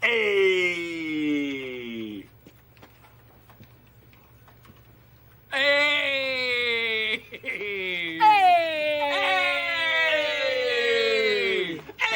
Hey! Hey! Hey! Hey! Hey!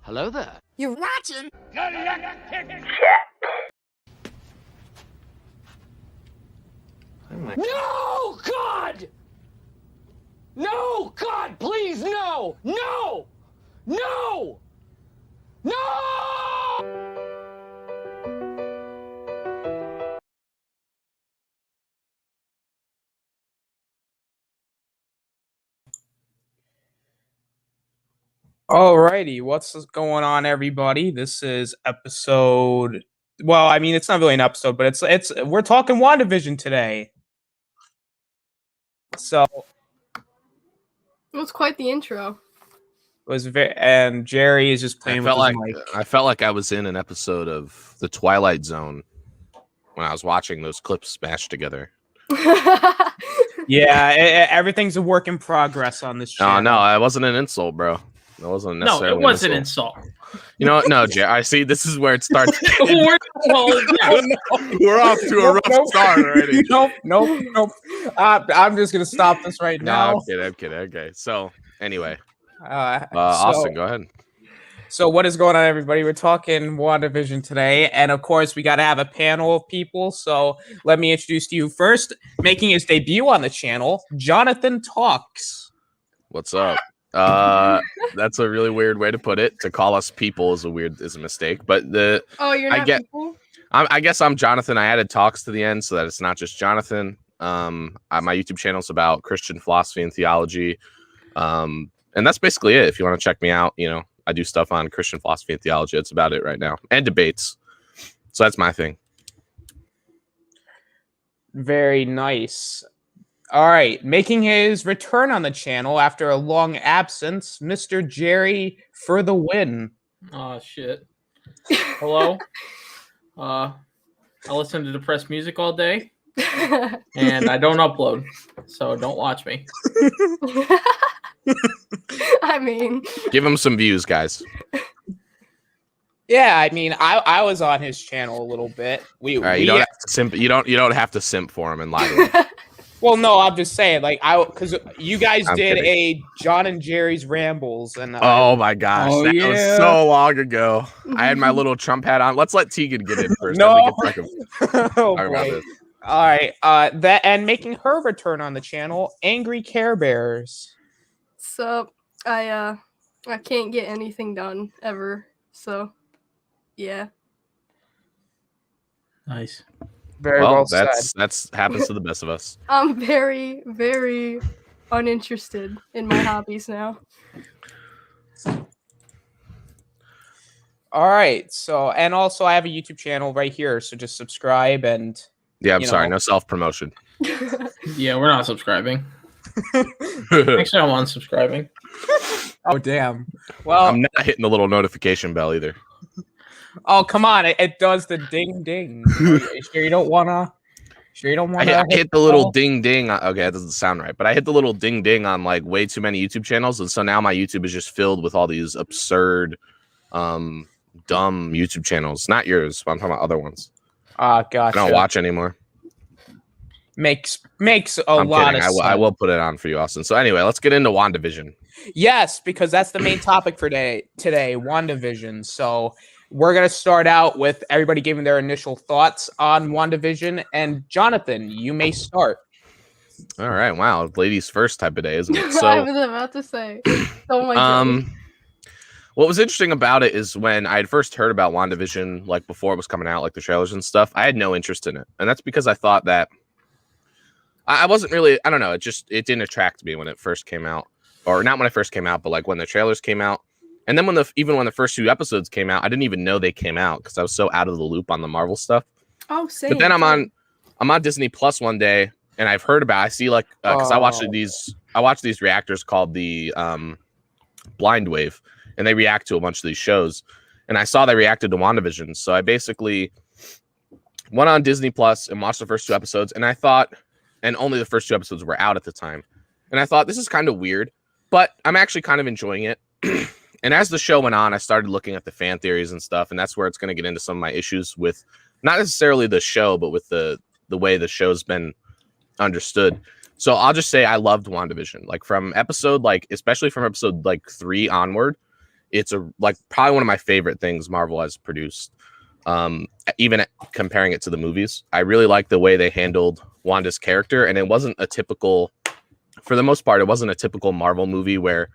Hello there. You're watching dLcA! No, God! No, God, please, no! No! No! No! Alrighty, what's going on, everybody? This is episode. Well, I mean, it's not really an episode, but it's we're talking WandaVision today. So It was quite the intro. it was and Jerry is just playing with his mic. I felt like I was in an episode of The Twilight Zone when I was watching those clips smashed together. Yeah, everything's a work in progress on this channel. Oh no, it wasn't an insult, bro. It wasn't necessarily. No, it was an insult. You know what? No, Jerry. I see. This is where it starts. We're off to a rough start already. Nope. I'm just gonna stop this right now. No, I'm kidding. Okay, so anyway, So- Austin, go ahead. So what is going on, everybody? We're talking WandaVision today, and of course, we got to have a panel of people. So let me introduce to you first, making his debut on the channel, Jonathan Talks. What's up? That's a really weird way to put it. To call us people is a mistake. But you're not people? I guess I'm Jonathan. I added talks to the end so that it's not just Jonathan. My YouTube channel is about Christian philosophy and theology. And that's basically it. If you want to check me out, you know, I do stuff on Christian philosophy and theology. That's about it right now. And debates. So that's my thing. Very nice. All right, making his return on the channel after a long absence, Mr. Jerry for the win. Oh shit. Hello. I listen to depressed music all day, and I don't upload, so don't watch me. I mean, Give him some views, guys. Yeah, I mean, I was on his channel a little bit. All right, you don't have to simp. You don't have to simp for him and lie to him. Well, no, I'm just saying, like, because you guys I'm did kidding. a John and Jerry's rambles, and Oh my gosh, Oh, that yeah. was so long ago. I had my little Trump hat on. Let's let Tegan get in first. No. Then we can oh, talk about boy. this. All right, that and making her return on the channel, AngryCareBears. so I can't get anything done ever. So yeah. Nice. Very well, that's happens to the best of us. I'm very, very uninterested in my hobbies now. All right, so and also I have a YouTube channel right here, so just subscribe and Yeah, I'm you sorry, know. no self promotion. Yeah, we're not subscribing. Actually, I'm unsubscribing. Oh damn. Well, I'm not hitting the little notification bell either. oh come on, it does the ding ding. Sure you don't wanna. I hit the little ding ding. Okay, that doesn't sound right, but I hit the little ding ding on like way too many YouTube channels, and so now my YouTube is just filled with all these absurd, dumb YouTube channels. Not yours, but I'm talking about other ones. Gotcha. I don't watch anymore. Makes a I'm lot kidding. of sense. I will put it on for you, Austin. So anyway, let's get into WandaVision. Yes, because that's the main topic for today, WandaVision. So we're going to start out with everybody giving their initial thoughts on WandaVision. And Jonathan, you may start. All right, wow, ladies first type of day, isn't it? I So, was about to say. Oh my god. what was interesting about it is when I had first heard about WandaVision, like before it was coming out, like the trailers and stuff, I had no interest in it, and that's because I thought that I wasn't really, I don't know, it didn't attract me when it first came out, or not when it first came out, but like when the trailers came out. And then even when the first 2 episodes came out, I didn't even know they came out because I was so out of the loop on the Marvel stuff. Oh, same. But then I'm on Disney Plus one day, and I've heard about. I see like because I watch these reactors called the Blind Wave, and they react to a bunch of these shows. And I saw they reacted to WandaVision, so I basically went on Disney Plus and watched the first 2 episodes, and I thought, and only the first 2 episodes were out at the time, and I thought this is kind of weird, but I'm actually kind of enjoying it. And as the show went on, I started looking at the fan theories and stuff, and that's where it's going to get into some of my issues with not necessarily the show, but with the way the show's been understood. So I'll just say I loved WandaVision. Like from especially from episode 3 onward, it's probably one of my favorite things Marvel has produced. Even comparing it to the movies, I really like the way they handled Wanda's character, and it wasn't for the most part, it wasn't a typical Marvel movie where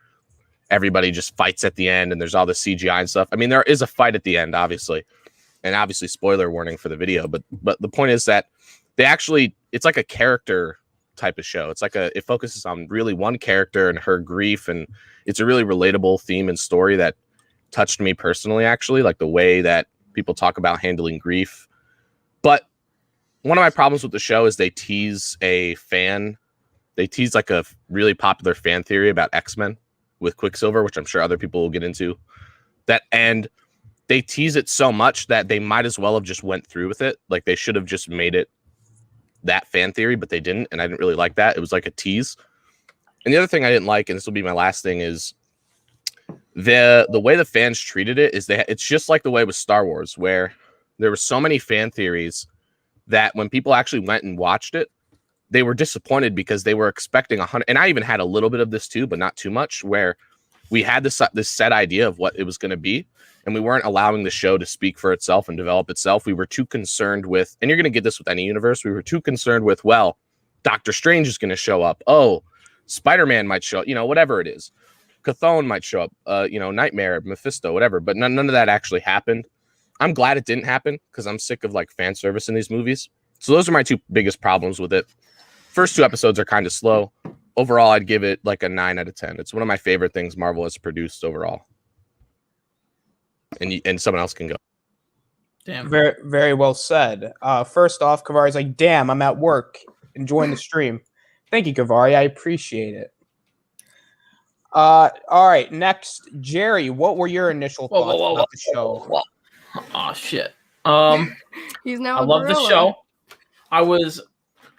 everybody just fights at the end and there's all the CGI and stuff. I mean, there is a fight at the end, obviously, and obviously spoiler warning for the video, but the point is that it's like a character type of show. It's like it focuses on really one character and her grief, and it's a really relatable theme and story that touched me personally, actually, like the way that people talk about handling grief. But one of my problems with the show is they tease like a really popular fan theory about X-Men with Quicksilver, which I'm sure other people will get into, and they tease it so much that they might as well have just went through with it. Like they should have just made it that fan theory, but they didn't, and I didn't really like that. It was like a tease. And the other thing I didn't like, and this will be my last thing, is the way the fans treated it is it's just like the way with Star Wars, where there were so many fan theories that when people actually went and watched it, they were disappointed because they were expecting 100. And I even had a little bit of this too, but not too much, where we had this set idea of what it was going to be, and we weren't allowing the show to speak for itself and develop itself. We were too concerned with, and you're going to get this with any universe, we were too concerned with, well, Doctor Strange is going to show up. Oh, Spider-Man might show up, whatever it is. Chthon might show up, Nightmare, Mephisto, whatever. But none of that actually happened. I'm glad it didn't happen because I'm sick of like fan service in these movies. So those are my 2 biggest problems with it. First 2 episodes are kind of slow. Overall, I'd give it like a 9 out of 10. It's one of my favorite things Marvel has produced overall. And someone else can go. Damn. Very, very well said. First off, Kavari's like, damn, I'm at work enjoying the stream. Thank you, Kavari. I appreciate it. All right, next, Jerry, what were your initial thoughts about the show? Oh, shit. He's now I love the show.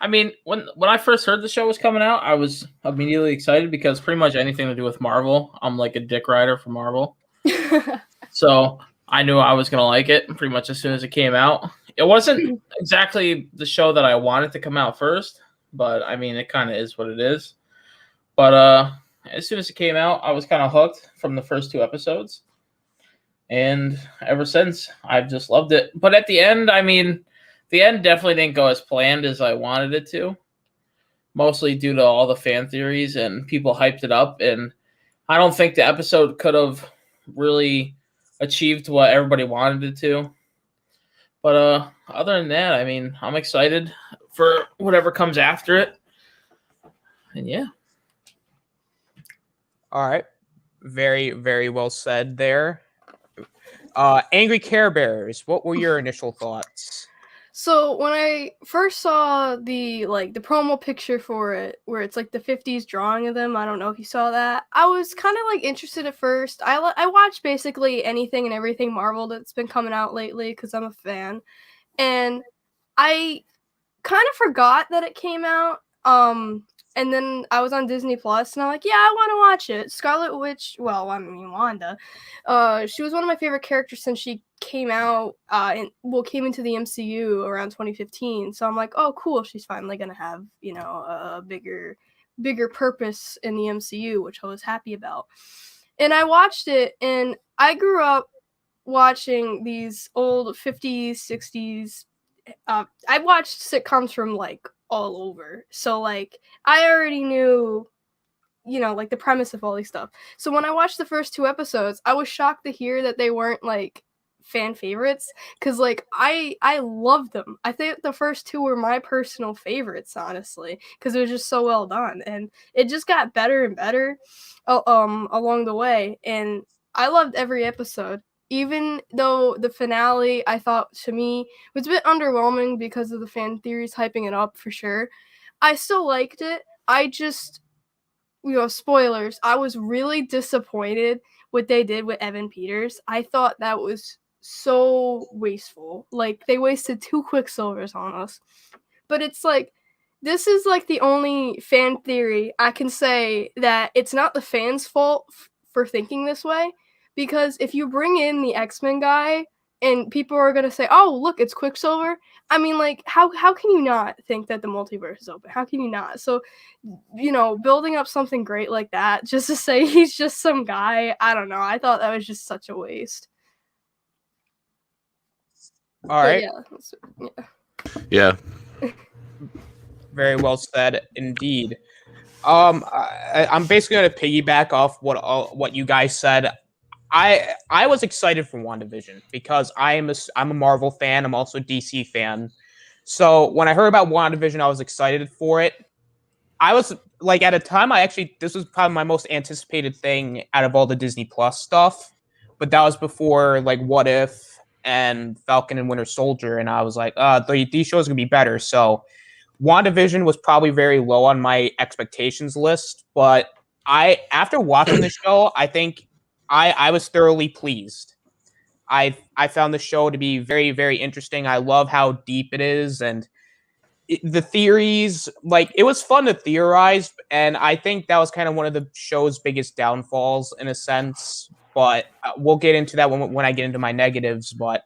When I first heard the show was coming out, I was immediately excited because pretty much anything to do with Marvel, I'm like a dick rider for Marvel. So I knew I was going to like it pretty much as soon as it came out. It wasn't exactly the show that I wanted to come out first, but I mean, it kind of is what it is. But as soon as it came out, I was kind of hooked from the first 2 episodes. And ever since, I've just loved it. But at the end, the end definitely didn't go as planned as I wanted it to. Mostly due to all the fan theories and people hyped it up. And I don't think the episode could have really achieved what everybody wanted it to. But other than that, I'm excited for whatever comes after it. And yeah. All right. Very, very well said there. AngryCareBears, what were your initial thoughts? So when I first saw the promo picture for it, where it's like the 50s drawing of them, I don't know if you saw that. I was kind of like interested at first. I watch basically anything and everything Marvel that's been coming out lately because I'm a fan, and I kind of forgot that it came out. And then I was on Disney Plus, and I'm like, yeah, I want to watch it. Scarlet Witch, Wanda. She was one of my favorite characters since she came out, came into the MCU around 2015. So I'm like, oh, cool. She's finally gonna have, a bigger purpose in the MCU, which I was happy about. And I watched it, and I grew up watching these old 50s, 60s. I watched sitcoms from all over. So I already knew, the premise of all these stuff. So when I watched the first 2 episodes, I was shocked to hear that they weren't fan favorites, because I love them. I think the first 2 were my personal favorites, honestly, because it was just so well done, and it just got better and better along the way. And I loved every episode. Even though the finale, I thought, to me, was a bit underwhelming because of the fan theories hyping it up for sure. I still liked it. I just, spoilers, I was really disappointed what they did with Evan Peters. I thought that was so wasteful. Like, they wasted 2 Quicksilvers on us. But it's like, this is like the only fan theory I can say that it's not the fans' fault for thinking this way. Because if you bring in the X-Men guy and people are going to say, oh, look, it's Quicksilver. I mean, like, how can you not think that the multiverse is open? How can you not? So, building up something great like that just to say he's just some guy, I don't know. I thought that was just such a waste. All right. Yeah. Very well said, indeed. I'm basically going to piggyback off what you guys said. I was excited for WandaVision because I'm a Marvel fan. I'm also a DC fan. So when I heard about WandaVision, I was excited for it. I was like, at a time, this was probably my most anticipated thing out of all the Disney Plus stuff. But that was before like What If and Falcon and Winter Soldier, and I was like, these shows are gonna be better. So WandaVision was probably very low on my expectations list, but after watching the show, I think I was thoroughly pleased. I found the show to be very, very interesting. I love how deep it is, and the theories, like, it was fun to theorize, and I think that was kind of one of the show's biggest downfalls in a sense, but we'll get into that when I get into my negatives. But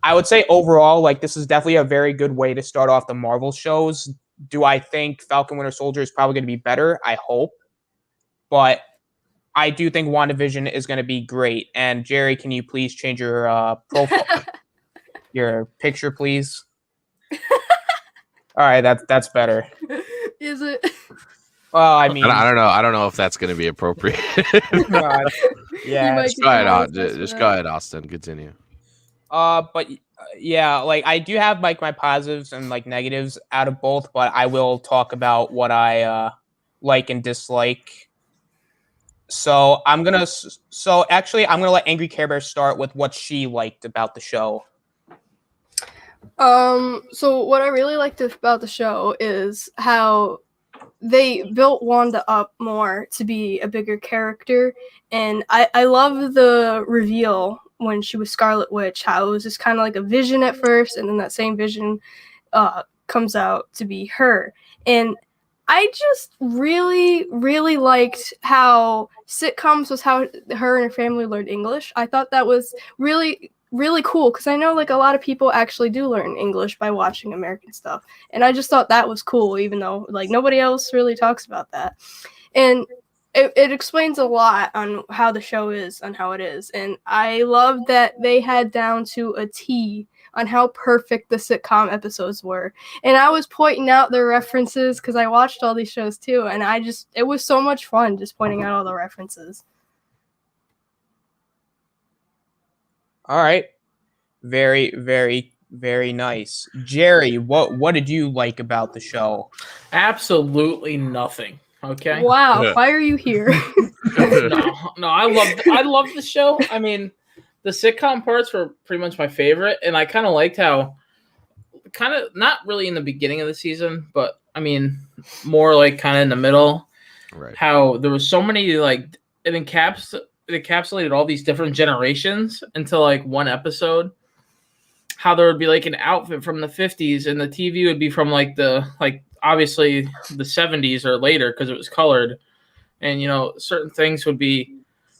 I would say overall, like, this is definitely a very good way to start off the Marvel shows. Do I think Falcon Winter Soldier is probably going to be better? I hope. But I do think WandaVision is going to be great. And Jerry, can you please change your profile, your picture, please? All right, that's better. Is it? Well, I mean, I don't know if that's going to be appropriate. Yeah. Just go ahead, Austin. Continue. But yeah, like, I do have like my positives and like negatives out of both, but I will talk about what I like and dislike. So I'm gonna let AngryCareBears start with what she liked about the show. So what I really liked about the show is how they built Wanda up more to be a bigger character, and I love the reveal when she was Scarlet Witch, how it was just kind of like a vision at first, and then that same vision comes out to be her. And I just really, really liked how sitcoms was how her and her family learned English. I thought that was really, really cool, because I know like a lot of people actually do learn English by watching American stuff, and I just thought that was cool, even though like nobody else really talks about that. And it explains a lot on how the show is and how it is, and I love that they had down to a T on how perfect the sitcom episodes were. And I was pointing out the references because I watched all these shows too, and it was so much fun just pointing out all the references. All right. Very, very, very nice. Jerry, what did you like about the show? Absolutely nothing. Okay. Wow, why are you here? No, I love the show. I mean, the sitcom parts were pretty much my favorite, and I kind of liked how, kind of not really in the beginning of the season, but I mean more like kind of in the middle. Right. How there was so many, like, it encapsulated all these different generations into like one episode. How there would be like an outfit from the 50s, and the TV would be from like obviously the 70s or later because it was colored, and certain things would be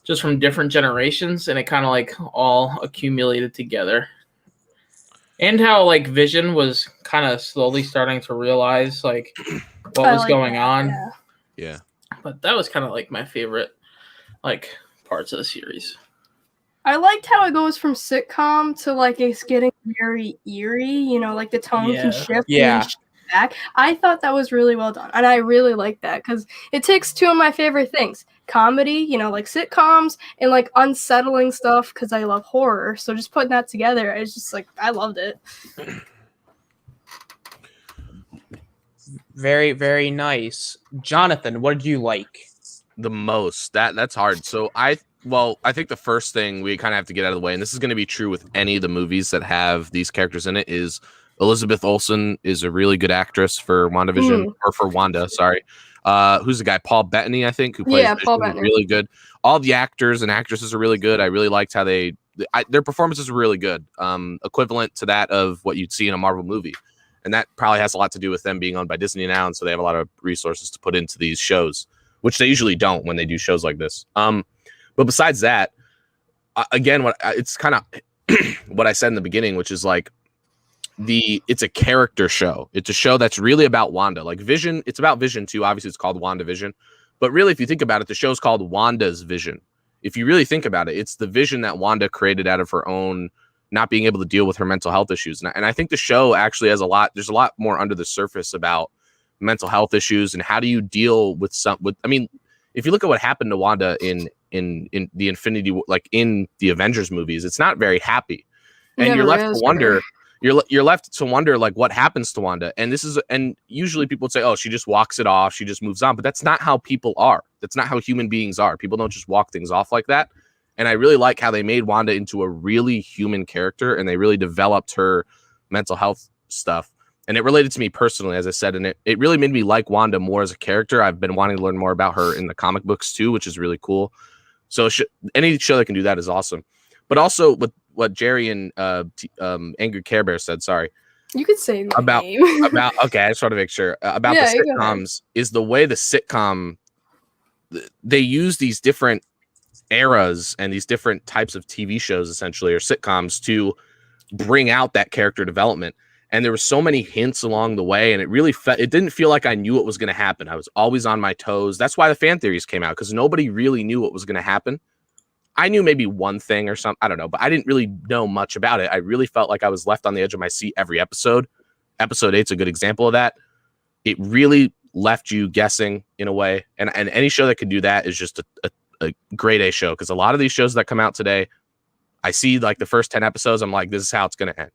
just from different generations, and it kind of like all accumulated together. And how like Vision was kind of slowly starting to realize like what was going on. Yeah. But that was kind of like my favorite like parts of the series. I liked how it goes from sitcom to like it's getting very eerie, like the tone can shift. Yeah. Back. I thought that was really well done, and I really like that because it takes two of my favorite things: comedy, like sitcoms, and like unsettling stuff because I love horror. So just putting that together, it's just like I loved it. Very, very nice. Jonathan, what did you like? The most. That's hard. So Well, I think the first thing we kind of have to get out of the way, and this is going to be true with any of the movies that have these characters in it, is Elizabeth Olsen is a really good actress for WandaVision, or for Wanda, sorry. Who's the guy? Paul Bettany, I think, who plays Paul Vision, Bettany. really good. All the actors and actresses are really good. I really liked how their performances are really good. Equivalent to that of what you'd see in a Marvel movie. And that probably has a lot to do with them being owned by Disney now, and so they have a lot of resources to put into these shows, which they usually don't when they do shows like this. But besides that, again, it's kind of what I said in the beginning, which is like it's a character show. It's a show that's really about Wanda. Like Vision, it's about Vision too. Obviously, it's called WandaVision. But really, if you think about it, the show's called Wanda's Vision. If you really think about it, it's the vision that Wanda created out of her own not being able to deal with her mental health issues. And I think the show actually has there's a lot more under the surface about mental health issues and how do you deal with I mean, if you look at what happened to Wanda in the Infinity, like in the Avengers movies, it's not very happy. And you're left to wonder, you're left to wonder like what happens to Wanda. And usually people would say, oh, she just walks it off. She just moves on. But that's not how people are. That's not how human beings are. People don't just walk things off like that. And I really like how they made Wanda into a really human character and they really developed her mental health stuff. And it related to me personally, as I said, and it really made me like Wanda more as a character. I've been wanting to learn more about her in the comic books too, which is really cool. So any show that can do that is awesome. But also with what Jerry and AngryCareBears said, sorry. You could say my about name. okay, I just want to make sure about the sitcoms is the way the sitcom they use these different eras and these different types of TV shows essentially or sitcoms to bring out that character development. And there were so many hints along the way, and it didn't feel like I knew what was going to happen. I was always on my toes. That's why the fan theories came out, because nobody really knew what was going to happen. I knew maybe one thing or something, I don't know, but I didn't really know much about it. I really felt like I was left on the edge of my seat every episode. Episode 8's a good example of that. It really left you guessing in a way, and any show that could do that is just a grade A show, because a lot of these shows that come out today, I see like the first 10 episodes, I'm like, this is how it's going to end.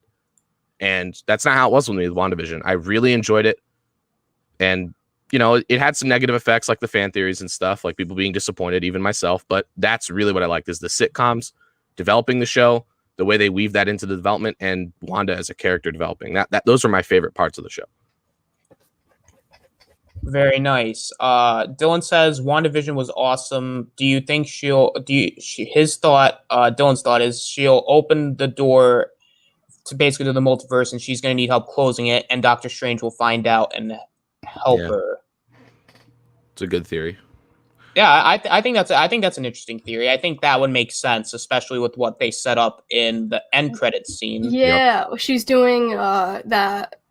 And that's not how it was with me with WandaVision. I really enjoyed it. And, you know, it had some negative effects like the fan theories and stuff, like people being disappointed, even myself. But that's really what I liked is the sitcoms, developing the show, the way they weave that into the development, and Wanda as a character developing. Those are my favorite parts of the show. Very nice. Dylan says WandaVision was awesome. Do you think Dylan's thought is she'll open the door to basically to the multiverse, and she's going to need help closing it, and Doctor Strange will find out and help her. It's a good theory. Yeah, I think that's an interesting theory. I think that would make sense, especially with what they set up in the end credits scene. Yeah, she's doing that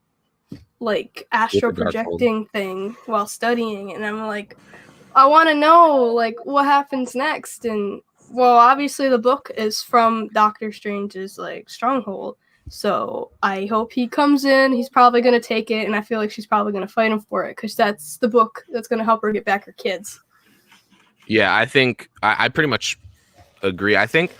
like astral projecting thing while studying, and I'm like, I want to know like what happens next. And well, obviously the book is from Doctor Strange's like stronghold. So I hope he comes in. He's probably going to take it, and I feel like she's probably going to fight him for it, because that's the book that's going to help her get back her kids. Yeah, I think I pretty much agree. I think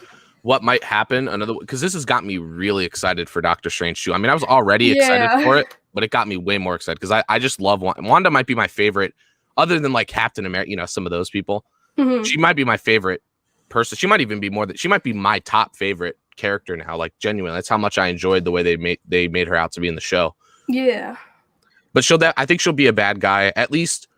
what might happen, because this has got me really excited for Doctor Strange too. I mean, I was already excited for it, but it got me way more excited because I just love Wanda. Wanda might be my favorite, other than like Captain America, you know, some of those people. Mm-hmm. She might be my favorite person. She might even be she might be my top favorite character now, like genuinely. That's how much I enjoyed the way they made her out to be in the show. Yeah, but I think she'll be a bad guy at least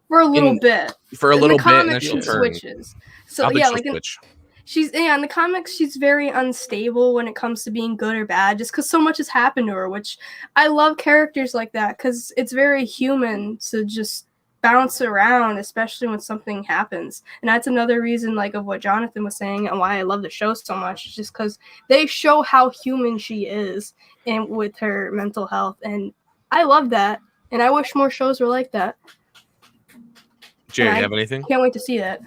for a little bit. And then she'll turn. Switches. So yeah, like in the comics, she's very unstable when it comes to being good or bad, just because so much has happened to her. Which I love characters like that, because it's very human to just bounce around, especially when something happens. And that's another reason, like, of what Jonathan was saying and why I love the show so much, is just because they show how human she is and with her mental health. And I love that. And I wish more shows were like that. Jerry, you have anything? Can't wait to see that.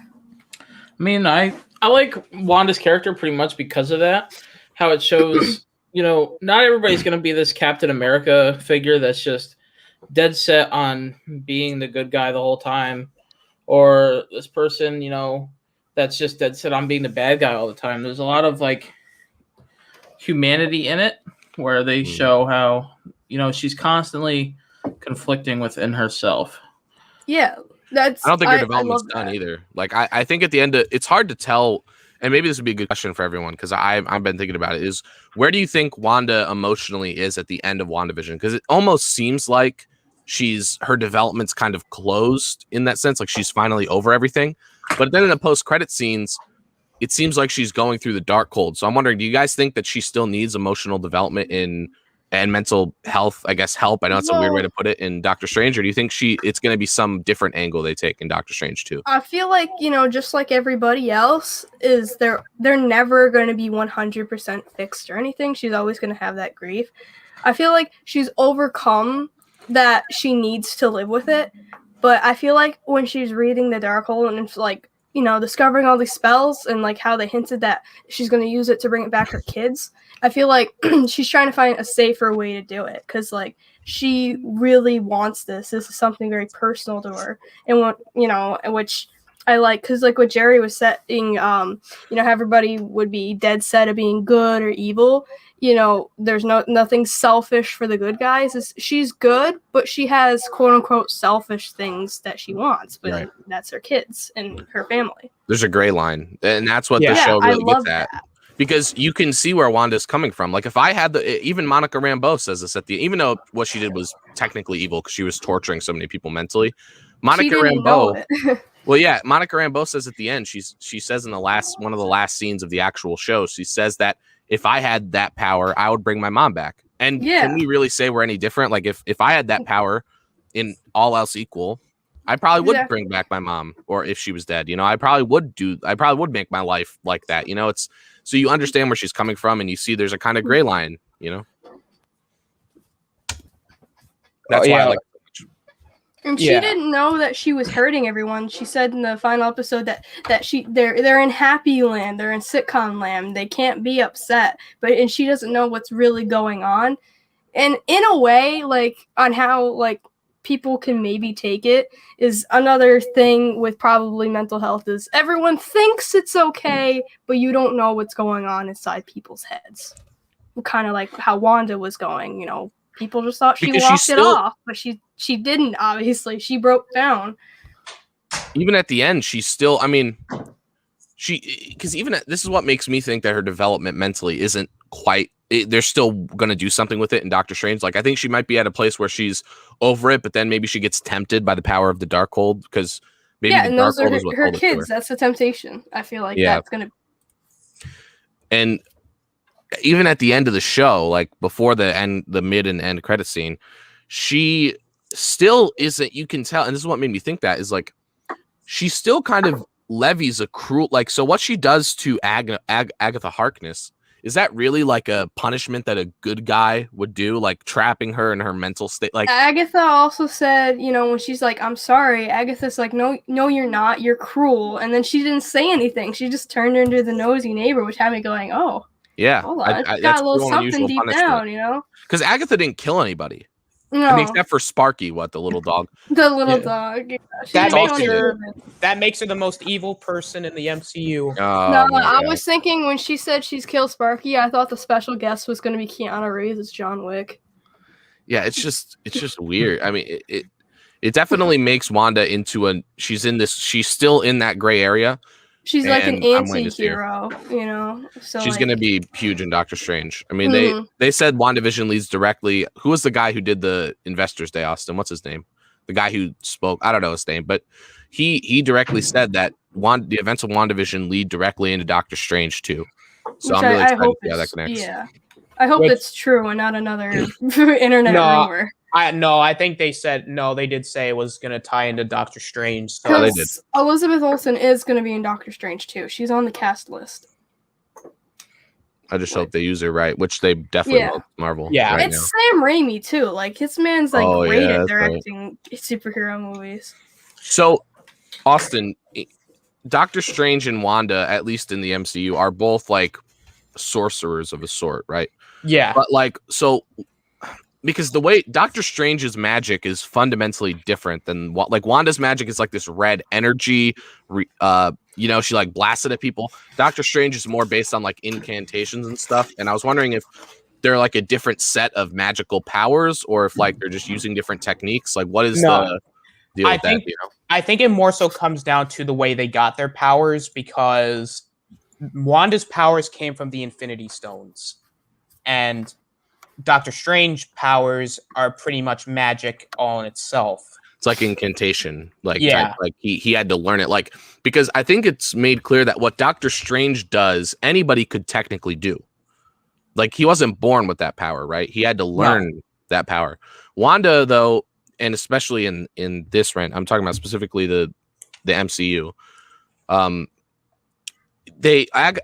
I mean, I like Wanda's character pretty much because of that. How it shows, you know, not everybody's going to be this Captain America figure that's just dead set on being the good guy the whole time, or this person, you know, that's just dead set on being the bad guy all the time. There's a lot of like humanity in it, where they show how, you know, she's constantly conflicting within herself. Yeah, I don't think her development's done either. Like I think at the end it's hard to tell, and maybe this would be a good question for everyone because I've been thinking about it, is where do you think Wanda emotionally is at the end of WandaVision? Because it almost seems like her development's kind of closed in that sense, like she's finally over everything. But then in the post-credit scenes, it seems like she's going through the dark cold. So I'm wondering, do you guys think that she still needs emotional development and mental health, I guess, help? I know it's a weird way to put it in Doctor Strange, or do you think it's going to be some different angle they take in Doctor Strange too? I feel like, just like everybody else, they're never going to be 100% fixed or anything. She's always going to have that grief. I feel like she's overcome that she needs to live with it. But I feel like when she's reading the Darkhold and it's like, discovering all these spells and like how they hinted that she's going to use it to bring it back her kids, I feel like she's trying to find a safer way to do it because like she really wants this. This is something very personal to her, and what which I like because like what Jerry was setting, how everybody would be dead set of being good or evil. There's nothing selfish for the good guys. She's good, but she has quote unquote selfish things that she wants, but that's her kids and her family. There's a gray line, and that's what the show really gets at. That. Because you can see where Wanda's coming from. Like if I had even Monica Rambeau says this even though what she did was technically evil because she was torturing so many people mentally. Monica Rambeau. Well, yeah, Monica Rambeau says at the end, she says in one of the last scenes of the actual show, she says that if I had that power, I would bring my mom back. And can we really say we're any different? Like if I had that power in all else equal, I probably would bring back my mom, or if she was dead, I probably would make my life like that. It's so you understand where she's coming from, and you see there's a kind of gray line, That's why I like. And she didn't know that she was hurting everyone. She said in the final episode that they're in happy land, they're in sitcom land, they can't be upset. And she doesn't know what's really going on. And in a way, like on how like people can maybe take it is another thing with probably mental health is everyone thinks it's okay, but you don't know what's going on inside people's heads. Kind of like how Wanda was going, People just thought she walked it off, but she didn't, obviously. She broke down. Even at the end, she's still, because this is what makes me think that her development mentally isn't quite, they're still going to do something with it in Doctor Strange. Like, I think she might be at a place where she's over it, but then maybe she gets tempted by the power of the Darkhold, because maybe the Darkhold is what her kids. That's the temptation. I feel like that's going to. And even at the end of the show, like before the mid and end credit scene, she still isn't, you can tell, and this is what made me think that, is like she still kind of levies a cruel, like, so what she does to Agatha Harkness, is that really like a punishment that a good guy would do, like trapping her in her mental state? Like Agatha also said, when she's like, I'm sorry, Agatha's like, no, you're not, you're cruel. And then she didn't say anything. She just turned her into the nosy neighbor, which had me going, oh. Yeah, hold on. Got a little something deep down, Because Agatha didn't kill anybody. No. Except for Sparky, the little dog. The little dog. Yeah. That makes her the most evil person in the MCU. I was thinking when she said she's killed Sparky, I thought the special guest was going to be Keanu Reeves as John Wick. Yeah, it's just weird. I mean, it definitely makes Wanda into she's still in that gray area. She's like an anti-hero, So she's going to be huge in Doctor Strange. I mean, they said WandaVision leads directly. Who was the guy who did the Investors Day, Austin? What's his name? The guy who spoke. I don't know his name, but he directly said that the events of WandaVision lead directly into Doctor Strange too. So I'm really excited to see how that connects. Yeah, I hope it's true and not another internet rumor. I think they said no. They did say it was going to tie into Doctor Strange. So they did. Elizabeth Olsen is going to be in Doctor Strange too. She's on the cast list. I just hope they use her right, which they definitely will. Marvel. Yeah, right it's Sam Raimi too. Like his man's like great at directing superhero movies. So, Austin, Doctor Strange and Wanda, at least in the MCU, are both like sorcerers of a sort, right? Yeah, but like so. Because the way Doctor Strange's magic is fundamentally different than what, like Wanda's magic is like this red energy, she like blasted at people. Doctor Strange is more based on like incantations and stuff. And I was wondering if they're like a different set of magical powers, or if like they're just using different techniques. Like, what is the deal with that? I think it more so comes down to the way they got their powers, because Wanda's powers came from the Infinity Stones, and Doctor Strange powers are pretty much magic all in itself. It's like incantation, like Yeah. type, like he had to learn it, like, because I think it's made clear that what Doctor Strange does, anybody could technically do. Like, he wasn't born with that power, right? He had to learn that power. Wanda, though, and especially in this rant, I'm talking about specifically the MCU.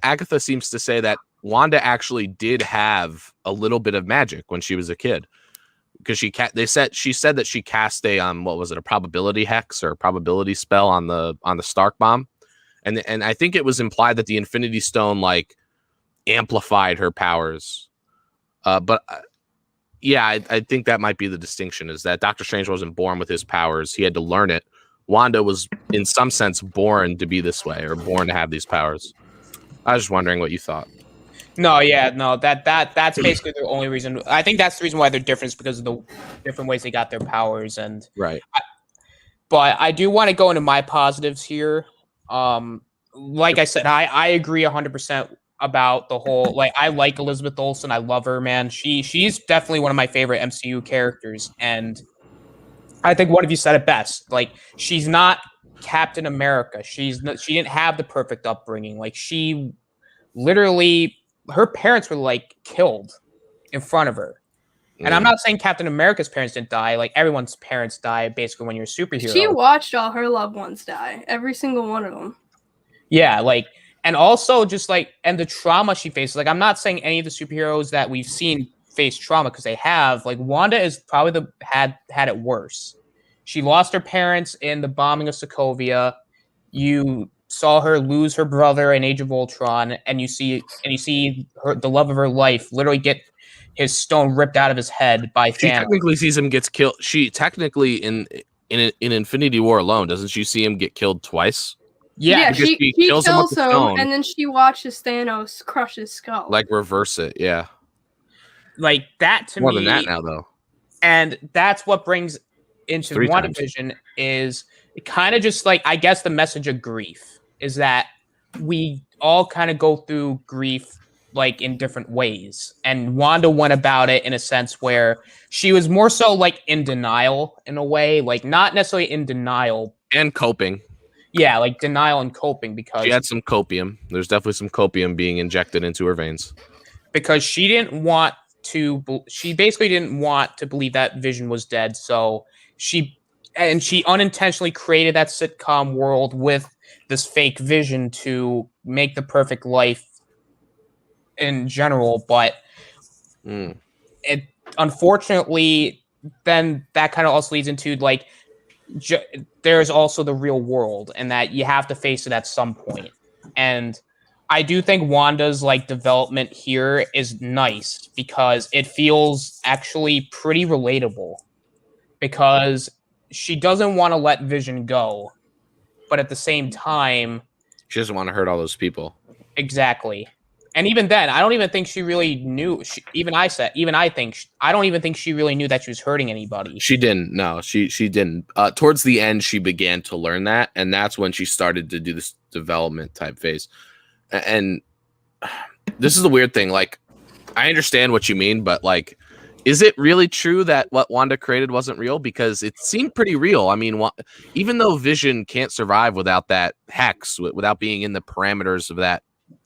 Agatha seems to say that Wanda actually did have a little bit of magic when she was a kid, because she said that she cast a what was it, a probability hex or a probability spell on the Stark bomb, and I think it was implied that the Infinity Stone like amplified her powers, but yeah, I think that might be the distinction, is that Doctor Strange wasn't born with his powers; he had to learn it. Wanda was, in some sense, born to be this way, or born to have these powers. I was just wondering what you thought. No, that's basically the only reason. I think that's the reason why they're different, is because of the different ways they got their powers. And Right. But I do want to go into my positives here. Like I said, I agree 100% about the whole, like, I like Elizabeth Olsen. I love her, man. She's definitely one of my favorite MCU characters, and I think one of you said it best. Like, she's not Captain America. She didn't have the perfect upbringing. Like, she literally, her parents were like killed in front of her. And I'm not saying Captain America's parents didn't die. Like, everyone's parents die basically when you're a superhero. She watched all her loved ones die, every single one of them. Yeah, like, and also just like, and the trauma she faces. Like, I'm not saying any of the superheroes that we've seen face trauma, because they have. Like, Wanda is probably had it worse. She lost her parents in the bombing of Sokovia. You saw her lose her brother in Age of Ultron, and you see her, the love of her life, literally get his stone ripped out of his head by Thanos. She technically sees him gets killed. She technically in Infinity War alone, doesn't she see him get killed twice? Yeah, she kills him, stone, and then she watches Thanos crush his skull. like reverse it. Yeah, like that to more me. More than that now, though. And that's what brings into WandaVision is kind of just like, I guess, the message of grief is that we all kind of go through grief like in different ways. And Wanda went about it in a sense where she was more so like in denial in a way, like not necessarily in denial. And coping. Yeah, like denial and coping, because she had some copium. There's definitely some copium being injected into her veins. Because she basically didn't want to believe that Vision was dead. So she unintentionally created that sitcom world with this fake Vision to make the perfect life in general. But it, unfortunately, then that kind of also leads into like, there's also the real world, and that you have to face it at some point. And I do think Wanda's like development here is nice, because it feels actually pretty relatable, because she doesn't want to let Vision go, but at the same time, she doesn't want to hurt all those people. Exactly. And even then, I don't even think she really knew. I don't even think she really knew that she was hurting anybody. She didn't. No, she didn't. Towards the end, she began to learn that, and that's when she started to do this development type phase. And this is the weird thing. Like, I understand what you mean, but like, is it really true that what Wanda created wasn't real? Because it seemed pretty real. I mean, even though Vision can't survive without that hex, without being in the parameters of that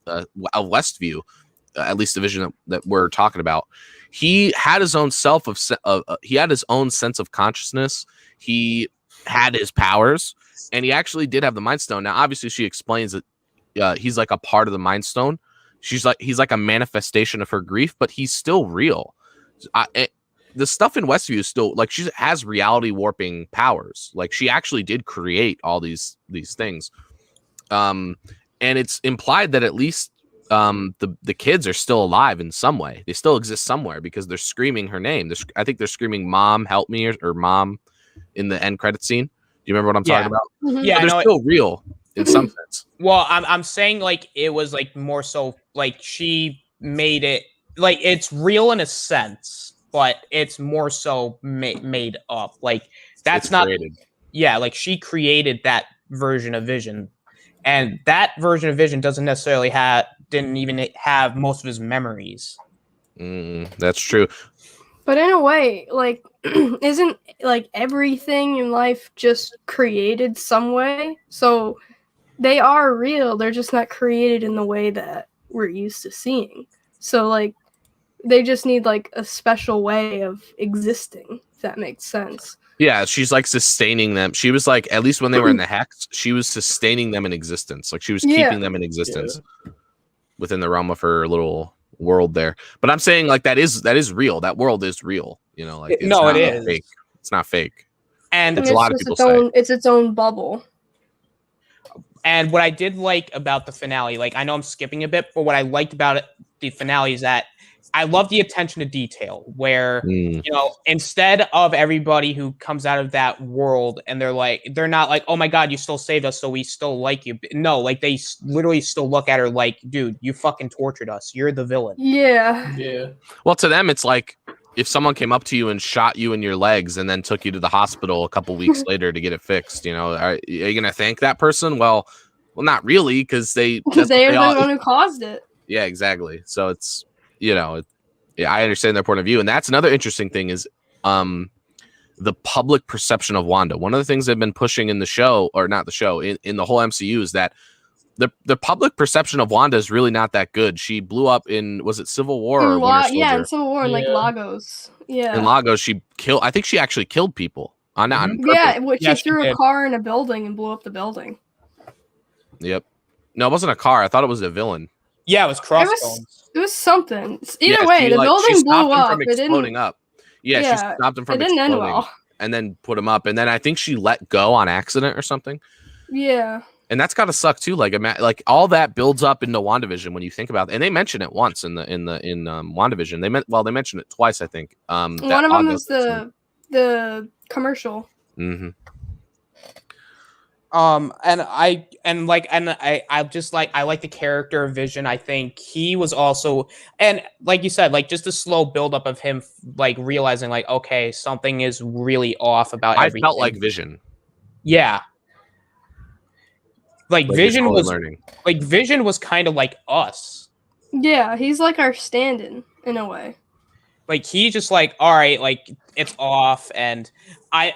of Westview, at least the Vision that we're talking about, he had his own he had his own sense of consciousness. He had his powers, and he actually did have the Mind Stone. Now, obviously, she explains that he's like a part of the Mind Stone. He's like a manifestation of her grief, but he's still real. The stuff in Westview is still like, she has reality warping powers. Like, she actually did create all these things. And it's implied that at least the kids are still alive in some way. They still exist somewhere, because they're screaming her name. I think they're screaming, "Mom, help me," or "Mom," in the end credit scene. Do you remember what I'm talking about? Mm-hmm. Yeah, so they're still real in some sense. Well, I'm saying like it was like more so like she made it like it's real in a sense, but it's more so made up. Like that's not. Created. Yeah, like she created that version of Vision. and that version of Vision didn't even have most of his memories. That's true. But in a way, like, isn't like everything in life just created some way? So they are real. They're just not created in the way that we're used to seeing. So like, they just need like a special way of existing, if that makes sense. Yeah, she's like sustaining them. She was like, at least when they were in the hex, she was sustaining them in existence. Like she was keeping them in existence within the realm of her little world there. But I'm saying like that is real. That world is real. You know, like it is fake. It's not fake. And it's a lot of people say it's its own bubble. And what I did like about the finale, like I know I'm skipping a bit, but what I liked about the finale is that I love the attention to detail where, you know, instead of everybody who comes out of that world and they're not like, oh my God, you still saved us, so we still like you. No, like they literally still look at her like, dude, you fucking tortured us. You're the villain. Yeah. Yeah. Well, to them, it's like if someone came up to you and shot you in your legs and then took you to the hospital a couple weeks later to get it fixed, you know, are you going to thank that person? Well, not really, because they're the one who caused it. Yeah, exactly. So it's, you know, yeah, I understand their point of view. And that's another interesting thing is the public perception of Wanda. One of the things they've been pushing in the show, or not the show, in the whole MCU is that the public perception of Wanda is really not that good. She blew up in, was it Civil War or Winter Soldier? Yeah, in Civil War, in like Lagos. Yeah. In Lagos, I think she actually killed people on purpose. Yeah, she threw a car in a building and blew up the building. Yep. No, it wasn't a car. I thought it was a villain. Yeah, it was crossbones. It was something. Either way, the building blew up. From exploding up. Yeah, she stopped him from exploding. It didn't end well. And then put him up. And then I think she let go on accident or something. Yeah. And that's gotta suck too. Like all that builds up into WandaVision when you think about it. And they mention it once in WandaVision. They mentioned it twice, I think. One of them is the commercial. Mm-hmm. I like the character of Vision. I think he was also, and like you said, like just a slow buildup of him like realizing like, okay, something is really off about everything. I felt like Vision. Yeah. Like Vision was learning. Like Vision was kind of like us. Yeah, he's like our stand-in in a way. Like he just like, all right, like it's off, and I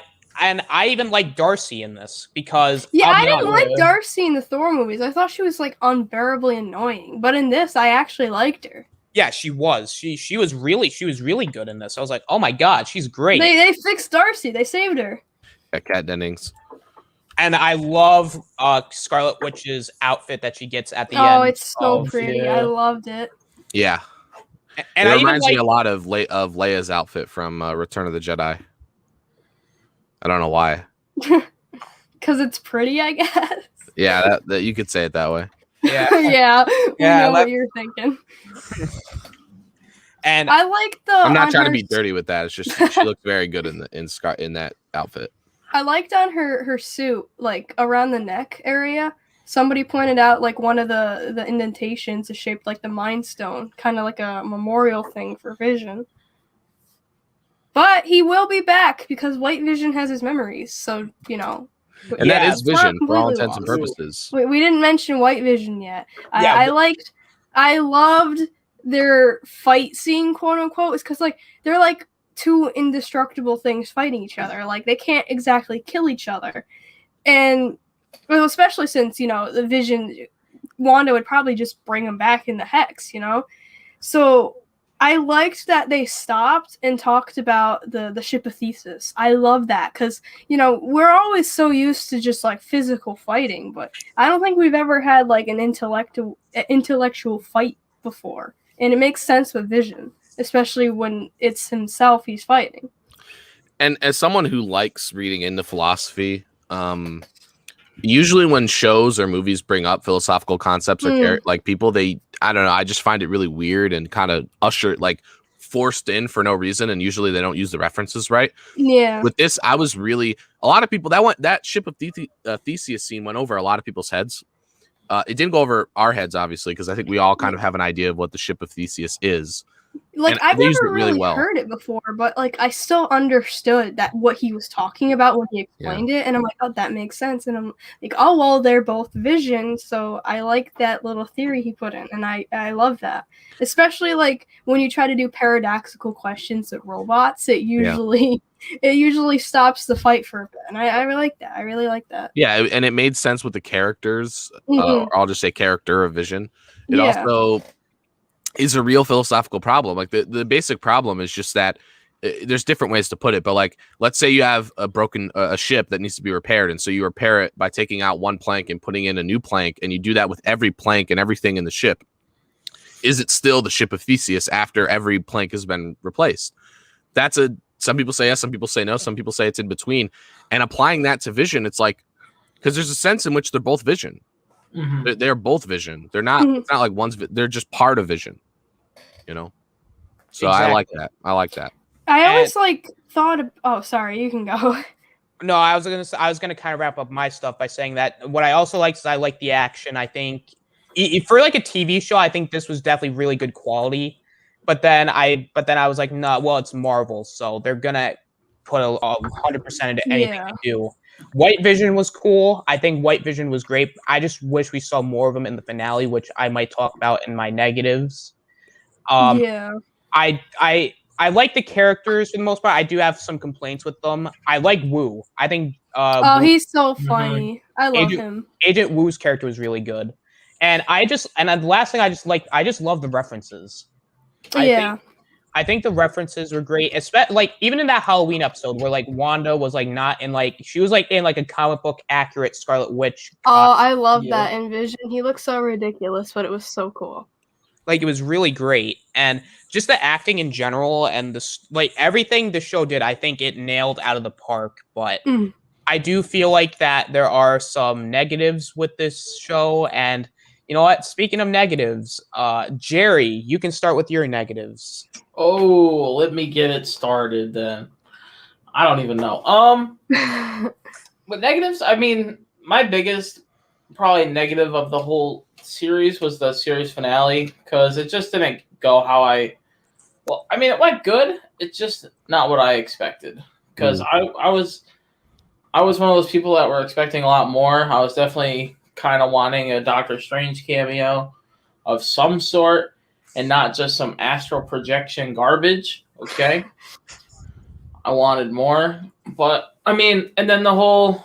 even like Darcy in this because I didn't like Darcy in the Thor movies. I thought she was like unbearably annoying, but in this, I actually liked her. Yeah, she was. She was really good in this. I was like, oh my God, she's great. They fixed Darcy. They saved her. Yeah, Kat Dennings. And I love Scarlet Witch's outfit that she gets at the end. Oh, it's so pretty. Yeah. I loved it. Yeah. And it reminds me a lot of Leia's outfit from Return of the Jedi. I don't know why. Because it's pretty, I guess. Yeah, that you could say it that way. Yeah. Yeah. We know what you're thinking. And I like the. I'm not trying to be dirty with that. It's just she looks very good in that outfit. I liked on her suit, like around the neck area. Somebody pointed out like one of the indentations is shaped like the Mind Stone, kind of like a memorial thing for Vision. But he will be back because White Vision has his memories, so you know. And that is Vision for all intents and purposes. We didn't mention White Vision yet. I loved their fight scene, quote unquote, is because like they're like two indestructible things fighting each other. Like they can't exactly kill each other, and well, especially since you know the Vision, Wanda would probably just bring him back in the hex, you know. So I liked that they stopped and talked about the ship of Theseus. I love that because, you know, we're always so used to just like physical fighting, but I don't think we've ever had like an intellectual fight before. And it makes sense with Vision, especially when it's himself he's fighting. And as someone who likes reading into philosophy, usually when shows or movies bring up philosophical concepts or like people, I don't know, I just find it really weird and kind of forced in for no reason, and usually they don't use the references right. Yeah. With this, I was really a lot of people that ship of Theseus scene went over a lot of people's heads. It didn't go over our heads, obviously, because I think we all kind of have an idea of what the ship of Theseus is. like And I've they used never it really really well. heard it before, but like I still understood that what he was talking about when he explained it, and I'm like, oh, that makes sense. And I'm like, oh well, they're both Vision, so I like that little theory he put in, and I love that. Especially like when you try to do paradoxical questions with robots, it usually stops the fight for a bit, and I really like that. I really like that. Yeah, and it made sense with the characters. Mhm. Or I'll just say character of Vision. It Yeah. also is a real philosophical problem. Like the basic problem is just that there's different ways to put it, but like let's say you have a broken a ship that needs to be repaired, and so you repair it by taking out one plank and putting in a new plank, and you do that with every plank and everything in the ship. Is it still the ship of Theseus after every plank has been replaced? Some people say yes, some people say no, some people say it's in between. And applying that to Vision, it's like, because there's a sense in which they're both Vision. Mhm. They're both Vision. They're not. Mhm. It's not like they're just part of Vision. You know. So I like that. I like that. I always like thought of, oh, sorry, you can go. No, I was gonna kind of wrap up my stuff by saying that what I also like is I like the action. I think for like a TV show, I think this was definitely really good quality. But then I was like, no, well, it's Marvel, so they're gonna put 100% into anything Yeah. they do. White Vision was cool. I think White Vision was great. I just wish we saw more of them in the finale, which I might talk about in my negatives. Yeah. I like the characters for the most part. I do have some complaints with them. I like Wu. I think Oh, Wu, he's so funny. I love him. Agent Wu's character was really good. And the last thing I just love the references. I think the references were great, especially like even in that Halloween episode where like Wanda was like not in like she was like in like a comic book accurate Scarlet Witch. Oh, I love that in Vision. He looks so ridiculous, but it was so cool. Like it was really great, and just the acting in general and like everything the show did, I think it nailed out of the park. But I do feel like that there are some negatives with this show, and you know what? Speaking of negatives, Jerry, you can start with your negatives. Oh, let me get it started then. I don't even know. With negatives, I mean, my biggest probably negative of the whole series was the series finale because it just didn't go how I mean, it went good. It's just not what I expected because I was one of those people that were expecting a lot more. I was definitely kind of wanting a Doctor Strange cameo of some sort and not just some astral projection garbage. Okay. I wanted more, but I mean, and then the whole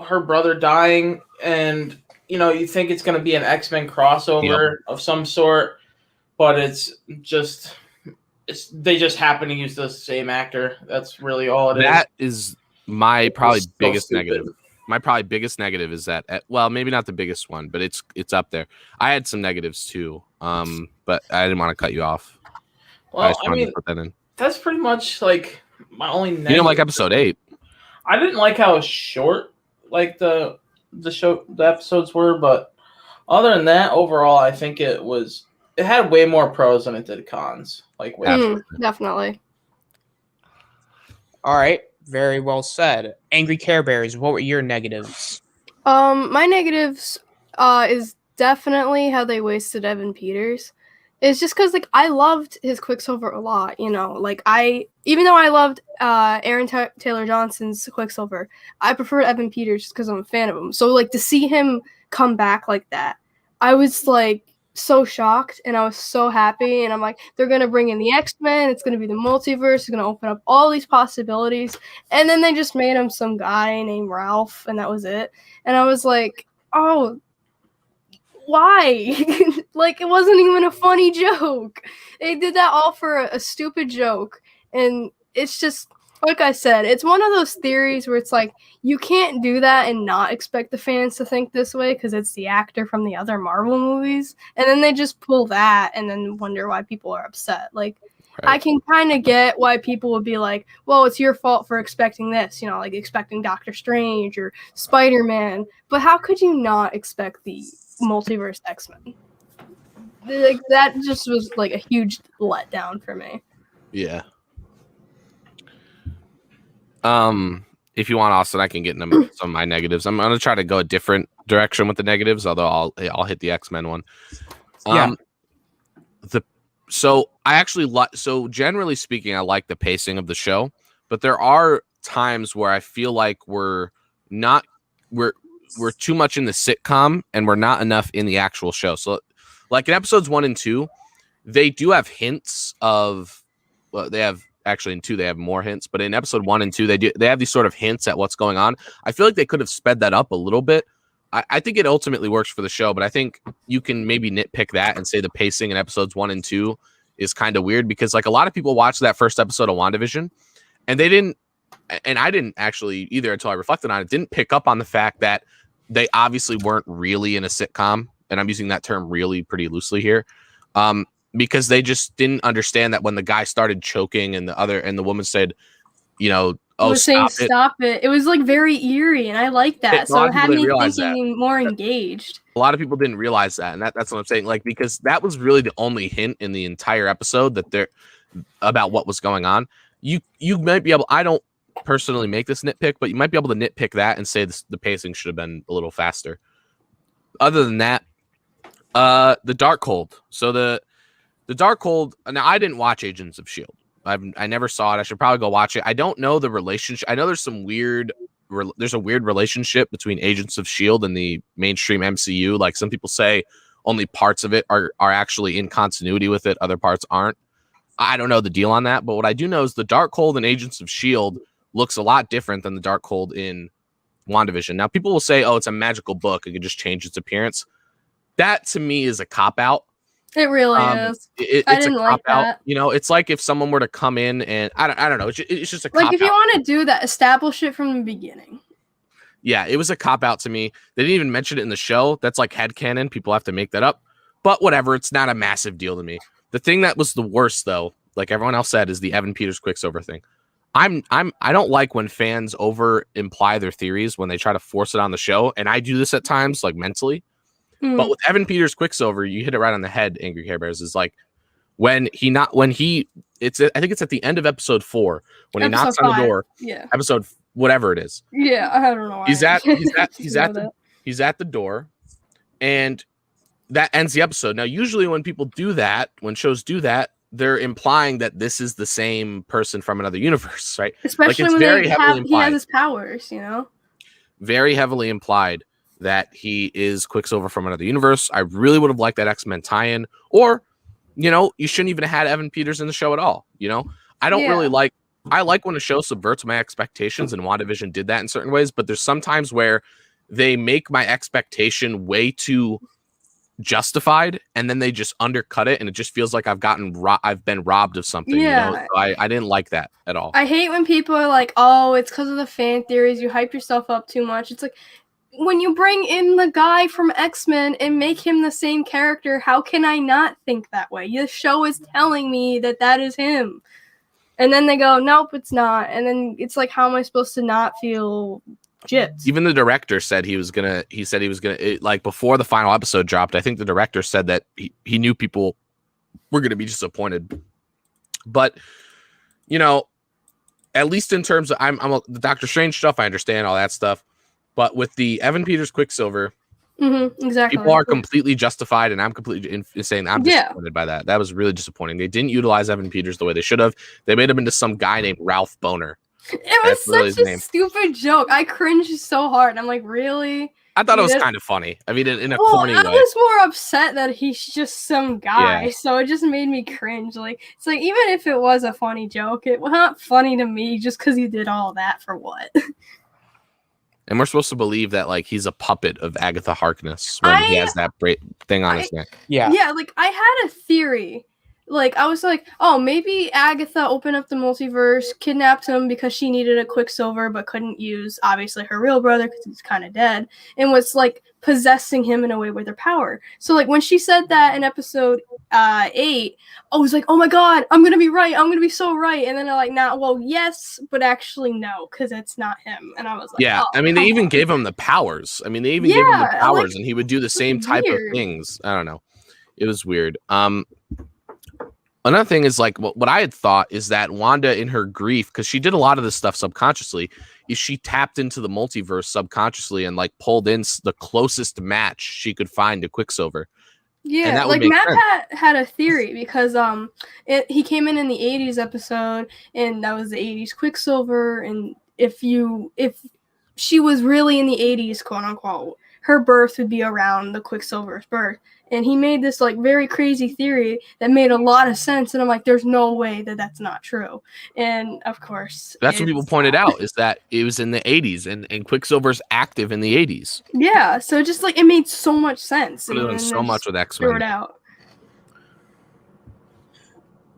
her brother dying, and you know, you think it's going to be an X-Men crossover of some sort, but they just happen to use the same actor. That's really all it is. That is my probably biggest negative. My probably biggest negative is that, well, maybe not the biggest one, but it's up there. I had some negatives too, but I didn't want to cut you off. Well, I mean, to put that in. That's pretty much like my only negative. You didn't like episode 8. I didn't like how short like the episodes were, but other than that, overall, I think it had way more pros than it did cons. Like, definitely. All right, very well said. AngryCareBears, what were your negatives? My negatives is definitely how they wasted Evan Peters. It's just because like I loved his Quicksilver a lot, you know. Like even though I loved Aaron Taylor Johnson's Quicksilver, I preferred Evan Peters just because I'm a fan of him. So like to see him come back like that, I was like so shocked and I was so happy. And I'm like, they're gonna bring in the X-Men. It's gonna be the multiverse. It's gonna open up all these possibilities. And then they just made him some guy named Ralph, and that was it. And I was like, oh. Why? Like, it wasn't even a funny joke. They did that all for a stupid joke. And it's just, like I said, it's one of those theories where it's like, you can't do that and not expect the fans to think this way because it's the actor from the other Marvel movies. And then they just pull that and then wonder why people are upset. Like, right. I can kind of get why people would be like, well, it's your fault for expecting this, you know, like expecting Doctor Strange or Spider-Man. But how could you not expect the multiverse X-Men? Like, that just was like a huge letdown for me. Yeah. If you want, Austin, I can get into some of my negatives. I'm gonna try to go a different direction with the negatives, although I'll hit the X-Men one. Yeah. So I actually like. So generally speaking, I like the pacing of the show, but there are times where I feel like we're too much in the sitcom and we're not enough in the actual show. So, like in episodes 1 and 2, they do have hints of. Well, they have actually in 2 they have more hints, but in episode 1 and 2 they have these sort of hints at what's going on. I feel like they could have sped that up a little bit. I think it ultimately works for the show, but I think you can maybe nitpick that and say the pacing in episodes 1 and 2 is kind of weird because like a lot of people watched that first episode of WandaVision and they didn't, and I didn't actually either until I reflected on it, didn't pick up on the fact that they obviously weren't really in a sitcom. And I'm using that term really pretty loosely here. Because they just didn't understand that when the guy started choking and the woman said, you know, oh, was saying stop it. It was like very eerie, and I like that. So it had me thinking more engaged. A lot of people didn't realize that, and that's what I'm saying. Like because that was really the only hint in the entire episode that they're about what was going on. You might be able. I don't personally make this nitpick, but you might be able to nitpick that and say the pacing should have been a little faster. Other than that, the Darkhold. So the Darkhold. Now I didn't watch Agents of S.H.I.E.L.D. I never saw it. I should probably go watch it. I don't know the relationship. I know there's a weird relationship between Agents of S.H.I.E.L.D. and the mainstream MCU. Like some people say only parts of it are actually in continuity with it. Other parts aren't. I don't know the deal on that. But what I do know is the Darkhold in Agents of S.H.I.E.L.D. looks a lot different than the Darkhold in WandaVision. Now people will say, oh, it's a magical book. It can just change its appearance. That to me is a cop-out. It really is. It's a cop out. You know, it's like if someone were to come in and I don't know. It's just a cop out. Like if you want to do that, establish it from the beginning. Yeah, it was a cop out to me. They didn't even mention it in the show. That's like headcanon. People have to make that up. But whatever, it's not a massive deal to me. The thing that was the worst though, like everyone else said, is the Evan Peters Quicksilver thing. I don't like when fans over imply their theories when they try to force it on the show, and I do this at times, like mentally. But with Evan Peters Quicksilver, you hit it right on the head. AngryCareBears is like I think it's at the end of episode 4 when he knocks on the door. Yeah. Episode whatever it is. Yeah, I don't know why. He's at the door, and that ends the episode. Now, usually when people do that, when shows do that, they're implying that this is the same person from another universe, right? Especially like when he has his powers, you know. Very heavily implied that he is Quicksilver from another universe. I really would have liked that X-Men tie-in, or, you know, you shouldn't even have had Evan Peters in the show at all. You know, I like when a show subverts my expectations, and WandaVision did that in certain ways, but there's sometimes where they make my expectation way too justified, and then they just undercut it, and it just feels like I've been robbed of something. Yeah. You know? So I didn't like that at all. I hate when people are like, oh, it's because of the fan theories, you hype yourself up too much. It's like, when you bring in the guy from X-Men and make him the same character, how can I not think that way? The show is telling me that is him. And then they go, nope, it's not. And then it's like, how am I supposed to not feel gypped? Even the director said like before the final episode dropped, I think the director said that he knew people were going to be disappointed. But, you know, at least in terms of the Doctor Strange stuff, I understand all that stuff. But with the Evan Peters Quicksilver, exactly, people are completely justified, and I'm completely insane. I'm disappointed by that. That was really disappointing. They didn't utilize Evan Peters the way they should have. They made him into some guy named Ralph Boner. It was such a stupid joke. I cringed so hard. I'm like, really? I thought it was kind of funny. I mean, in a corny way. I was more upset that he's just some guy, so it just made me cringe. Like, it's like, even if it was a funny joke, it was not funny to me just because he did all that for what? And we're supposed to believe that, like, he's a puppet of Agatha Harkness when he has that thing on his neck. Yeah. Yeah, like, I had a theory. Like, I was like, oh, maybe Agatha opened up the multiverse, kidnapped him because she needed a Quicksilver, but couldn't use, obviously, her real brother because he's kind of dead, and was, like, possessing him in a way with her power. So, like, when she said that in episode 8, I was like, oh my god, I'm going to be right. I'm going to be so right. And then I'm like, nah, well, yes, but actually no, because it's not him. And I was like, yeah, I mean, they even gave him the powers. I mean, they even gave him the powers, and he would do the same type of things. I don't know. It was weird. Another thing is, like, what I had thought is that Wanda, in her grief, because she did a lot of this stuff subconsciously, is she tapped into the multiverse subconsciously and, like, pulled in the closest match she could find to Quicksilver. Yeah, that would like make Matt sense. had a theory because he came in the 80s episode, and that was the 80s Quicksilver, and if she was really in the 80s, quote unquote, her birth would be around the Quicksilver's birth. And he made this like very crazy theory that made a lot of sense, and I'm like, there's no way that that's not true. And of course, That's what people it's pointed not. out, is that it was in the 80s and Quicksilver's active in the 80s. Yeah, so just like it made so much sense. Could have done And so they much just with threw X-Men. it out.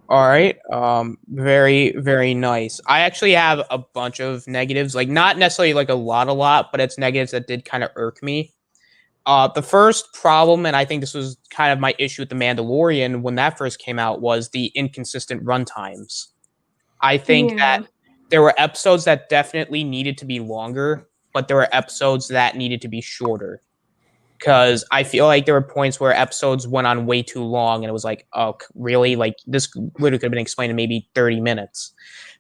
All right. Very, very nice. I actually have a bunch of negatives, like not necessarily like a lot, but it's negatives that did kind of irk me. The first problem, and I think this was kind of my issue with The Mandalorian when that first came out, was the inconsistent runtimes. I think that there were episodes that definitely needed to be longer, but there were episodes that needed to be shorter. Because I feel like there were points where episodes went on way too long, and it was like, oh, really? Like, this literally could have been explained in maybe 30 minutes.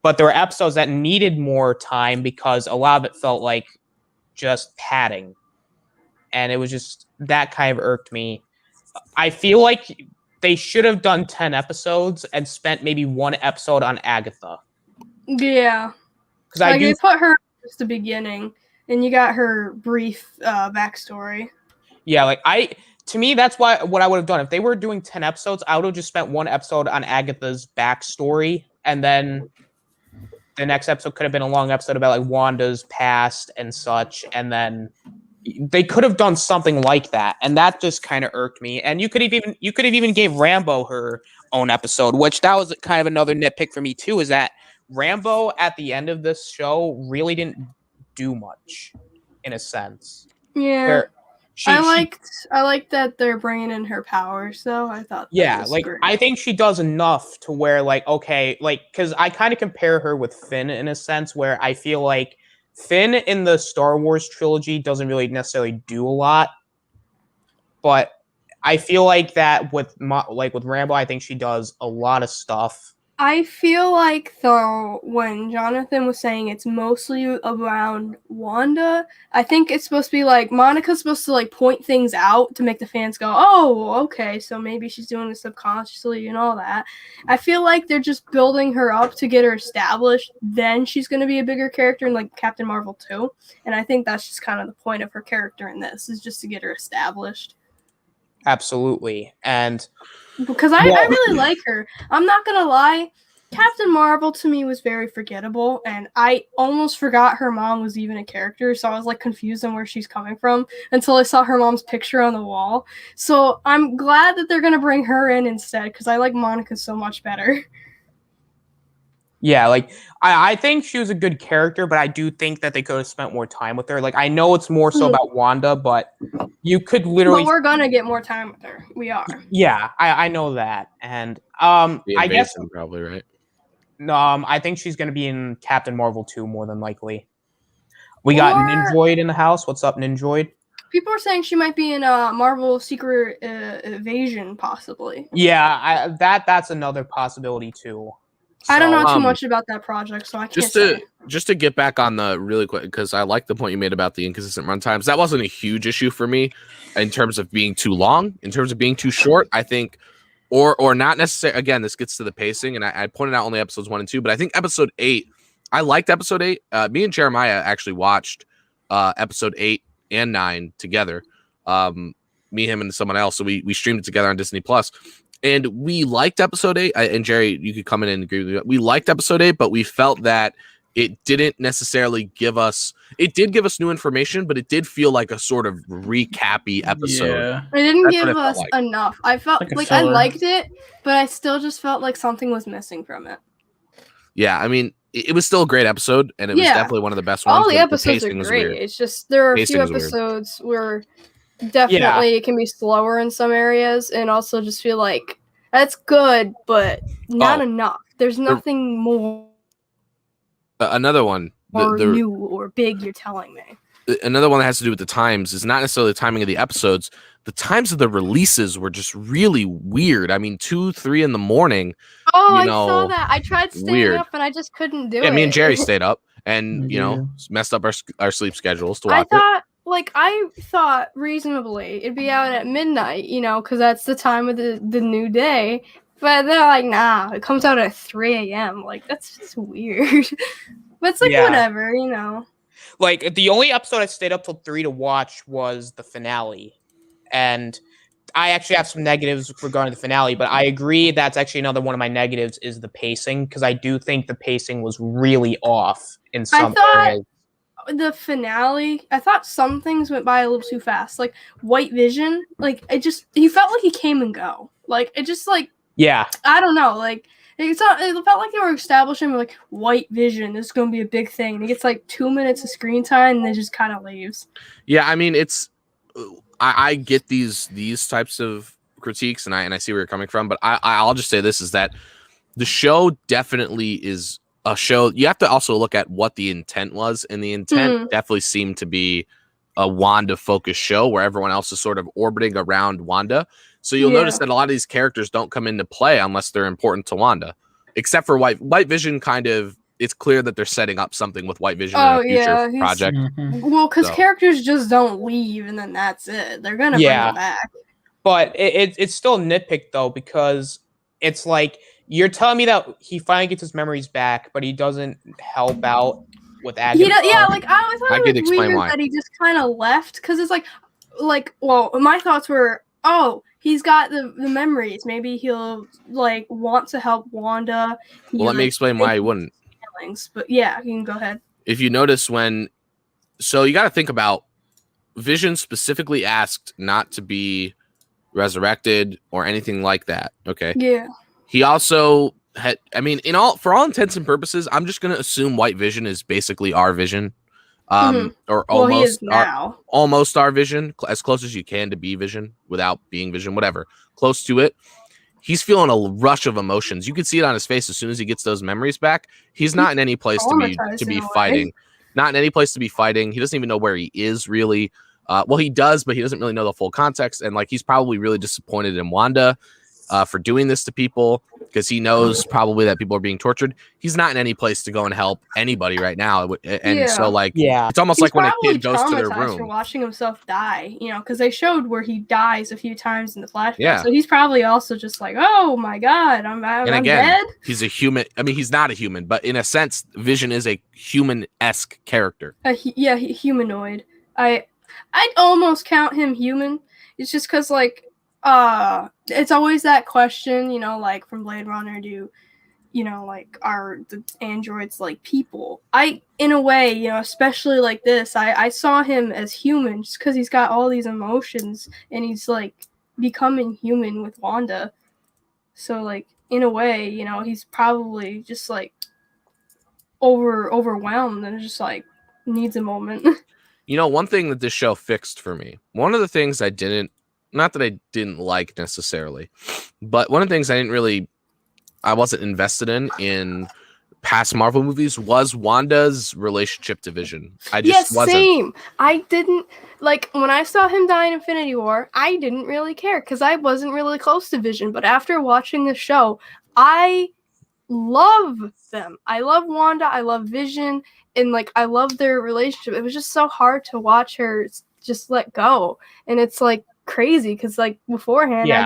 But there were episodes that needed more time because a lot of it felt like just padding. And it was just, that kind of irked me. I feel like they should have done 10 episodes and spent maybe one episode on Agatha. Yeah. Because Like, they put her at the beginning, and you got her brief backstory. Yeah, like to me, that's what I would have done. If they were doing 10 episodes, I would have just spent one episode on Agatha's backstory, and then the next episode could have been a long episode about like Wanda's past and such, and then they could have done something like that, and that just kind of irked me. And you could have even gave Rambo her own episode, which that was kind of another nitpick for me too, is that Rambo at the end of this show really didn't do much, in a sense. Yeah. I liked that they're bringing in her powers, though. I thought that was great. I think she does enough to where, like, okay, like, because I kind of compare her with Finn in a sense, where I feel like Finn in the Star Wars trilogy doesn't really necessarily do a lot, but I feel like that with Rambo, I think she does a lot of stuff. I feel like, though, when Jonathan was saying it's mostly around Wanda, I think it's supposed to be like Monica's supposed to like point things out to make the fans go, oh, okay, so maybe she's doing this subconsciously and all that. I feel like they're just building her up to get her established. Then she's going to be a bigger character in like Captain Marvel 2. And I think that's just kind of the point of her character in this, is just to get her established. Absolutely. And because I really like her. I'm not gonna lie, Captain Marvel to me was very forgettable, and I almost forgot her mom was even a character, so I was like confused on where she's coming from until I saw her mom's picture on the wall. So I'm glad that they're gonna bring her in instead, because I like Monica so much better. Yeah, like I think she was a good character, but I do think that they could have spent more time with her. Like, I know it's more so about Wanda, but you could literally. But we're gonna get more time with her. We are. Yeah, I know that, and I guess probably right. I think she's gonna be in Captain Marvel 2 more than likely. We got Ninjoid in the house. What's up, Ninjoid? People are saying she might be in Marvel Secret Invasion, possibly. Yeah, that's another possibility too. I don't know too much about that project, so I can't say. Just to get back on the really quick, because I like the point you made about the inconsistent runtimes. That wasn't a huge issue for me in terms of being too long, in terms of being too short. I think, or not necessarily. Again, this gets to the pacing, and I pointed out only episodes 1 and 2, but I think episode 8. I liked episode 8. Me and Jeremiah actually watched episode 8 and 9 together. Me, him, and someone else. So we streamed it together on Disney Plus. And we liked episode 8, and Jerry, you could come in and agree with me. We liked episode 8, but we felt that it didn't necessarily give us. It did give us new information, but it did feel like a sort of recappy episode. Yeah. It didn't give us enough. I felt like I liked it, but I still just felt like something was missing from it. Yeah, I mean, it was still a great episode, and it was definitely one of the best ones. All the episodes are great. It's just there are a few episodes where definitely it can be slower in some areas, and also just feel like that's good, but not enough. There's nothing more. Another one, new or big. You're telling me. Another one that has to do with the times is not necessarily the timing of the episodes. The times of the releases were just really weird. I mean, 2, 3 in the morning. Oh, I saw that. I tried staying up, and I just couldn't do it. Yeah, me and Jerry stayed up, and messed up our sleep schedules to watch it. like I thought reasonably it'd be out at midnight, you know, because that's the time of the new day. But they're like, nah, it comes out at 3 a.m. Like, that's just weird. But it's like, Yeah. whatever, you know. Like, the only episode I stayed up till 3 to watch was the finale. And I actually have some negatives regarding the finale, but I agree that's actually another one of my negatives is the pacing, because I do think the pacing was really off in some areas. The finale, I thought some things went by a little too fast. Like, White Vision, like, he felt like he came and go. Like, it just, like, Yeah. I don't know, like, it felt like they were establishing, like, White Vision, this is going to be a big thing. And he gets, like, 2 minutes of screen time, and then just kind of leaves. Yeah, I mean, it's... I get these types of critiques, and I see where you're coming from, but I'll just say this, is that the show definitely is a show. You have to also look at what the intent was, and the intent definitely seemed to be a Wanda-focused show where everyone else is sort of orbiting around Wanda. So you'll notice that a lot of these characters don't come into play unless they're important to Wanda, except for White Vision. Kind of, it's clear that they're setting up something with White Vision in a future project. Well, because characters just don't leave, and then that's it. They're gonna bring them back. But it's still nitpick though, because it's like you're telling me that he finally gets his memories back, but he doesn't help out with Agatha. Yeah, like I thought it was weird why. that he just kind of left, because it's like, well, my thoughts were, oh, he's got the memories. Maybe he'll like want to help Wanda. Well, let me explain why he wouldn't. But yeah, you can go ahead. If you notice so you got to think about Vision specifically asked not to be resurrected or anything like that. Okay. Yeah. He also had, I mean, for all intents and purposes, I'm just going to assume White Vision is basically our Vision. Or almost, he is now. Almost our Vision, as close as you can to be Vision without being Vision, whatever, close to it. He's feeling a rush of emotions. You can see it on his face as soon as he gets those memories back. He's not in any place to be fighting. Not in any place to be fighting. He doesn't even know where he is really. Well, he does, but he doesn't really know the full context. And like, he's probably really disappointed in Wanda for doing this to people, because he knows probably that people are being tortured. He's not in any place to go and help anybody right now. And so like, it's almost like when a kid goes to their room. For watching himself die, you know, because they showed where he dies a few times in the flashback. Yeah. So he's probably also just like, oh my God, I'm again, dead. He's a human. I mean, he's not a human, but in a sense, Vision is a human-esque character. Humanoid. I'd almost count him human. It's just because like, it's always that question, you know, like from Blade Runner, you know, like, are the androids like people? In a way, you know, especially like this, I saw him as human just because he's got all these emotions and he's like becoming human with Wanda. So like, in a way, you know, he's probably just like overwhelmed and just like needs a moment. You know, one thing that this show fixed for me, one of the things I not that I didn't like necessarily, but one of the things I wasn't invested in past Marvel movies was Wanda's relationship to Vision. I just wasn't. Same. I didn't, like, when I saw him die in Infinity War, I didn't really care because I wasn't really close to Vision. But after watching the show, I love them. I love Wanda. I love Vision. And, like, I love their relationship. It was just so hard to watch her just let go. And it's, like, crazy because like beforehand I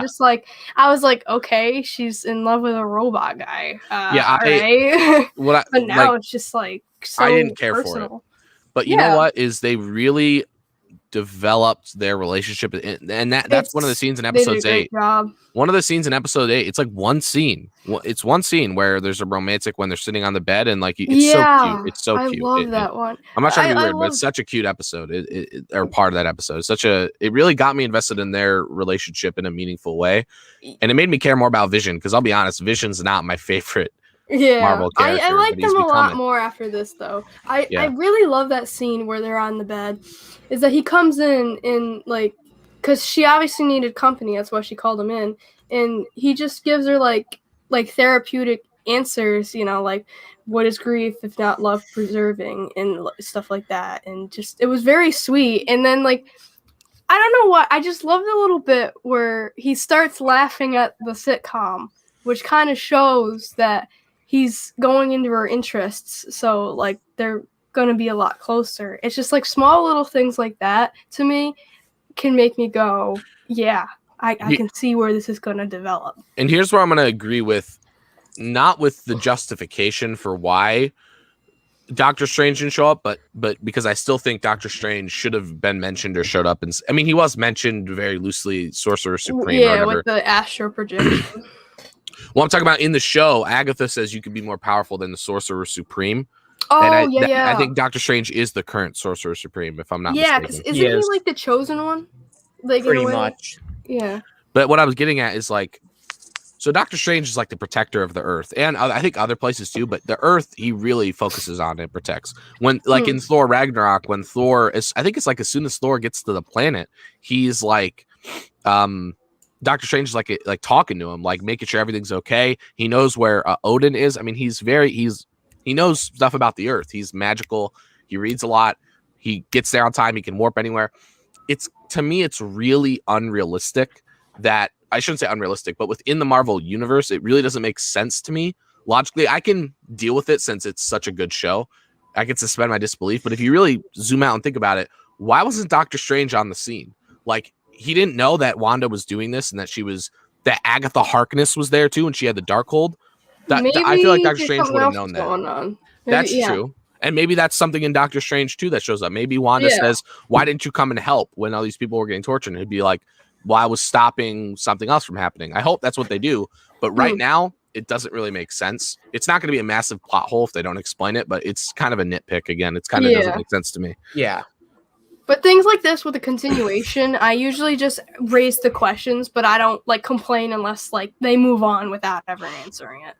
was like, okay, she's in love with a robot guy, but now it's just like so I didn't care personal. for it, but you know what is they really developed their relationship, and that's one of the scenes in episode 8. One of the scenes in episode 8, it's like one scene. It's one scene where there's a romantic when they're sitting on the bed, and like it's so cute. It's so cute. I love that one. I'm not trying to be weird, but it's such a cute episode. Or part of that episode. It really got me invested in their relationship in a meaningful way, and it made me care more about Vision. Because I'll be honest, Vision's not my favorite. Marvel character. I like them a lot more after this, though. I really love that scene where they're on the bed. Is that he comes in like, because she obviously needed company. That's why she called him in, and he just gives her like therapeutic answers. You know, like what is grief if not love preserving and stuff like that. And just it was very sweet. And then like, I don't know what, I just love the little bit where he starts laughing at the sitcom, which kind of shows that he's going into her interests. So like they're gonna be a lot closer. It's just like small little things like that to me can make me go, yeah, I can see where this is gonna develop. And here's where I'm gonna agree with, not with the justification for why Doctor Strange didn't show up, but because I still think Doctor Strange should have been mentioned or showed up. And I mean, he was mentioned very loosely, Sorcerer Supreme. Yeah, with the astral projection. Well, I'm talking about in the show, Agatha says you can be more powerful than the Sorcerer Supreme. Oh, and yeah. I think Doctor Strange is the current Sorcerer Supreme, if I'm not mistaken. mistaken. Isn't he like the chosen one? Like, Pretty much. Yeah. But what I was getting at is like, so Doctor Strange is like the protector of the Earth, and I think other places too. But the Earth, he really focuses on and protects. When, like in Thor Ragnarok, when Thor is, I think it's like as soon as Thor gets to the planet, he's like, Doctor Strange is like talking to him, like making sure everything's okay. He knows where Odin is. I mean, he knows stuff about the Earth. He's magical. He reads a lot. He gets there on time. He can warp anywhere. To me, it's really unrealistic that, I shouldn't say unrealistic, but within the Marvel universe, it really doesn't make sense to me. Logically, I can deal with it since it's such a good show. I can suspend my disbelief. But if you really zoom out and think about it, why wasn't Doctor Strange on the scene? Like, he didn't know that Wanda was doing this and that Agatha Harkness was there too, and she had the Darkhold. I feel like Doctor Strange would have known that. That's true. And maybe that's something in Doctor Strange too that shows up. Maybe Wanda says, "Why didn't you come and help when all these people were getting tortured?" And he'd be like, "Well, I was stopping something else from happening." I hope that's what they do. But right now, it doesn't really make sense. It's not going to be a massive plot hole if they don't explain it, but it's kind of a nitpick again. It's kind of doesn't make sense to me. Yeah. But things like this with a continuation, I usually just raise the questions, but I don't like complain unless like they move on without ever answering it.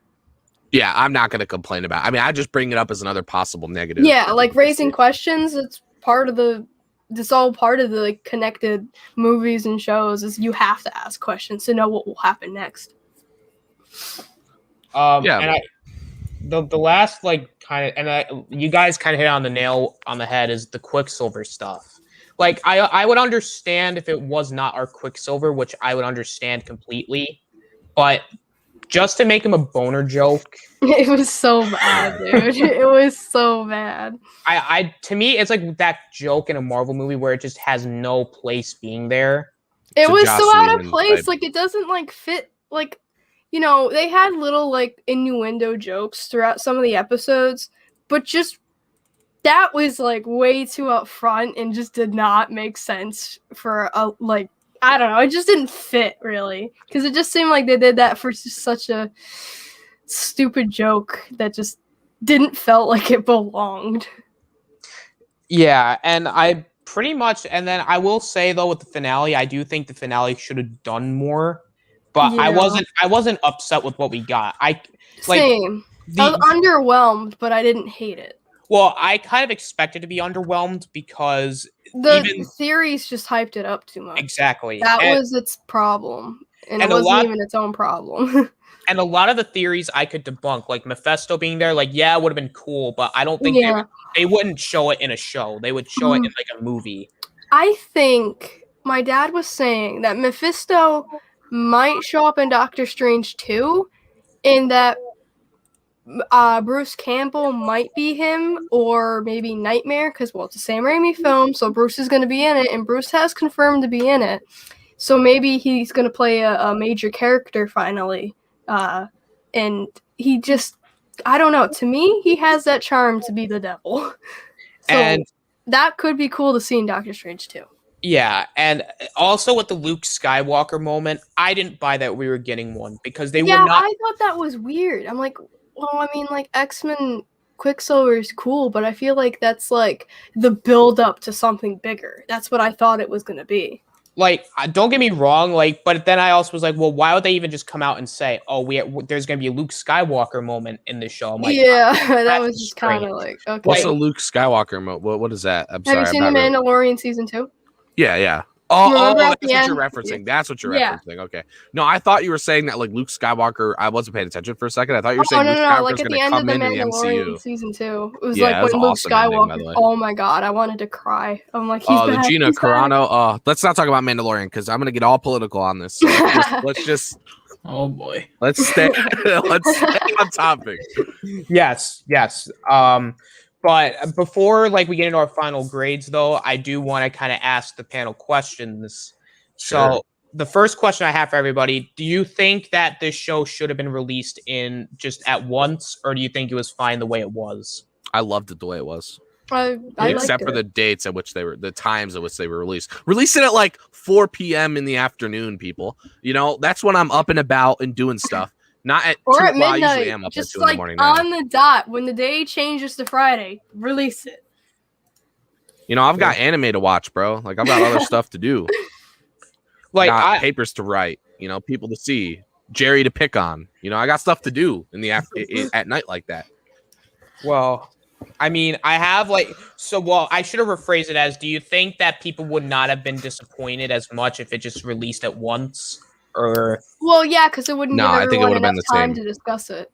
Yeah, I'm not going to complain about it. I mean, I just bring it up as another possible negative. Yeah, like raising questions, it's part of the all part of the like connected movies and shows is you have to ask questions to know what will happen next. And the last like kind of, and you guys kind of hit on the nail on the head, is the Quicksilver stuff. Like I would understand if it was not our Quicksilver, which I would understand completely, but just to make him a boner joke, it was so bad, dude. It was so bad. To me, it's like that joke in a Marvel movie where it just has no place being there. It was so out of place. Like, it doesn't like fit. Like, you know, they had little like innuendo jokes throughout some of the episodes, but just that was like way too up front and just did not make sense for a like. I don't know. It just didn't fit really because it just seemed like they did that for just such a stupid joke that just didn't felt like it belonged. Yeah, and I pretty much, and then I will say though with the finale, I do think the finale should have done more, but I wasn't upset with what we got. Same. I was underwhelmed, but I didn't hate it. Well, I kind of expected to be underwhelmed because the theories just hyped it up too much. Exactly. That was its problem. And it wasn't even its own problem. And a lot of the theories I could debunk, like Mephisto being there, like, yeah, it would have been cool, but I don't think they wouldn't show it in a show. They would show it in like a movie. I think my dad was saying that Mephisto might show up in Doctor Strange 2, and that Bruce Campbell might be him, or maybe Nightmare, because, well, it's a Sam Raimi film, so Bruce is going to be in it, and Bruce has confirmed to be in it. So maybe he's going to play a major character finally. And he just, I don't know, to me, he has that charm to be the devil. So and that could be cool to see in Doctor Strange 2. Yeah, and also with the Luke Skywalker moment, I didn't buy that we were getting one, because they were not... Yeah, I thought that was weird. I'm like, well, I mean, like, X-Men Quicksilver is cool, but I feel like that's, like, the build-up to something bigger. That's what I thought it was going to be. Like, don't get me wrong, like, but then I also was like, well, why would they even just come out and say, oh, there's going to be a Luke Skywalker moment in this show? I'm like, yeah, that was just kind of like, okay. What's a Luke Skywalker moment? What is that? Have you seen The Mandalorian Season 2? Yeah. Oh, that's what you're referencing. Yeah. That's what you're referencing. Okay. No, I thought you were saying that, like, Luke Skywalker, I wasn't paying attention for a second. I thought you were saying Luke Skywalker's going to come into the MCU. Season 2. It was like when Luke Skywalker, oh my God, I wanted to cry. I'm like, he's back. The Gina Carano. Let's not talk about Mandalorian, because I'm going to get all political on this. So let's just oh boy. Let's stay on topic. Yes. But before like we get into our final grades, though, I do want to kind of ask the panel questions. Sure. So the first question I have for everybody: do you think that this show should have been released in just at once, or do you think it was fine the way it was? I loved it the way it was. I Except for the dates at which the times at which they were released. Release it at like 4 p.m. in the afternoon, people. You know, that's when I'm up and about and doing stuff. Not at or 2, at well, I midnight, usually am up just at 2 in the like morning now. on the dot when the day changes to Friday. Release it. You know, I've got anime to watch, bro. Like I've got other stuff to do. Like Got papers to write. You know, people to see, Jerry to pick on. You know, I got stuff to do in the at night like that. Well, I mean, I have like so. Well, I should have rephrased it as: do you think that people would not have been disappointed as much if it just released at once? Or Well, yeah, because it wouldn't No, give I think it everyone would've been enough the time same. to discuss it.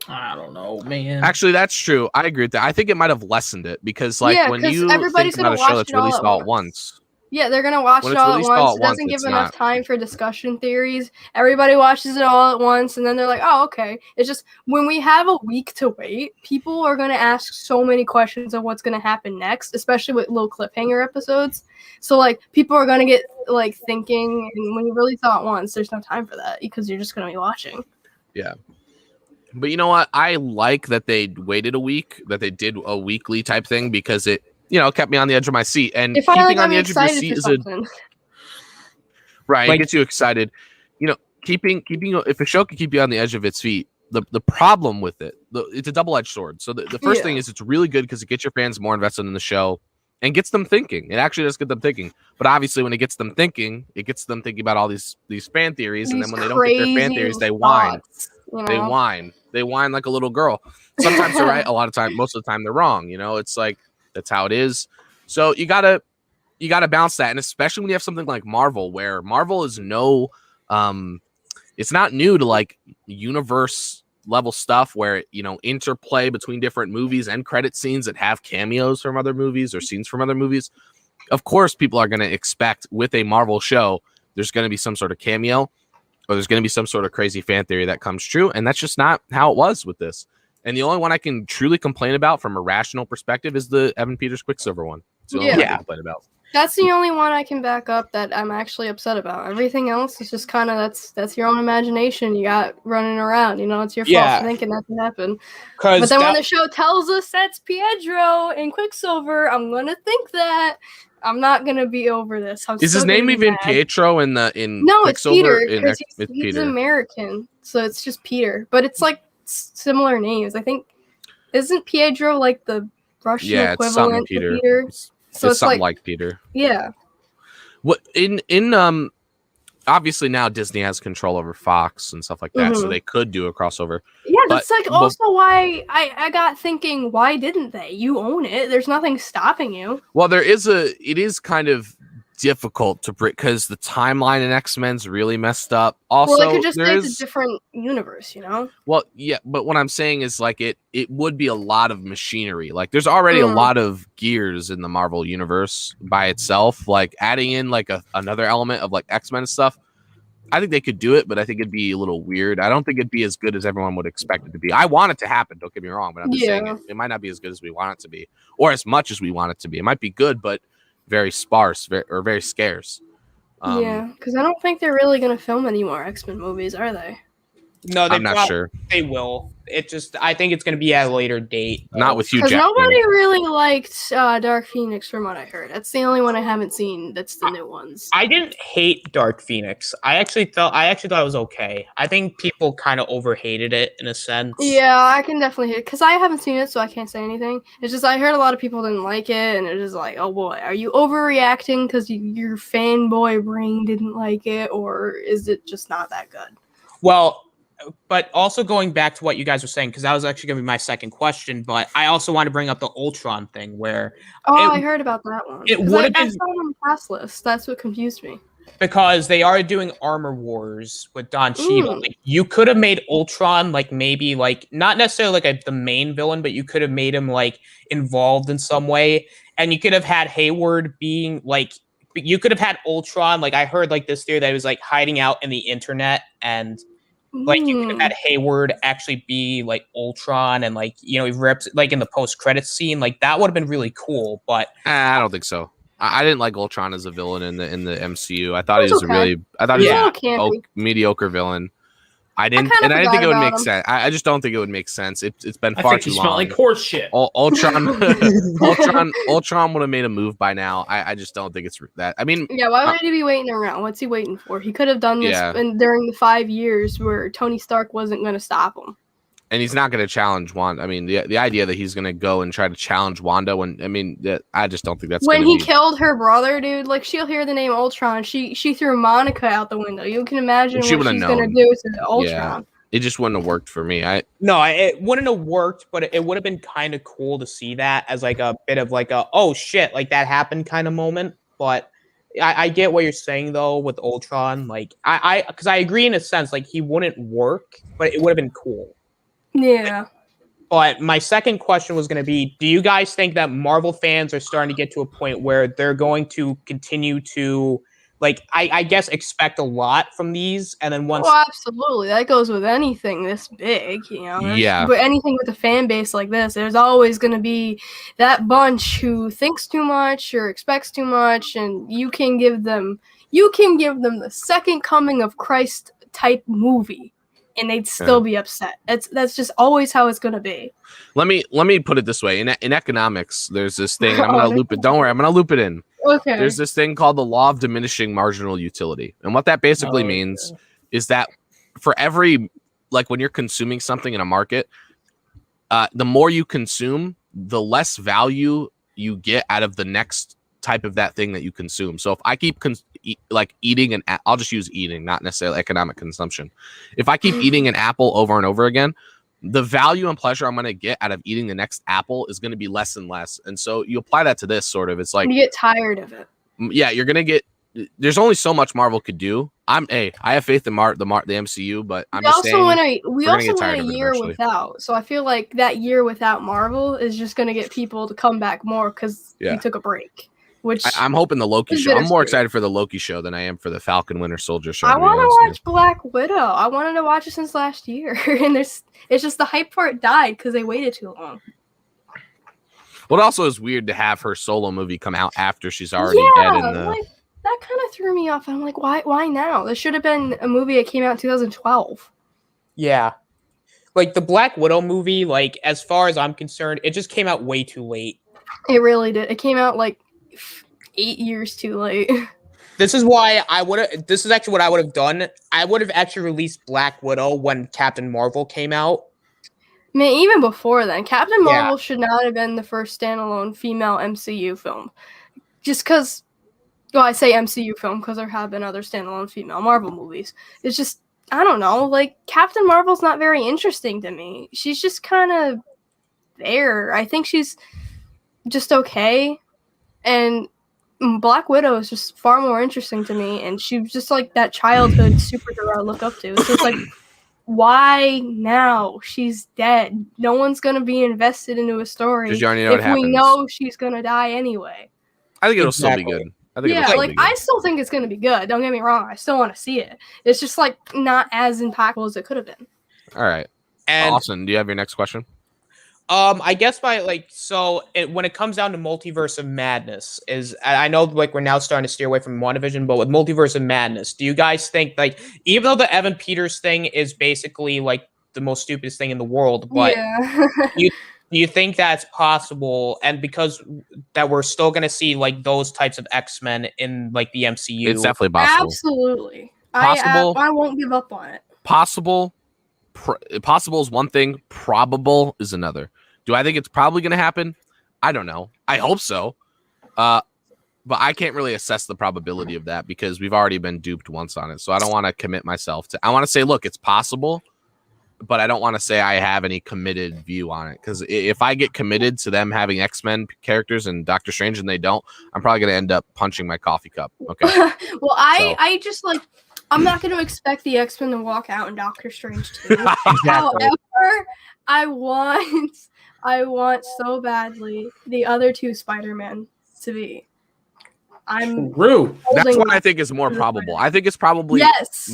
I don't know, man. Actually, that's true. I agree with that. I think it might have lessened it because, like, Yeah, when 'cause you everybody's think about gonna a show watch that's it all released at all at once. once, Yeah, they're gonna watch When it it's all at released all once. at It doesn't once, give it's enough not- time for discussion theories. Everybody watches it all at once, and then they're like, "Oh, okay." It's just when we have a week to wait, people are gonna ask so many questions of what's gonna happen next, especially with little cliffhanger episodes. So like, people are gonna get like thinking, and when you release all at once, there's no time for that because you're just gonna be watching. yeah. But you know what? I like that they waited a week, that they did a weekly type thing because it, you know, kept me on the edge of my seat. And It finally keeping got on the me edge of your excited seat for is a something. right. Like- It gets you excited. You know, keeping if a show can keep you on the edge of its feet, the problem with it, it's a double-edged sword. So the first thing is it's really good because it gets your fans more invested in the show and gets them thinking. It actually does get them thinking. But obviously, when it gets them thinking about all these fan theories, and then when they don't get their fan theories, they whine. They whine. They whine like a little girl. Sometimes they're right. A lot of time, most of the time, they're wrong. You know, it's like that's how it is. So you gotta bounce that, and especially when you have something like Marvel, where Marvel is it's not new to like universe level stuff where you know interplay between different movies and credit scenes that have cameos from other movies or scenes from other movies. Of course, people are going to expect with a Marvel show, there's going to be some sort of cameo. Or there's going to be some sort of crazy fan theory that comes true. And that's just not how it was with this. And the only one I can truly complain about from a rational perspective is the Evan Peters Quicksilver one. It's the only one I can complain about. That's the only one I can back up that I'm actually upset about. Everything else is just kind of that's your own imagination you got running around. You know, it's your fault for thinking that can happen. But then when the show tells us that's Pietro and Quicksilver, I'm gonna think that. I'm not gonna be over this. Is his name even mad. Pietro in No, Quicksilver? it's Peter because he's Peter. American, so it's just Peter. But it's like similar names. I think isn't Pietro like the Russian It's something equivalent Peter. to Peter? So it's something like Peter. Yeah. What in obviously now Disney has control over Fox and stuff like that, so they could do a crossover. Yeah, that's But- like also why I got thinking, why didn't they? You own it. There's nothing stopping you. Well, it is kind of difficult to break because the timeline in X-Men's really messed up. Also, Well, they could just say there's it's a different universe, you know? well, yeah, but what I'm saying is like it would be a lot of machinery. Like there's already a lot of gears in the Marvel universe by itself. Like adding in like another element of like X-Men stuff. I think they could do it, but I think it'd be a little weird. I don't think it'd be as good as everyone would expect it to be. I want it to happen, don't get me wrong, but I'm just saying it might not be as good as we want it to be, or as much as we want it to be. It might be good, but very sparse, or very scarce. Yeah, because I don't think they're really going to film any more X-Men movies, are they? no, I'm not sure. They will. It just I think it's going to be at a later date. Not with Hugh Because Jackman. nobody really liked Dark Phoenix from what I heard. That's the only one I haven't seen that's the new ones. I didn't hate Dark Phoenix. I actually thought it was okay. I think people kind of overhated it in a sense. Yeah, I can definitely hear it. Because I haven't seen it, so I can't say anything. It's just I heard a lot of people didn't like it, and it's just like, oh boy, are you overreacting because your fanboy brain didn't like it, or is it just not that good? Well, but also going back to what you guys were saying, because that was actually going to be my second question, but I also want to bring up the Ultron thing where I heard about that one. it 'Cause would've I been- saw it on the pass list. That's what confused me. because they are doing Armor Wars with Don Cheadle. Like, you could have made Ultron like maybe like not necessarily like the main villain, but you could have made him like involved in some way, and you could have had Hayward being like. You could have had Ultron. Like I heard like this theory that he was like hiding out in the internet and. Like you could have had Hayward actually be like Ultron, and like he rips like in the post credits scene. Like that would have been really cool. But I don't think so. I didn't like Ultron as a villain in the MCU. I thought he It's was okay. he Yeah. was Campy. a mediocre villain. I didn't kinda think it would forgot make about him. sense. I just don't think it would make sense. It's been I far think too he long. smelled like horse shit. Ultron Ultron would have made a move by now. I just don't think it's that. I mean, Yeah, why would he be waiting around? What's he waiting for? He could have done this Yeah. during the 5 years where Tony Stark wasn't going to stop him. and he's not going to challenge Wanda. I mean, the idea that he's going to go and try to challenge Wanda I just don't think that's When gonna he be... killed her brother, dude, like she'll hear the name Ultron. She threw Monica out the window. You can imagine She what would've she's going to known. do to Ultron. It just wouldn't have worked for me. no, it wouldn't have worked. But it would have been kind of cool to see that as like a bit of like a oh shit, like that happened kind of moment. But I get what you're saying though with Ultron. Like because I agree in a sense, like he wouldn't work, but it would have been cool. Yeah. But my second question was going to be, do you guys think that Marvel fans are starting to get to a point where they're going to continue to, like, I guess, expect a lot from these? And then once... Well, absolutely. That goes with anything this big, you know. Yeah. But anything with a fan base like this, there's always going to be that bunch who thinks too much or expects too much, and you can give them the second coming of Christ type movie, and they'd still be upset. That's just always how it's going to be. Let me put it this way. In economics, there's this thing, and I'm going to loop it. Don't worry, I'm going to loop it in. Okay. There's this thing called the law of diminishing marginal utility. And what that basically means is that for every, like when you're consuming something in a market, the more you consume, the less value you get out of the next type of that thing that you consume. So if I keep eating I'll just use eating, not necessarily economic consumption. If I keep eating an apple over and over again, the value and pleasure I'm going to get out of eating the next apple is going to be less and less. And so you apply that to this sort of, it's like, you get tired of it. yeah, you're going to get, there's only so much Marvel could do. I have faith in the MCU, but I'm just saying we also went a year without. So I feel like that year without Marvel is just going to get people to come back more because we took a break. Which I'm hoping the Loki show. I'm more bittersweet. excited for the Loki show than I am for the Falcon Winter Soldier show. I want to watch Black Widow. I wanted to watch it since last year, and it's just the hype for it died because they waited too long. Well, it also is weird to have her solo movie come out after she's already dead in the... like, that kind of threw me off. I'm like, why now? This should have been a movie that came out in 2012. Yeah. Like the Black Widow movie, like as far as I'm concerned, it just came out way too late. It really did. It came out like 8 years too late. This is why this is actually what I would have done. I would have actually released Black Widow when Captain Marvel came out. I mean, even before then, Captain Marvel should not have been the first standalone female MCU film. Just because, well, I say MCU film because there have been other standalone female Marvel movies. It's just, I don't know, like, Captain Marvel's not very interesting to me. She's just kind of there. I think she's just okay. And Black Widow is just far more interesting to me. And she's just like that childhood superhero I look up to. It's just like, why now? She's dead. No one's going to be invested into a story Because you already know what if happens. we know she's going to die anyway. I think it'll still be good. I think it'll still be good. I still think it's going to be good. Don't get me wrong. I still want to see it. It's just like not as impactful as it could have been. All right. And Austin, do you have your next question? I guess when it comes down to Multiverse of Madness, I know like we're now starting to steer away from WandaVision, but with Multiverse of Madness, do you guys think like even though the Evan Peters thing is basically like the most stupidest thing in the world, but do you think that's possible? And because that we're still going to see like those types of X-Men in like the MCU, It's definitely possible. Absolutely. Possible. I won't give up on it. Possible. Possible is one thing. Probable is another. Do I think it's probably going to happen? I don't know. I hope so. But I can't really assess the probability of that because we've already been duped once on it. So I don't want to commit myself to. I want to say, look, it's possible, but I don't want to say I have any committed view on it because if I get committed to them having X-Men characters and Doctor Strange and they don't, I'm probably going to end up punching my coffee cup. Okay. Well, I just like. I'm not going to expect the X-Men to walk out in Doctor Strange 2. Exactly. However, I want so badly the other two Spider-Men to be. I'm True. That's what I think is more probable. I think it's probably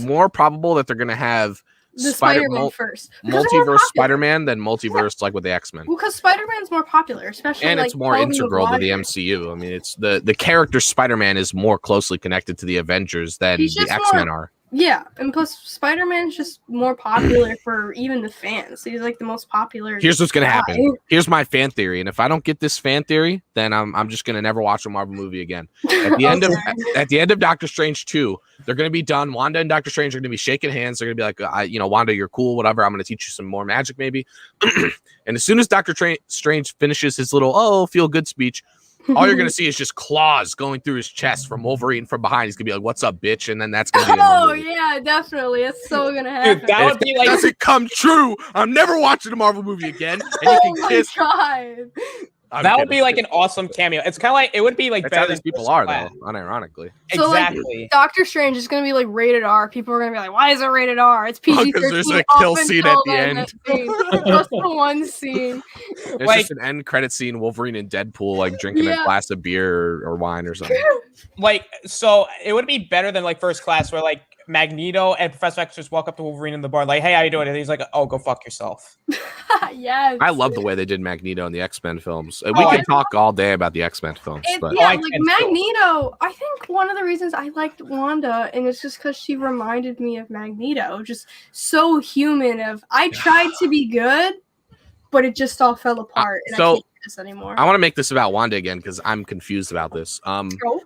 more probable that they're going to have the Spider-Man first. Because they're more multiverse popular. Spider-Man, then multiverse like with the X-Men. Well, because Spider-Man's more popular, especially And like it's more Tobey integral to the Maguire. MCU. I mean, it's the character Spider-Man is more closely connected to the Avengers than He's the just X-Men more- are. Yeah, and plus Spider-Man's just more popular for even the fans. He's like the most popular. Here's what's gonna guy. happen. Here's my fan theory, and if I don't get this fan theory, then I'm just gonna never watch a Marvel movie again. At the end Okay. at the end of Doctor Strange 2, they're gonna be done. Wanda and Doctor Strange are gonna be shaking hands. They're gonna be like, Wanda, you're cool, whatever. I'm gonna teach you some more magic, maybe. And as soon as Doctor Strange finishes his little feel good speech, all you're gonna see is just claws going through his chest from Wolverine from behind. He's gonna be like, "What's up, bitch?" And then that's gonna be. Oh yeah, definitely. It's so gonna happen. Dude, that would be like Doesn't come true. I'm never watching a Marvel movie again. And you Oh can my kiss. god. I'm that would kidding. be like an awesome cameo. It's kind of like it would be like That's how better these than people First are, Class. though. Unironically. So, like, Exactly. Doctor Strange is gonna be like rated R. People are gonna be like, "Why is it rated R? It's PG-13." 'cause there's a up kill scene at until the end. Just the one scene. There's Like- just an end credit scene. Wolverine and Deadpool like drinking a Yeah. glass of beer or wine or something. Like, so it would be better than like First Class, where like Magneto and Professor X just walk up to Wolverine in the bar, like, "Hey, how you doing?" And he's like, "Oh, go fuck yourself." Yes. I love the way they did Magneto in the X-Men films. We Oh, could I- talk all day about the X-Men films, It, but yeah, I like can too. Magneto. I think one of the reasons I liked Wanda, and it's just because she reminded me of Magneto, just so human. I tried to be good, but it just all fell apart, and so, I can't do this anymore. I want to make this about Wanda again because I'm confused about this. Oh,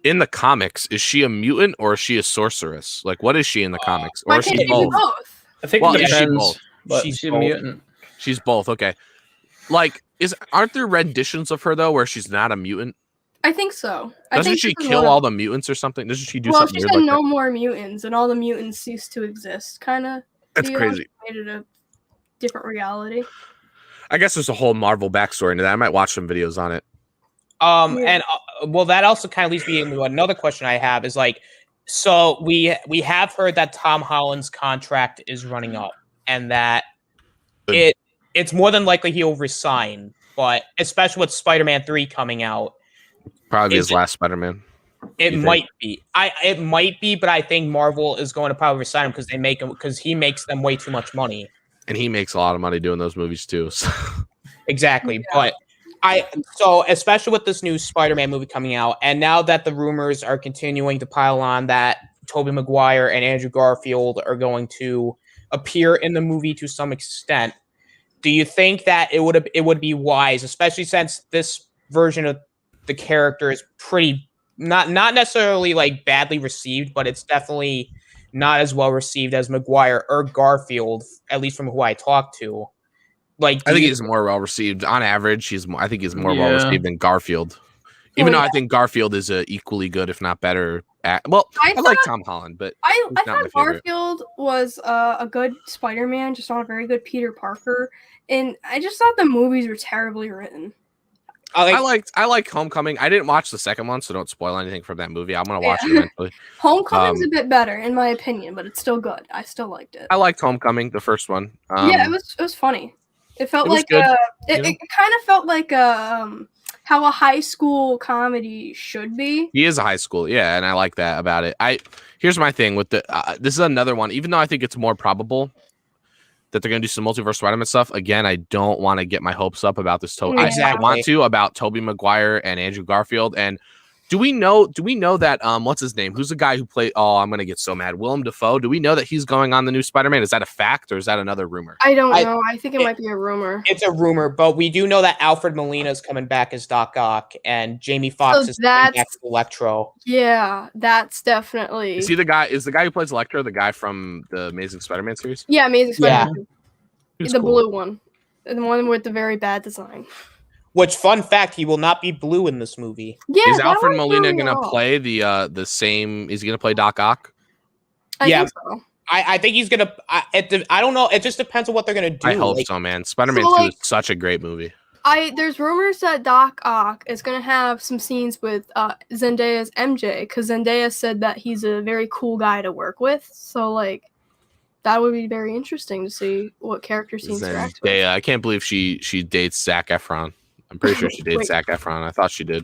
In the comics, is she a mutant or is she a sorceress? Like, what is she in the comics? Or why is can't she you do both? both? I think Well, it is she depends, both? but She's she's a both. mutant. She's both. Okay. Like, aren't there renditions of her though where she's not a mutant? I think so. I Doesn't think she this is kill one of- all the mutants or something? Doesn't she do Well, something she weird said like no that? more mutants, and all the mutants ceased to exist. Kind of. That's crazy. Made it a different reality. I guess there's a whole Marvel backstory into that. I might watch some videos on it. Yeah. And well, that also kind of leads me into another question I have is like, so we have heard that Tom Holland's contract is running up, and that Good. it's more than likely he'll resign. But especially with Spider-Man 3 coming out, Probably Is his it- last Spider-Man. it You think? might be. It might be, but I think Marvel is going to probably resign him because he makes them way too much money. And he makes a lot of money doing those movies too. So. Exactly. But so especially with this new Spider-Man movie coming out, and now that the rumors are continuing to pile on that Tobey Maguire and Andrew Garfield are going to appear in the movie to some extent, do you think that it would be wise, especially since this version of the character is pretty not necessarily like badly received, but it's definitely not as well received as Maguire or Garfield, at least from who I talked to. Like, I think he's more well received on average. I think he's more well Yeah. received than Garfield. Even Oh, though yeah. I think Garfield is a equally good, if not better. I like thought- Tom Holland, but I He's not my thought favorite. Garfield was a good Spider-Man, just not a very good Peter Parker. And I just thought the movies were terribly written. I like Homecoming. I didn't watch the second one, so don't spoil anything from that movie. I'm gonna watch it eventually. Homecoming's a bit better, in my opinion, but it's still good. I still liked it. I liked Homecoming, the first one. Yeah, it was funny. It felt it was like good, it, you know? it kind of felt like how a high school comedy should be. He is a high school, yeah, and I like that about it. Here's my thing with the this is another one. Even though I think it's more probable that they're gonna do some multiverse Spider-Man stuff. Again, I don't want to get my hopes up about this. I Exactly. want to about Tobey Maguire and Andrew Garfield. And do we know that what's his name? Who's the guy who played? Oh, I'm gonna get so mad. Willem Dafoe. Do we know that he's going on the new Spider-Man? Is that a fact or is that another rumor? I don't I- know. I think it might be a rumor. It's a rumor, but we do know that Alfred Molina is coming back as Doc Ock, and Jamie Foxx So is coming back that's- as Electro. Yeah, that's definitely. Is he the guy? Is the guy who plays Electro the guy from the Amazing Spider-Man series? Yeah, Amazing Yeah. Spider-Man. Who's The cool. blue one. The one with the very bad design. Which, fun fact, he will not be blue in this movie. Yeah, Is that Alfred one Molina threw me gonna off. play the same? Is he gonna play Doc Ock? I Yeah. think so. I think he's gonna. I don't know. It just depends on what they're gonna do. I hope Like, so, man. Spider-Man So, 2 like- is such a great movie. There's rumors that Doc Ock is gonna have some scenes with Zendaya's MJ, because Zendaya said that he's a very cool guy to work with. So like, that would be very interesting to see what characters he interacts with. Zendaya. I can't believe she dates Zac Efron. I'm pretty sure she dates Wait. Zac Efron. I thought she did.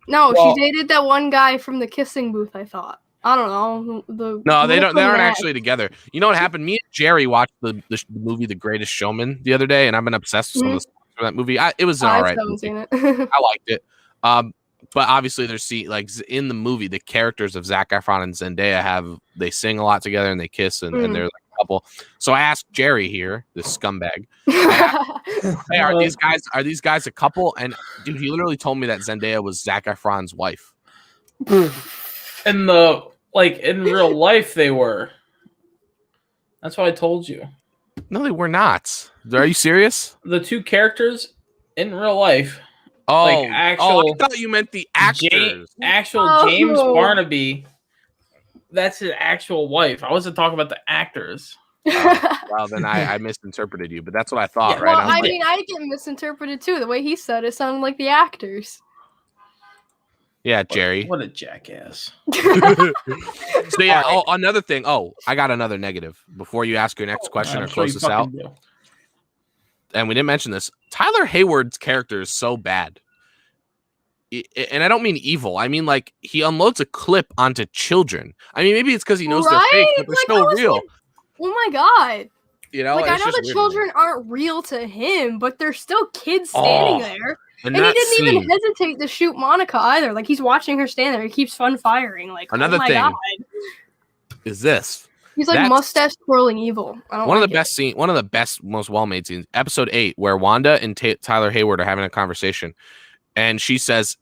No, Well- she dated that one guy from the kissing booth. I thought. I don't know. No, they don't. They aren't match. actually together. You know what happened? Me and Jerry watched the movie The Greatest Showman the other day, and I've been obsessed with some of the songs from that movie. It was an I alright still movie. haven't seen it. I liked it. But obviously, there's in the movie, the characters of Zac Efron and Zendaya they sing a lot together and they kiss and they're like a couple. So I asked Jerry here, this scumbag, hey, are these guys a couple? And dude, he literally told me that Zendaya was Zac Efron's wife. In real life, they were. That's what I told you. No, they were not. Are you serious? The two characters in real life. I thought you meant the actors. James Barnaby. That's his actual wife. I wasn't talking about the actors. Well, then I misinterpreted you, but that's what I thought, right? Well, I mean, I get misinterpreted too. The way he said it sounded like the actors. Yeah, Jerry. What a jackass. So yeah, another thing. I got another negative before you ask your next question or close this out. And we didn't mention this. Tyler Hayward's character is so bad. And I don't mean evil. I mean, like, he unloads a clip onto children. I mean, maybe it's because he knows they're fake, but they're still real. Oh my god. You know, I know the children aren't real to him, but they're still kids standing there. And he didn't even hesitate to shoot Monica either. Like, he's watching her stand there. He keeps fun firing. Like, another thing god. Is this. He's like mustache twirling evil. One of the best, most well-made scenes, episode 8, where Wanda and Tyler Hayward are having a conversation, and she says,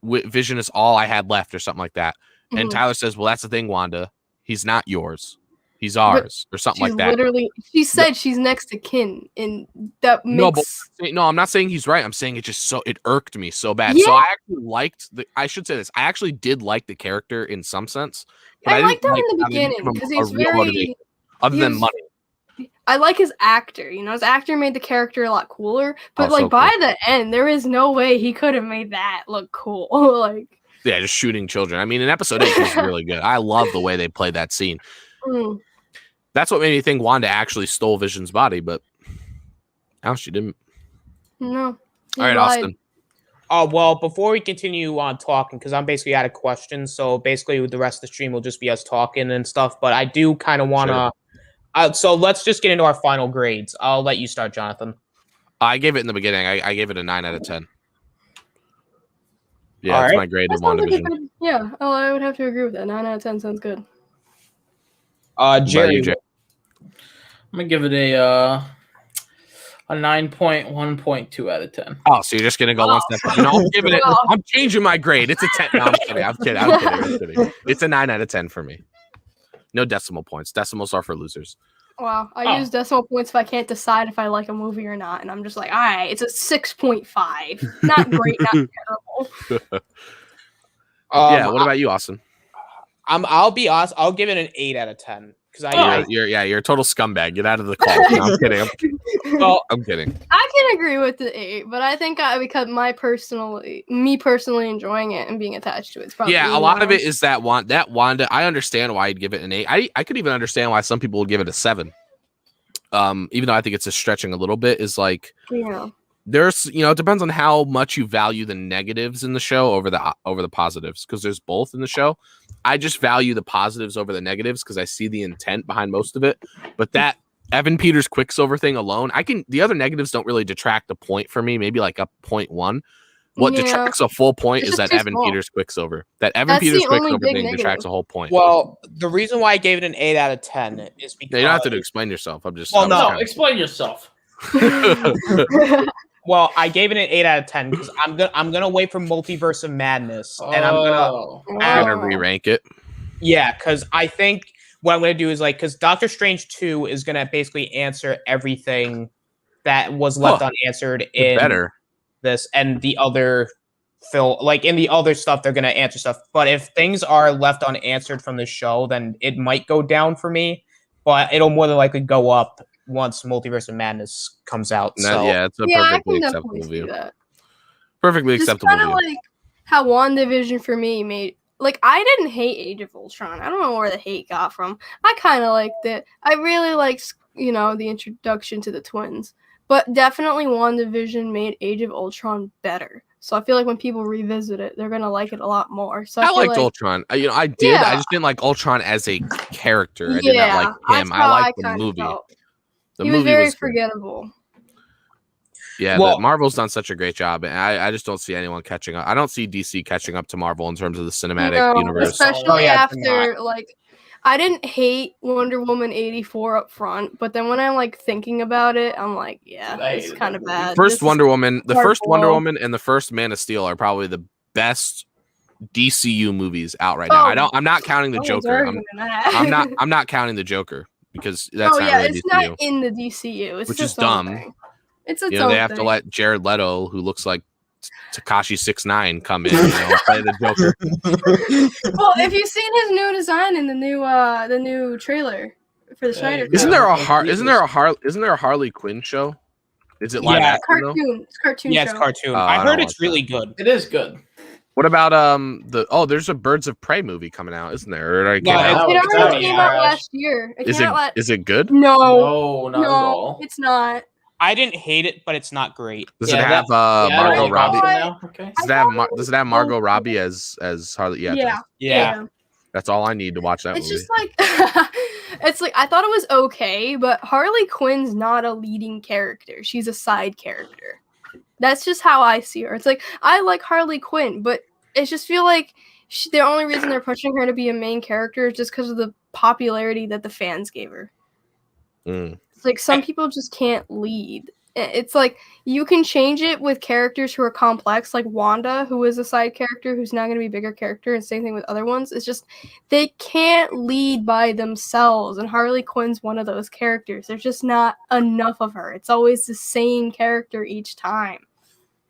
"Vision is all I had left," or something like that. And Tyler says, "Well, that's the thing, Wanda. He's not yours. He's ours," or something like that. Literally, she said she's next to kin, and that makes no. I'm not saying he's right. I'm saying it irked me so bad. Yeah. So I actually I should say this. I actually did like the character in some sense. But I liked him in the beginning because he's very other than money. I like his actor. You know, his actor made the character a lot cooler. But so by the end, there is no way he could have made that look cool. Yeah, just shooting children. I mean, in episode 8, was really good. I love the way they played that scene. That's what made me think Wanda actually stole Vision's body, but no, she didn't. No. All right, Austin. Well, before we continue on talking, because I'm basically out of questions, so basically the rest of the stream will just be us talking and stuff, but I do kind of want to... so let's just get into our final grades. I'll let you start, Jonathan. I gave it in the beginning. I gave it a 9 out of 10. Yeah, All that's right. my grade of WandaVision. Yeah, I would have to agree with that. 9 out of 10 sounds good. Jerry. I'm going to give it a 9.1.2 out of 10. Oh, so you're just gonna go one step? You know, I'm giving it. I'm changing my grade. It's a 10. No, I'm kidding. It's a 9 out of 10 for me. No decimal points. Decimals are for losers. Wow, I use decimal points if I can't decide if I like a movie or not, and I'm just like, all right, it's a 6.5. Not great, not terrible. Yeah. What about you, Austin? I'll be honest. I'll give it an 8 out of 10. You're a total scumbag. Get out of the call. No, I'm kidding. I'm kidding. I can agree with the 8, but I think because me personally enjoying it and being attached to it. It's probably a lot of it is that Wanda. I understand why I'd give it an 8. I could even understand why some people would give it a 7. Even though I think it's stretching a little bit. Is like there's it depends on how much you value the negatives in the show over the positives, because there's both in the show. I just value the positives over the negatives because I see the intent behind most of it. But that Evan Peters Quicksilver thing alone, the other negatives don't really detract a point for me, maybe like a 0.1. What detracts a full point is that Evan Peters Quicksilver. That Evan Peters Quicksilver thing detracts a whole point. Well, the reason why I gave it an 8 out of 10 is because... You don't have to explain yourself. I'm just... explain yourself. Well, I gave it an 8 out of 10 because I'm gonna wait for Multiverse of Madness, and I'm gonna re-rank it. Yeah, because I think what I'm gonna do is because Doctor Strange 2 is gonna basically answer everything that was left unanswered in this and the other film. Like in the other stuff, they're gonna answer stuff. But if things are left unanswered from the show, then it might go down for me. But it'll more than likely go up once Multiverse of Madness comes out. So it's a perfectly acceptable view. Perfectly acceptable view. Kind of like how WandaVision for me made... I didn't hate Age of Ultron. I don't know where the hate got from. I kind of liked it. I really liked, the introduction to the twins. But definitely WandaVision made Age of Ultron better. So I feel like when people revisit it, they're gonna like it a lot more. So I feel liked like, Ultron. I did. Yeah. I just didn't like Ultron as a character. I did not like that's him. I how liked the kinda movie. felt. The He was movie very was good. forgettable. Yeah, Well- Marvel's done such a great job, and I just don't see anyone catching up. I don't see DC catching up to Marvel in terms of the cinematic No, universe. especially Oh, yeah, after like I didn't hate Wonder Woman 84 up front, but then when I'm like thinking about it, I'm like, yeah, Dude, I it's hated kind that of movie. bad. First This is Wonder Woman, the hard first Wonder blow. Woman, and the first Man of Steel are probably the best DCU movies out right now. Oh, I'm not counting the no one's Joker. arguing that. I'm not counting the Joker because that's Oh not yeah, really it's DCU. not in the DCU. It's Which its is own dumb. thing. It's its You know, own they have thing. to let Jared Leto, who looks like Tekashi 6ix9ine, come in, play the Joker. Well, if you've seen his new design in the new trailer for the Snyder Cut. Isn't there a Jesus. Isn't there a Harley Quinn show? Is it live Yeah. action though? It's cartoon Yeah, it's show. cartoon. I I don't heard watch it's really good. It is good. What about there's a Birds of Prey movie coming out, isn't there? Or did I get No, out? It That already was came out trash. last year. It Is came it out last. is it good? No, No, not at all. it's not. I didn't hate it, but it's not great. Does Yeah, it have Yeah, I don't Margot like Robbie? Austin now. Okay. Does it have Margot Robbie as Harley? Yeah, it does. Yeah. That's all I need to watch that It's movie. just like it's like I thought it was okay, but Harley Quinn's not a leading character. She's a side character. That's just how I see her. It's like I like Harley Quinn, but it just feel like the only reason they're pushing her to be a main character is just because of the popularity that the fans gave her. Mm. It's like some people just can't lead. It's like you can change it with characters who are complex, like Wanda, who is a side character who's now going to be a bigger character, and same thing with other ones. It's just they can't lead by themselves, and Harley Quinn's one of those characters. There's just not enough of her. It's always the same character each time.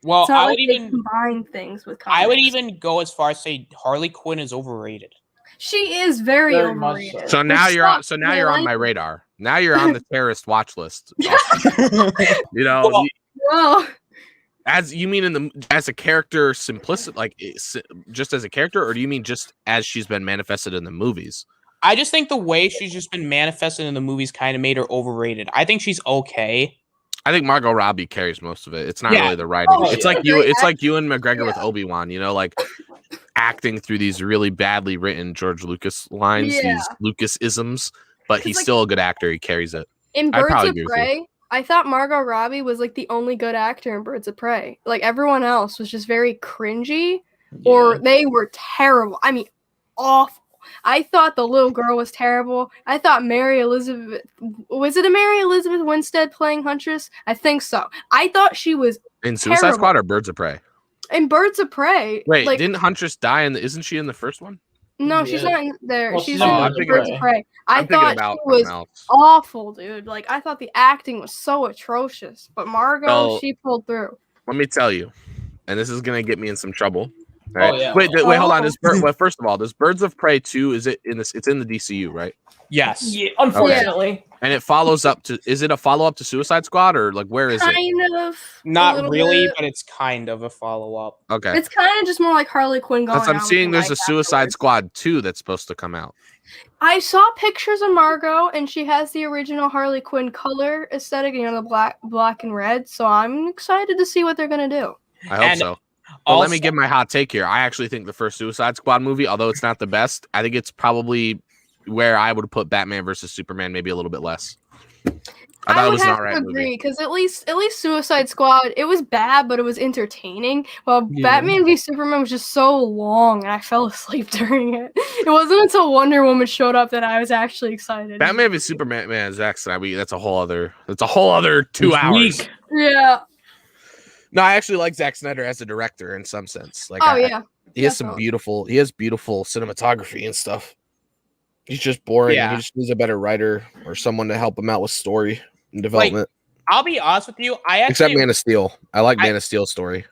Well, It's not I like would they even combine things with I would comics. even go as far as say Harley Quinn is overrated. She is very Very much overrated. So now Which you're on. sucks So now because I you're on like my her. radar. Now you're on the terrorist watch list. You know, Well, Well, as you mean as a character, simplicity, like just as a character, or do you mean just as she's been manifested in the movies? I just think the way she's just been manifested in the movies kind of made her overrated. I think she's okay. I think Margot Robbie carries most of it. It's not Yeah. really the writing. Oh, it's she's like a you. great It's like Ewan McGregor with Yeah. Obi-Wan. Like acting through these really badly written George Lucas lines, Yeah. these Lucas-isms, but he's like- still a good actor. He carries it. in I'd Birds probably of agree with you. Prey, I thought Margot Robbie was like the only good actor in Birds of Prey. Like everyone else was just very cringy, or they were terrible. I mean, awful. I thought the little girl was terrible. I thought Mary Elizabeth was it a Mary Elizabeth Winstead playing Huntress? I think so. I thought she was In Suicide terrible. Squad or Birds of Prey? in Birds of Prey. Wait, like, didn't Huntress die? Isn't she in the first one? no, she's Yeah. not in there. Well, she's she's in not. the Birds of Prey. I I'm thinking thought about she was something else. awful, dude. Like I thought the acting was so atrocious, but Margot, So- she pulled through. Let me tell you, and this is gonna get me in some trouble. All right? yeah. Wait, hold on. Oh. Well, first of all, this Birds of Prey 2 is it in this? It's in the DCU, right? Yes. Yeah, unfortunately. And it follows up to. Is it a follow up to Suicide Squad or like where is it? Kind of. a Not little really, bit. but it's kind of a follow-up. Okay. It's kind of just more like Harley Quinn going. Because I'm out seeing with there's a life Suicide afterwards. Squad 2 that's supposed to come out. I saw pictures of Margot, and she has the original Harley Quinn color aesthetic, the black and red. So I'm excited to see what they're gonna do. I hope And so. But let me Also- give my hot take here. I actually think the first Suicide Squad movie, although it's not the best, I think it's probably where I would put Batman versus Superman, maybe a little bit less. I thought it would was an have alright to movie. agree because at least Suicide Squad, it was bad, but it was entertaining. While Yeah. Batman v Superman was just so long, and I fell asleep during it. It wasn't until Wonder Woman showed up that I was actually excited. Batman v Superman, man, Zack Snyder. That's a whole other 2 hours. Weak. Yeah. No, I actually like Zack Snyder as a director in some sense. Like, Oh yeah. he has some definitely. beautiful cinematography and stuff. He's just boring. Yeah. He just needs a better writer or someone to help him out with story and development. I'll be honest with you. I Except actually, Man of Steel. I like Man of Steel's story.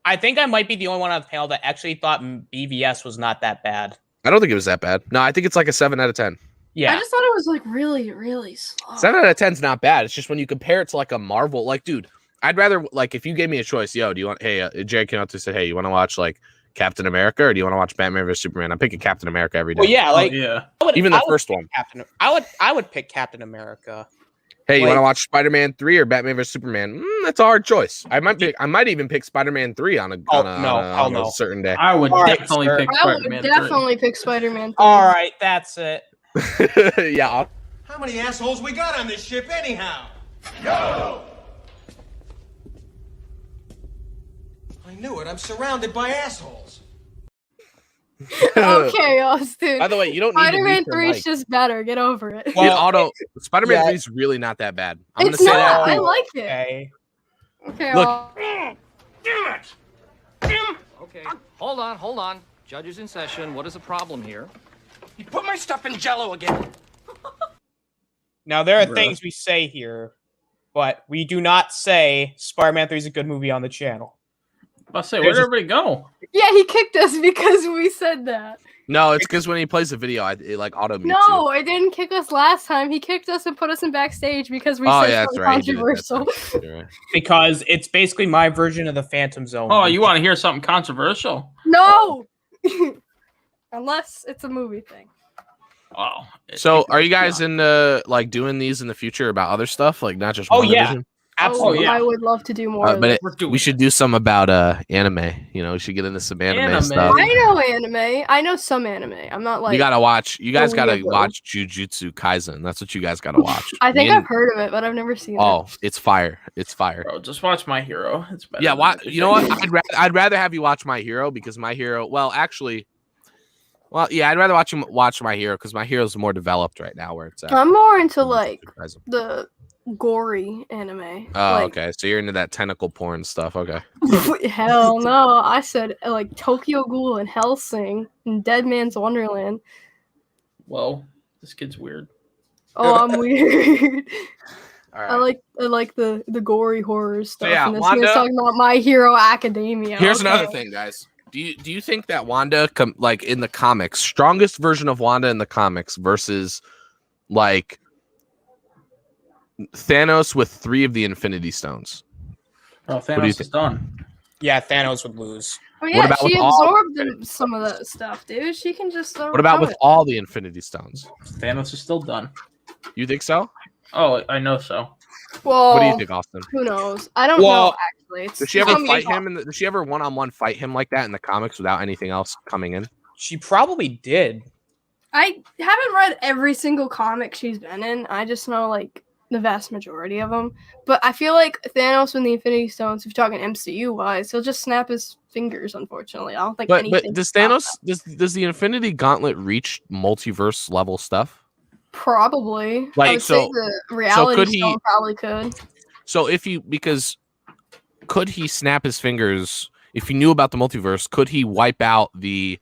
I think I might be the only one on the panel that actually thought BVS was not that bad. I don't think it was that bad. No, I think it's like a 7 out of 10. Yeah. I just thought it was like really, really slow. 7 out of 10 is not bad. It's just when you compare it to like a Marvel, like, dude, I'd rather, like, if you gave me a choice, yo, do you want, hey, Jerry came out to say, hey, you want to watch like Captain America or do you want to watch Batman vs Superman? I'm picking Captain America every day. Well, yeah, like yeah. I would, Even I the would first pick one. I would pick Captain America. Hey, you Like- want to watch Spider-Man 3 or Batman vs Superman? That's a hard choice. I might even pick Spider-Man 3 on a certain day. I would All right, definitely sir. pick I would Spider-Man 3. definitely pick Spider-Man 3. All right, that's it. Yeah. How many assholes we got on this ship anyhow? I knew it. I'm surrounded by assholes. Okay, Austin. By the way, you don't need to Spider-Man mute your 3 is mic. just better. Get over it. Dude, Well, Otto, Spider-Man yeah. 3 is really not that bad. I'm It's gonna say not. that. I like it. Okay. Okay, Look. Okay, hold on. Judges in session. What is the problem here? You put my stuff in Jello again. Now there are Bruh. things we say here, but we do not say Spider-Man 3 is a good movie on the channel. I'll say, where'd everybody go? Yeah, he kicked us because we said that. No, it's because when he plays the video, it like auto mutes No, it didn't kick us last time. He kicked us and put us in backstage because we Oh, said yeah, that's something right. He did it. That's controversial. right. You're right. Because it's basically my version of the Phantom Zone. Oh, you want to hear something controversial? No! Unless it's a movie thing. Oh. So, are you guys into like doing these in the future about other stuff, like not just? Oh, yeah. WandaVision? Absolutely. Oh, yeah. I would love to do more of But it. We're doing we should do some about anime. You know, we should get into some anime, Anime. stuff. I know anime. I know some anime. I'm not like. You gotta watch. You guys gotta weirdo. watch Jujutsu Kaisen. That's what you guys gotta watch. I think Me I've and- heard of it, but I've never seen it. Oh, it's fire! It's fire. Bro, just watch My Hero. It's better. Yeah, than you know what? everything. I'd rather have you watch My Hero because My Hero. Well, actually, yeah, I'd rather watch you watch My Hero because My Hero's more developed right now where it's at. I'm more into like Kaisen. the gory anime. Oh, like, okay. So you're into that tentacle porn stuff. Okay. Hell no. I said like Tokyo Ghoul and Hellsing and Dead Man's Wonderland. Whoa, this kid's weird. Oh, I'm weird. All right. I like the gory horror stuff. yeah, and this Wanda- man's talking about My Hero Academia. Here's Okay. another thing, guys. Do you think that Wanda, like in the comics, strongest version of Wanda in the comics versus like Thanos with 3 of the Infinity Stones? Bro, do you Thanos is think? done. Yeah, Thanos would lose. Oh, What yeah, about she with all absorbed the- some of that stuff, dude. She can just. What about with all the Infinity Stones? Thanos is still done. You think so? Oh, I know so. Well, What do you think, Austin? Who knows? I don't Well, know actually. It's, Did she it's ever gonna be fight tough. him? Did she ever one-on-one fight him like that in the comics without anything else coming in? She probably did. I haven't read every single comic she's been in. I just know like the vast majority of them. But I feel like Thanos with the Infinity Stones, if you're talking MCU wise, he'll just snap his fingers. Unfortunately, I don't think. But anything does can Thanos stop that. does the Infinity Gauntlet reach multiverse level stuff? Probably? I Like, would so- say the reality could he- stone probably could. So could he snap his fingers if he knew about the multiverse? Could he wipe out the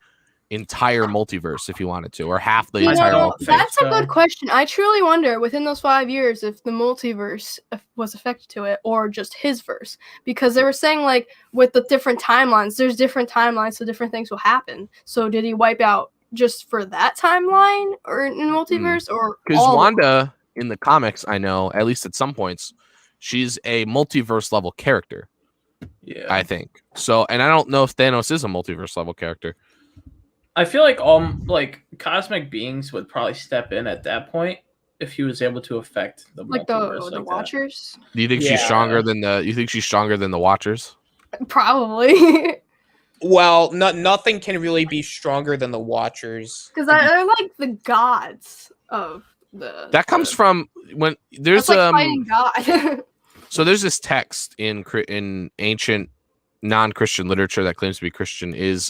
entire multiverse if he wanted to, or half the You entire know, multiverse? that's a so. good question. I truly wonder within those 5 years if the multiverse was affected to it or just his verse. Because they were saying, like, with the different timelines, there's different timelines, so different things will happen. So did he wipe out just for that timeline or in multiverse or Because all of Wanda in the comics, I know, at least at some points, she's a multiverse level character, Yeah. I think. So, and I don't know if Thanos is a multiverse level character. I feel like cosmic beings would probably step in at that point if he was able to affect the like multiverse the like that. Watchers? Do you think she's Yeah. stronger than the? You think she's stronger than the Watchers? Probably. Well, nothing can really be stronger than the Watchers. Because they're like the gods of the. That comes from when there's That's like fighting God. So there's this text in ancient non-Christian literature that claims to be Christian is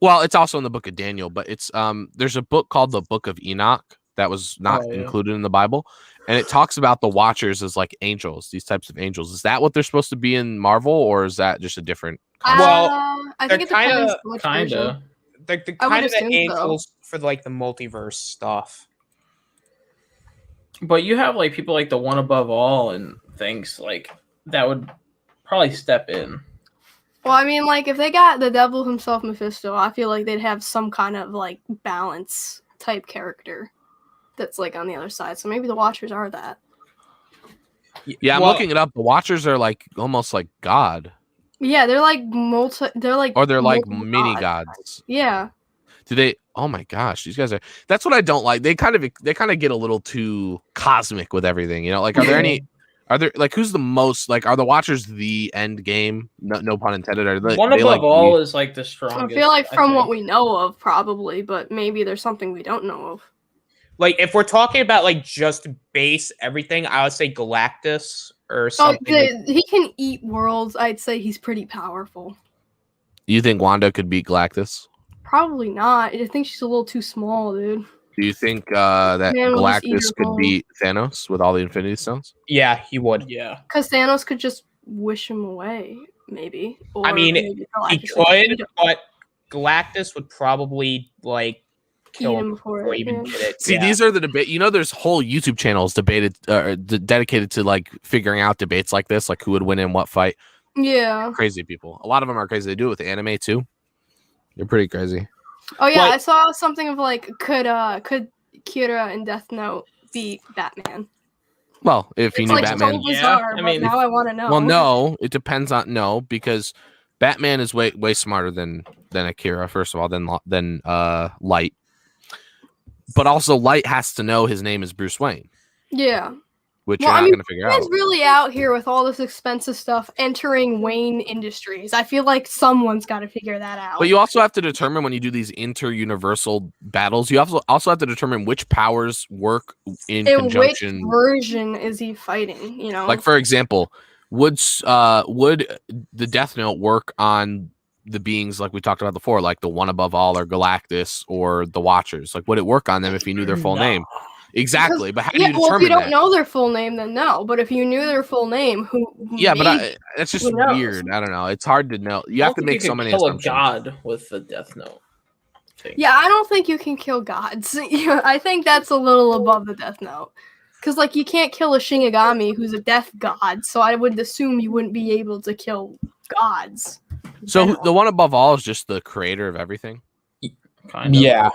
well, it's also in the book of Daniel, but it's there's a book called the Book of Enoch that was not Oh, yeah. included in the Bible, and it talks about the Watchers as like angels, these types of angels. Is that what they're supposed to be in Marvel, or is that just a different concept? Well, I they're think it depends kinda- on which version. Kinda. The I would kind of the assume so. angels for like the multiverse stuff. But you have like people like the One Above All and things like that would probably step in. Well, I mean, like, if they got the devil himself, Mephisto, I feel like they'd have some kind of, like, balance type character that's, like, on the other side. So maybe the Watchers are that. Yeah, I'm Well- looking it up. The Watchers are like almost like God, Yeah, they're like or they're like multiple mini gods. Yeah. Do they? Oh my gosh, these guys are. That's what I don't like. They kind of get a little too cosmic with everything. You know, like are there any? Are there like who's the most like? Are the Watchers the end game? No pun intended. Are they, One they above like all is like the strongest. I feel like from think. what we know of, probably, but maybe there's something we don't know of. Like if we're talking about like just base everything, I would say Galactus or something. He can eat worlds. I'd say he's pretty powerful. You think Wanda could beat Galactus? Probably not. I think she's a little too small, dude. Do you think that Man will just eat Galactus her could whole. beat Thanos with all the Infinity Stones? Yeah, he would. Yeah. Because Thanos could just wish him away, maybe. Or I mean, maybe he Galactus would eat could, him- but Galactus would probably like eat kill him him before before it, he even yeah. did it. See, Yeah. these are the debate. You know, there's whole YouTube channels dedicated to like figuring out debates like this, like who would win in what fight. Yeah. Crazy people. A lot of them are crazy. They do it with anime too. They're pretty crazy. Oh yeah, Like- I saw something of like could Kira in Death Note beat Batman? Well, if you It's knew like Batman, so bizarre. Yeah, I but mean- now I want to know. well, no, it depends on because Batman is way smarter than Akira. First of all, than Light, but also Light has to know his name is Bruce Wayne, Yeah. which Well, you're I not mean, going to figure out. Batman's really out here with all this expensive stuff entering Wayne Industries. I feel like someone's got to figure that out. But you also have to determine when you do these inter-universal battles, you also have to determine which powers work in And conjunction. which version is he fighting? You know, Like for example, would the Death Note work on the beings like we talked about before, like the One Above All or Galactus or the Watchers? Like would it work on them if you knew their full No. name? Exactly, but how do yeah. you Well, if determine you don't that? know their full name, then no. But if you knew their full name, who? Yeah, but maybe- that's just who knows? weird. I don't know. It's hard to know. You I have don't to think make you so could many kill assumptions. a god with the Death Note thing. Yeah, I don't think you can kill gods. I think that's a little above the Death Note. Because, like, you can't kill a Shinigami who's a death god, so I would assume you wouldn't be able to kill gods. So the One Above All is just the creator of everything. Kind of. Yeah.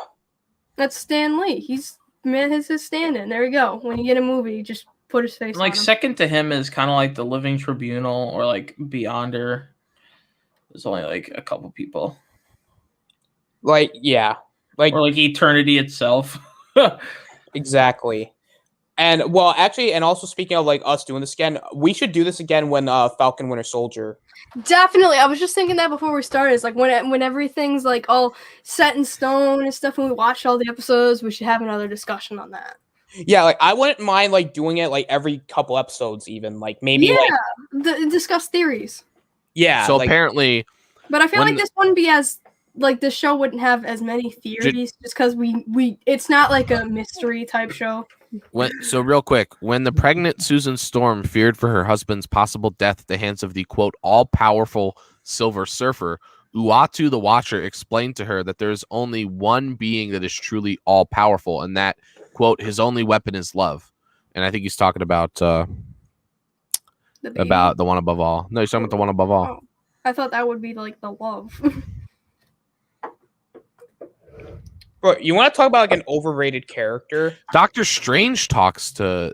That's Stan Lee. He's his stand-in. There we go. When you get a movie, just put his face Like on him. second to him is kind of like the Living Tribunal or like Beyonder. There's only like a couple people, Like, yeah. Like, or like Eternity itself. exactly. And, well, actually, and also speaking of, like, us doing this again, we should do this again when Falcon Winter Soldier. Definitely. I was just thinking that before we started. It's like when everything's like all set in stone and stuff, and we watch all the episodes, we should have another discussion on that. Yeah, like, I wouldn't mind, like, doing it, like, every couple episodes even. Like, maybe, like, Discuss theories. yeah. So like, apparently, But I feel When- like this wouldn't be as like the show wouldn't have as many theories just because we it's not like a mystery type show. so real quick, when the pregnant Susan Storm feared for her husband's possible death at the hands of the quote all-powerful Silver Surfer, Uatu the Watcher explained to her that there is only one being that is truly all-powerful, and that quote his only weapon is love. And I think he's talking about The baby. the One Above All. No, he's talking about the One Above All. Oh, I thought that would be like the love. bro, you want to talk about, like, an overrated character? Doctor Strange talks to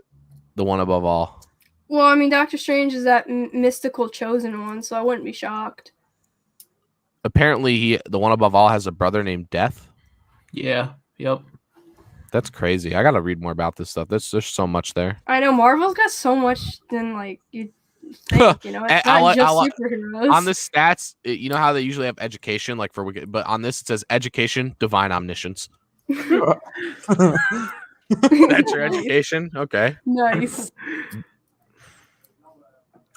the One Above All. Well, I mean, Doctor Strange is that mystical chosen one, so I wouldn't be shocked. Apparently, the One Above All has a brother named Death. Yeah. Yep. That's crazy. I gotta read more about this stuff. There's so much there. I know Marvel's got so much than like you think, you know. It's I'll- not just I'll- superheroes. On the stats, you know how they usually have education, like but on this it says education, divine omniscience. That's your education. Okay. Nice.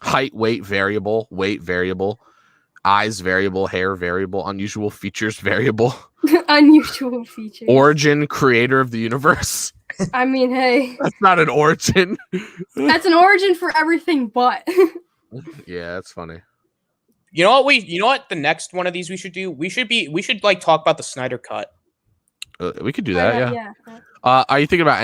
Height, weight variable, eyes variable, hair variable, unusual features variable, Unusual features. origin, creator of the universe. I mean, hey, That's not an origin. that's an origin for everything but. Yeah, that's funny. You know what? The next one of these we should do. We should like talk about the Snyder Cut. We could do that. Yeah. Are you thinking about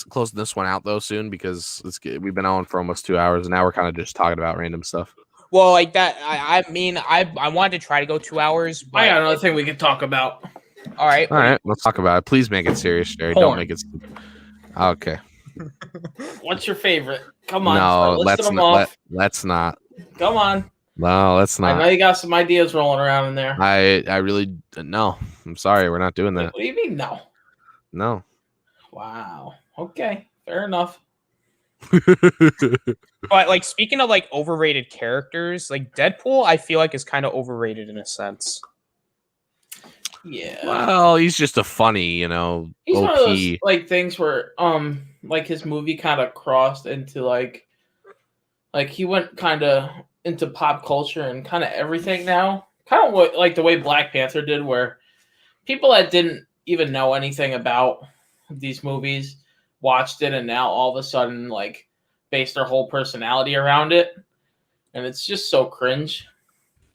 closing this one out though soon? Because we've been on for almost 2 hours, and now we're kind of just talking about random stuff. Well, like that. I mean, I wanted to try to go 2 hours. But, I got another thing we could talk about. All right. All right, let's talk about it. Please make it serious, Jerry. Porn. Don't make it. Okay. What's your favorite? Come on. No, start listing let's them not. off. Let's not. Come on. No, that's I know not. you got some ideas rolling around in there. I really no. I'm sorry, we're not doing that. What do you mean no? No. Wow. Okay. Fair enough. But like speaking of like overrated characters, like Deadpool, I feel like is kind of overrated in a sense. Yeah. Well, he's just a funny, He's OP. one of those like things where like his movie kind of crossed into like he went kind of into pop culture and kind of everything now. Kind of what like the way Black Panther did, where people that didn't even know anything about these movies watched it and now all of a sudden like base their whole personality around it, and it's just so cringe.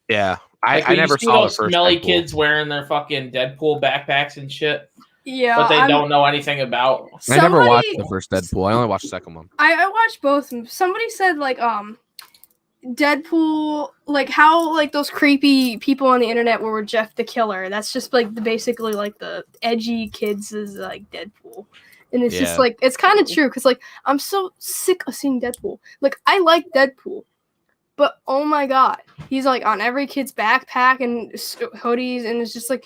Yeah, Like I never saw the those first smelly Deadpool. kids wearing their fucking Deadpool backpacks and shit, Yeah, but they don't know anything about. I never watched Somebody- the first Deadpool. I only watched the second one. I watched both. Somebody said like Deadpool, like how like those creepy people on the internet were Jeff the Killer. That's just like basically like the edgy kids is like Deadpool. And it's just Yeah. like it's kind of true because like I'm so sick of seeing Deadpool. Like I like Deadpool, but oh my god, he's like on every kid's backpack and hoodies, and it's just like,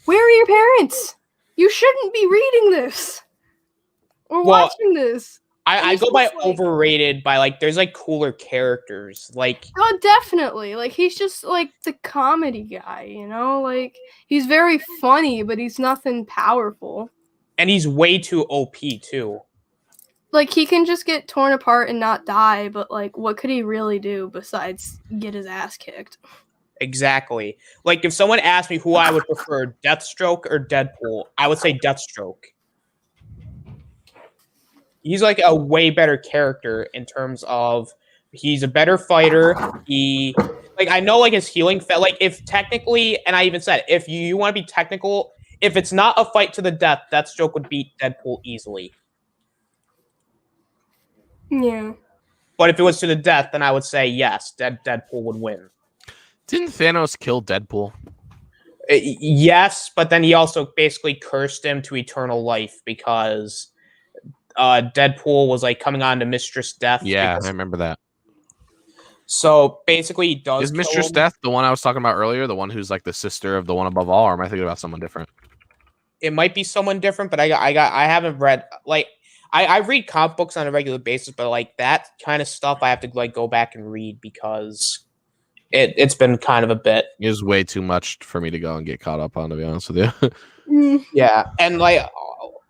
where are your parents? You shouldn't be reading this or watching this. I go by overrated by like there's like cooler characters like Oh, definitely. Like he's just like the comedy guy, you know? Like he's very funny, but he's nothing powerful. and he's way too OP too. Like he can just get torn apart and not die, but like what could he really do besides get his ass kicked? Exactly. Like if someone asked me who I would prefer, Deathstroke or Deadpool, I would say Deathstroke. He's like a way better character in terms of he's a better fighter. He like I know like his healing like if technically, and I even said if you want to be technical, if it's not a fight to the death, Deathstroke would beat Deadpool easily. Yeah. But if it was to the death, then I would say yes, Deadpool would win. Didn't Thanos kill Deadpool? Yes, but then he also basically cursed him to eternal life because Deadpool was like coming on to Mistress Death. Yeah, I remember that. So basically, he does. Is Mistress Death the one I was talking about earlier? The one who's like the sister of the one above all, or am I thinking about someone different? It might be someone different, but I haven't read like I read comic books on a regular basis, but like that kind of stuff I have to like go back and read because it's been kind of a bit. It was way too much for me to go and get caught up on, to be honest with you. Yeah, and like.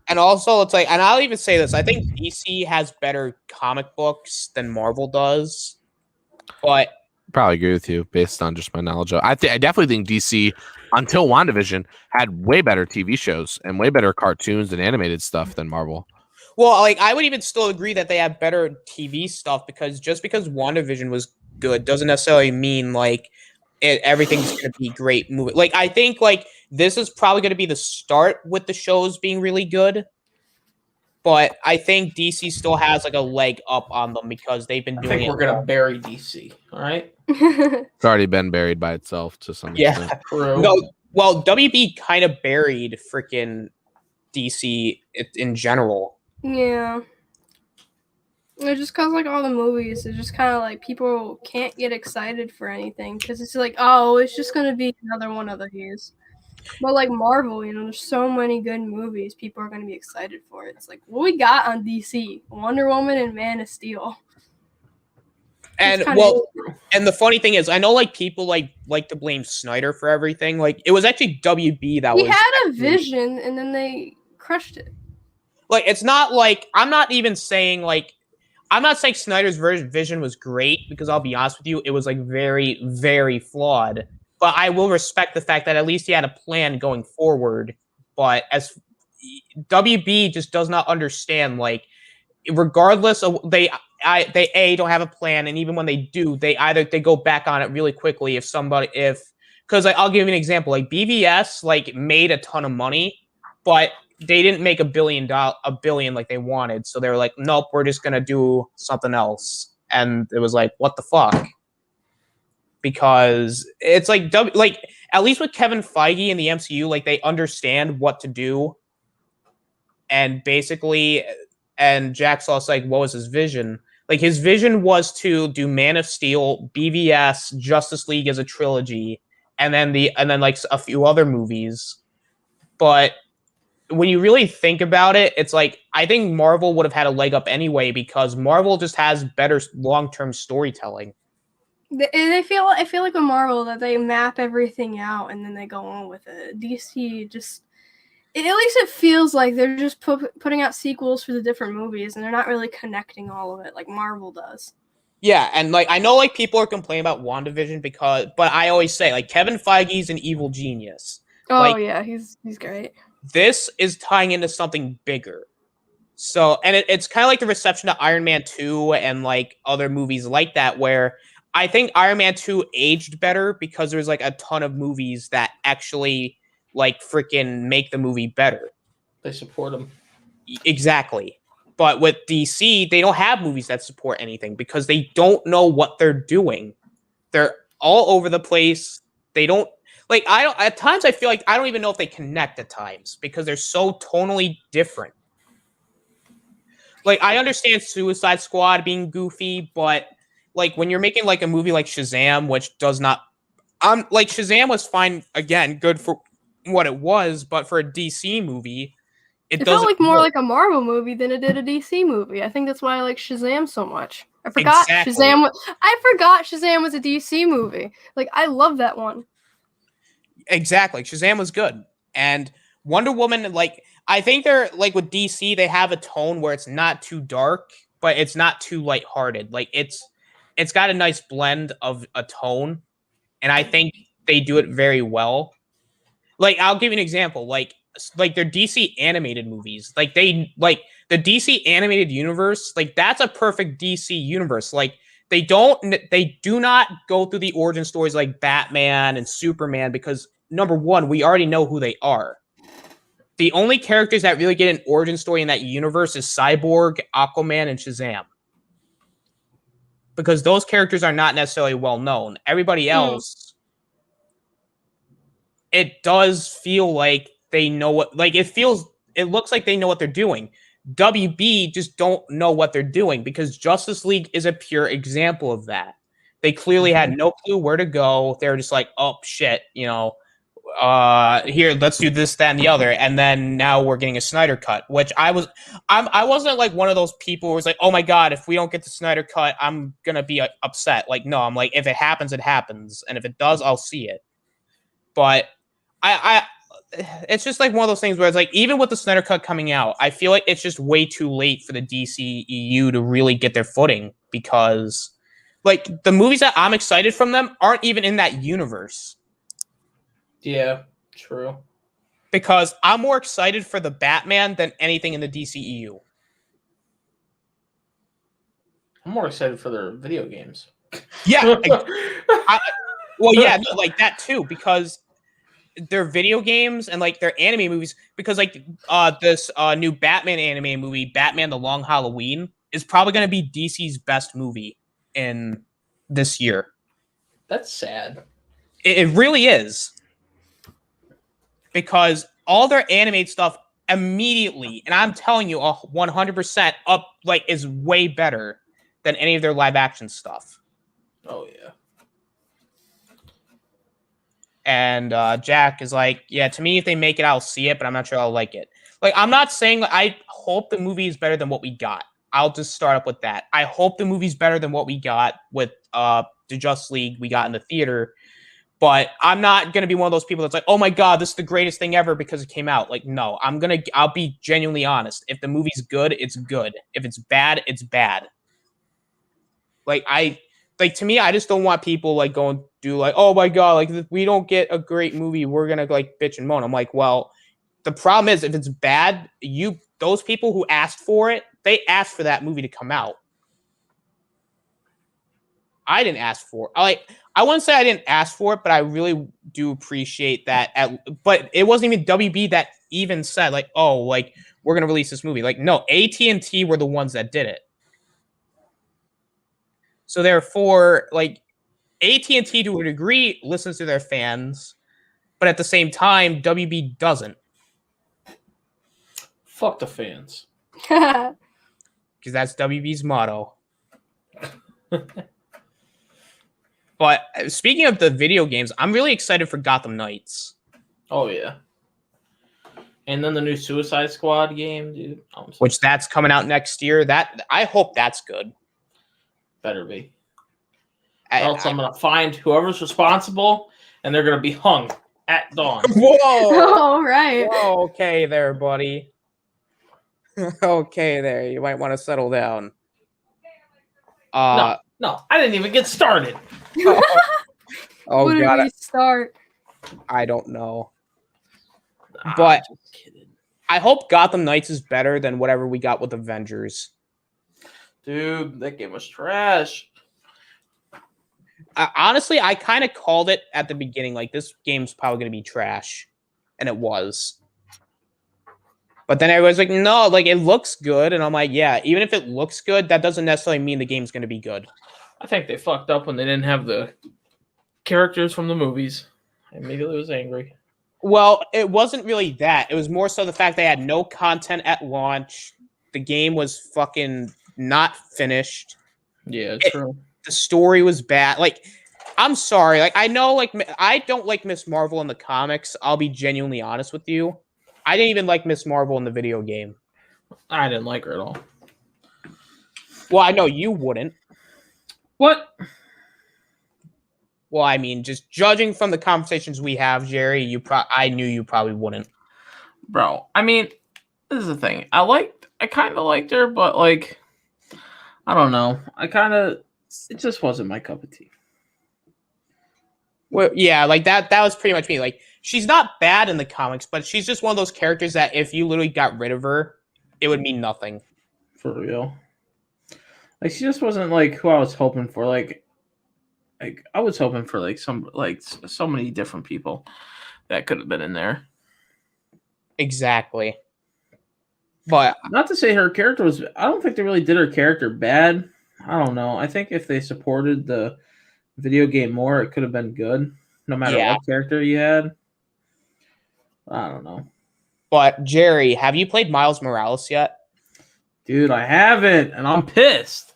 And also, it's like, and I'll even say this: I think DC has better comic books than Marvel does. But probably agree with you based on just my knowledge of. I definitely think DC until WandaVision had way better TV shows and way better cartoons and animated stuff than Marvel. Well, like I would even still agree that they have better TV stuff because just because WandaVision was good doesn't necessarily mean like everything's going to be great movie. Like I think like this is probably going to be the start with the shows being really good. But I think DC still has like a leg up on them because they've been doing I think it. we're gonna bury DC. All right. It's already been buried by itself to some extent. True. No, well, WB kind of buried freaking DC in general. Yeah. It's just cause like all the movies, it's just kind of like people can't get excited for anything because it's like, oh, it's just gonna be another one of these. But like Marvel, you know, there's so many good movies people are gonna be excited for. It's like what we got on DC: Wonder Woman and Man of Steel. And well, and the funny thing is, I know like people like to blame Snyder for everything. Like it was actually WB that he was. had a vision, and then they crushed it. Like it's not like I'm not even saying like. I'm not saying Snyder's vision was great because I'll be honest with you, it was like very, very flawed. But I will respect the fact that at least he had a plan going forward. But as WB just does not understand, like, regardless of they don't have a plan, and even when they do, they go back on it really quickly because like I'll give you an example, like BVS like made a ton of money, but they didn't make $1 billion like they wanted. So they were like, nope, we're just gonna do something else. And it was like, what the fuck? Because it's like at least with Kevin Feige in the MCU, like they understand what to do. And basically, and Jack Saw's like, what was his vision? Like his vision was to do Man of Steel, BVS, Justice League as a trilogy, and then like a few other movies. But when you really think about it, it's like I think Marvel would have had a leg up anyway because Marvel just has better long-term storytelling. I feel like with Marvel that they map everything out and then they go on with it. DC just at least it feels like they're just putting out sequels for the different movies and they're not really connecting all of it like Marvel does. Yeah, and like I know like people are complaining about WandaVision but I always say like Kevin Feige's an evil genius. Oh like, yeah, he's great. This is tying into something bigger. So, and it's kind of like the reception to Iron Man 2 and like other movies like that, where I think Iron Man 2 aged better because there's like a ton of movies that actually like freaking make the movie better. They support them. Exactly. But with DC, they don't have movies that support anything because they don't know what they're doing. They're all over the place. They don't like at times I feel like I don't even know if they connect at times because they're so tonally different. Like I understand Suicide Squad being goofy, but like when you're making like a movie like Shazam, which does not like Shazam was fine again, good for what it was, but for a DC movie, it felt like more work. like a Marvel movie than it did a DC movie. I think that's why I like Shazam so much. I forgot Shazam was a DC movie. Like I love that one. Exactly. Shazam was good. And Wonder Woman, like, I think they're, like, with DC, they have a tone where it's not too dark, but it's not too lighthearted. Like, it's got a nice blend of a tone, and I think they do it very well. Like, I'll give you an example. Like their DC animated movies. Like, the DC animated universe, like, that's a perfect DC universe. Like, they do not go through the origin stories like Batman and Superman because number one, we already know who they are. The only characters that really get an origin story in that universe is Cyborg, Aquaman, and Shazam. Because those characters are not necessarily well known. Everybody else, it does feel like they know what, like it looks like they know what they're doing. WB just don't know what they're doing because Justice League is a pure example of that. They clearly had no clue where to go. They were just like, oh shit, here, let's do this, that, and the other. And then now we're getting a Snyder cut, which I wasn't like one of those people who was like, oh my God, if we don't get the Snyder cut, I'm going to be upset. Like, no, I'm like, if it happens, it happens. And if it does, I'll see it. But it's just like one of those things where it's like, even with the Snyder cut coming out, I feel like it's just way too late for the DCEU to really get their footing because like the movies that I'm excited from them aren't even in that universe. Yeah, true. Because I'm more excited for the Batman than anything in the DCEU. I'm more excited for their video games. Yeah. Like that too, because their video games and like their anime movies, because like this new Batman anime movie, Batman the Long Halloween, is probably going to be DC's best movie in this year. That's sad. It really is. Because all their animated stuff immediately, and I'm telling you 100% up, like, is way better than any of their live action stuff. Oh, yeah. And Jack is like, yeah, to me, if they make it, I'll see it, but I'm not sure I'll like it. Like, I'm not saying I hope the movie is better than what we got. I'll just start up with that. I hope the movie's better than what we got with the Justice League we got in the theater. But I'm not going to be one of those people that's like, oh my God, this is the greatest thing ever because it came out. Like, no, I'll be genuinely honest. If the movie's good, it's good. If it's bad, it's bad. To me, I just don't want people like going do like, oh my God, like if we don't get a great movie, we're going to like bitch and moan. I'm like, well, the problem is if it's bad, those people who asked for it, they asked for that movie to come out. I didn't ask for it. I wouldn't say I didn't ask for it, but I really do appreciate that. But it wasn't even WB that even said like, oh, like we're going to release this movie. Like, no, AT&T were the ones that did it. So therefore, like AT&T to a degree listens to their fans, but at the same time, WB doesn't. Fuck the fans. Because that's WB's motto. But speaking of the video games, I'm really excited for Gotham Knights. Oh yeah. And then the new Suicide Squad game, dude. Which that's coming out next year. That I hope that's good. Better be. Else I'm gonna find whoever's responsible, and they're gonna be hung at dawn. Whoa! All right. Whoa, okay there, buddy. Okay there. You might want to settle down. No, I didn't even get started. Oh Where god, did we start? I don't know. But just kidding. I hope Gotham Knights is better than whatever we got with Avengers. Dude, that game was trash. Honestly, I kind of called it at the beginning, like this game's probably going to be trash, and it was. But then everyone's like, no, like it looks good, and I'm like, yeah, even if it looks good, that doesn't necessarily mean the game's going to be good. I think they fucked up when they didn't have the characters from the movies. I immediately was angry. Well, it wasn't really that. It was more so the fact they had no content at launch. The game was fucking not finished. Yeah, true. The story was bad. Like, I'm sorry. Like, I know, like, I don't like Miss Marvel in the comics. I'll be genuinely honest with you. I didn't even like Miss Marvel in the video game. I didn't like her at all. Well, I know you wouldn't. What? Well, I mean, just judging from the conversations we have, Jerry, I knew you probably wouldn't. Bro, I mean, this is the thing. I kind of liked her, but, like, I don't know. It just wasn't my cup of tea. Well, yeah, like that was pretty much me. Like, she's not bad in the comics, but she's just one of those characters that if you literally got rid of her, it would mean nothing. For real. Like, she just wasn't, like, who I was hoping for. Like I was hoping for, like, so many different people that could have been in there. Exactly. But not to say her character was... I don't think they really did her character bad. I don't know. I think if they supported the video game more, it could have been good. No matter what character you had. I don't know. But, Jerry, have you played Miles Morales yet? Dude, I haven't, and I'm pissed.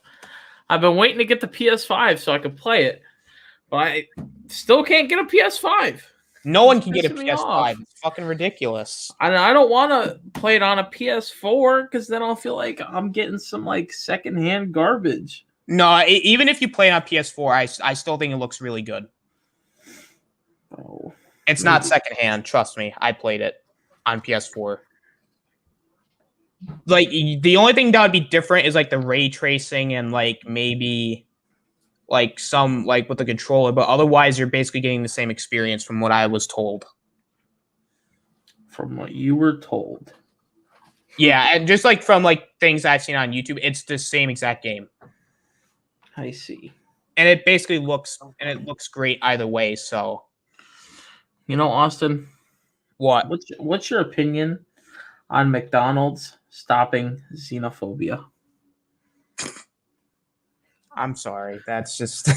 I've been waiting to get the PS5 so I could play it. But I still can't get a PS5. No one can get a pissing me PS5. off. It's fucking ridiculous. I don't want to play it on a PS4 because then I'll feel like I'm getting some like secondhand garbage. No, even if you play it on PS4, I still think it looks really good. Oh, it's not secondhand. Trust me, I played it on PS4. Like the only thing that would be different is like the ray tracing and like maybe like some like with the controller, but otherwise you're basically getting the same experience from what I was told. From what you were told. Yeah, and just like from like things I've seen on YouTube, it's the same exact game. I see. And it basically looks great either way, so you know, Austin, what? What's your opinion on McDonald's stopping xenophobia? I'm sorry. That's just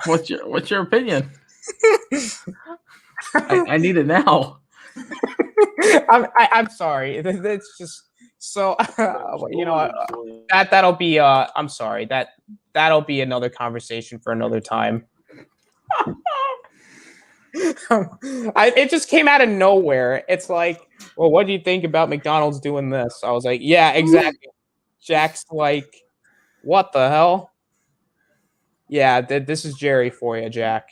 What's your opinion? I need it now. I'm sorry. It's just so you know that'll be I'm sorry. That'll be another conversation for another time. It just came out of nowhere. It's like, well, what do you think about McDonald's doing this? I was like, yeah, exactly. Jack's like, what the hell? Yeah, this is Jerry for you, Jack.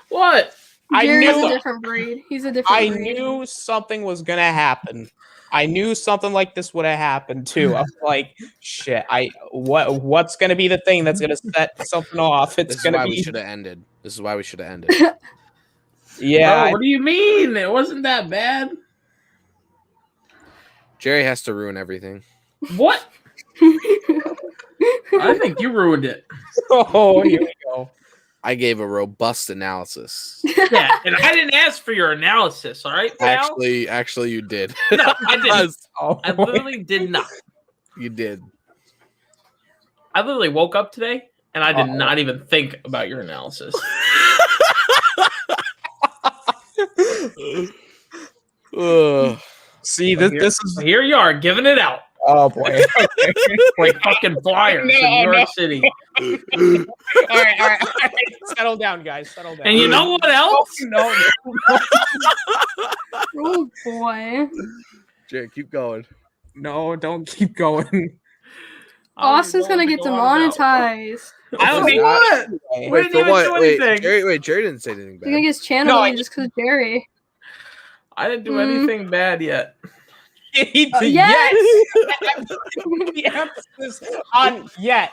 What? Jerry's a different breed. He's a different breed. I knew something was gonna happen. I knew something like this would have happened too. I was like, shit. What's gonna be the thing that's gonna set something off? It's gonna be. We should have ended. This is why we should have ended. Yeah. Bro, what do you mean? It wasn't that bad. Jerry has to ruin everything. What? I think you ruined it. Oh, here we go. I gave a robust analysis. Yeah, and I didn't ask for your analysis, all right, pal? Actually, you did. No, I didn't. Oh, I literally did not. You did. I literally woke up today, and I did not even think about your analysis. See, this is here you are giving it out. Oh boy. Okay. Like fucking Flyers in New York City. All right. Settle down, guys. Settle down. And you know what else? No. Oh boy. Jay, keep going. No, don't keep going. Austin's gonna get demonetized. I don't think what? anyway. We didn't even do anything. Jerry didn't say anything He's gonna get his channel deleted just because of Jerry. I didn't do anything bad yet. Yes. The emphasis on yet.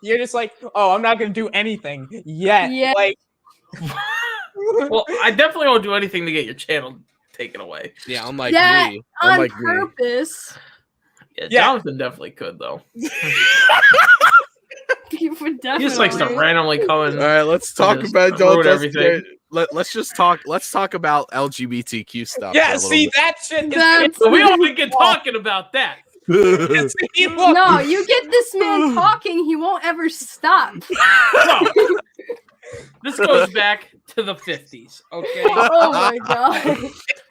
You're just like, oh, I'm not gonna do anything yet. Yeah. Like, Well, I definitely won't do anything to get your channel taken away. Yeah, unlike That me. on Unlike me. purpose. Yeah, Yeah. Jonathan definitely could though. You would He definitely. just likes to randomly come in. All right, let's talk just about ruin don't everything. Let's just talk. Let's talk about LGBTQ stuff. yeah, for a little see bit. that shit is That's- So we don't even get talking about that. See, look, No, you get this man talking, he won't ever stop. No. This goes back to the 50s, okay? Oh my god.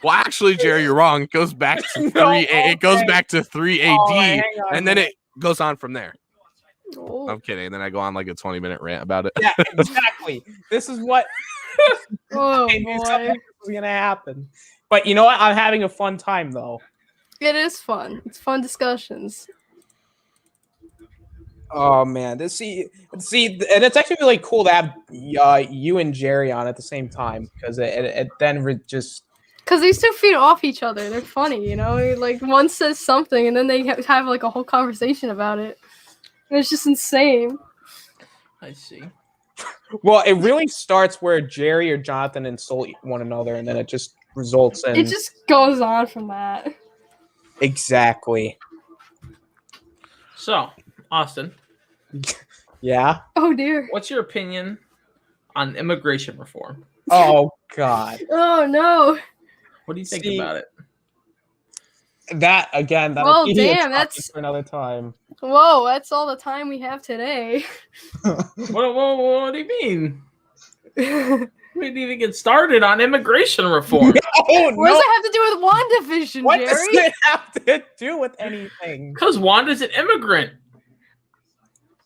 Well, actually, Jerry, you're wrong. It goes back to No, 3. It goes okay. back to 3 AD, Oh, hang on, and then man. it goes on from there. Oh. I'm kidding. And then I go on like a 20-minute rant about it. Yeah, exactly. This is what Oh I knew boy. something was gonna happen. But you know what? I'm having a fun time though. It is fun. It's fun discussions. Oh man, see, and it's actually really cool to have you and Jerry on at the same time because it then just Because these two feed off each other. They're funny, you know? Like, one says something and then they have like a whole conversation about it. And it's just insane. I see. well, it really starts where Jerry or Jonathan insult one another, and then it just results in It just goes on from that. exactly. So, Austin, Yeah. Oh dear. what's your opinion on immigration reform? Oh God. Oh no. What do you think See, about it? That again. That'll Well, be a damn, topic that's- for another time. Whoa, that's all the time we have today. What do you mean? We didn't even get started on immigration reform. Oh What does no! that have to do with WandaVision, What does Jerry? it have to do with anything? Because Wanda's an immigrant.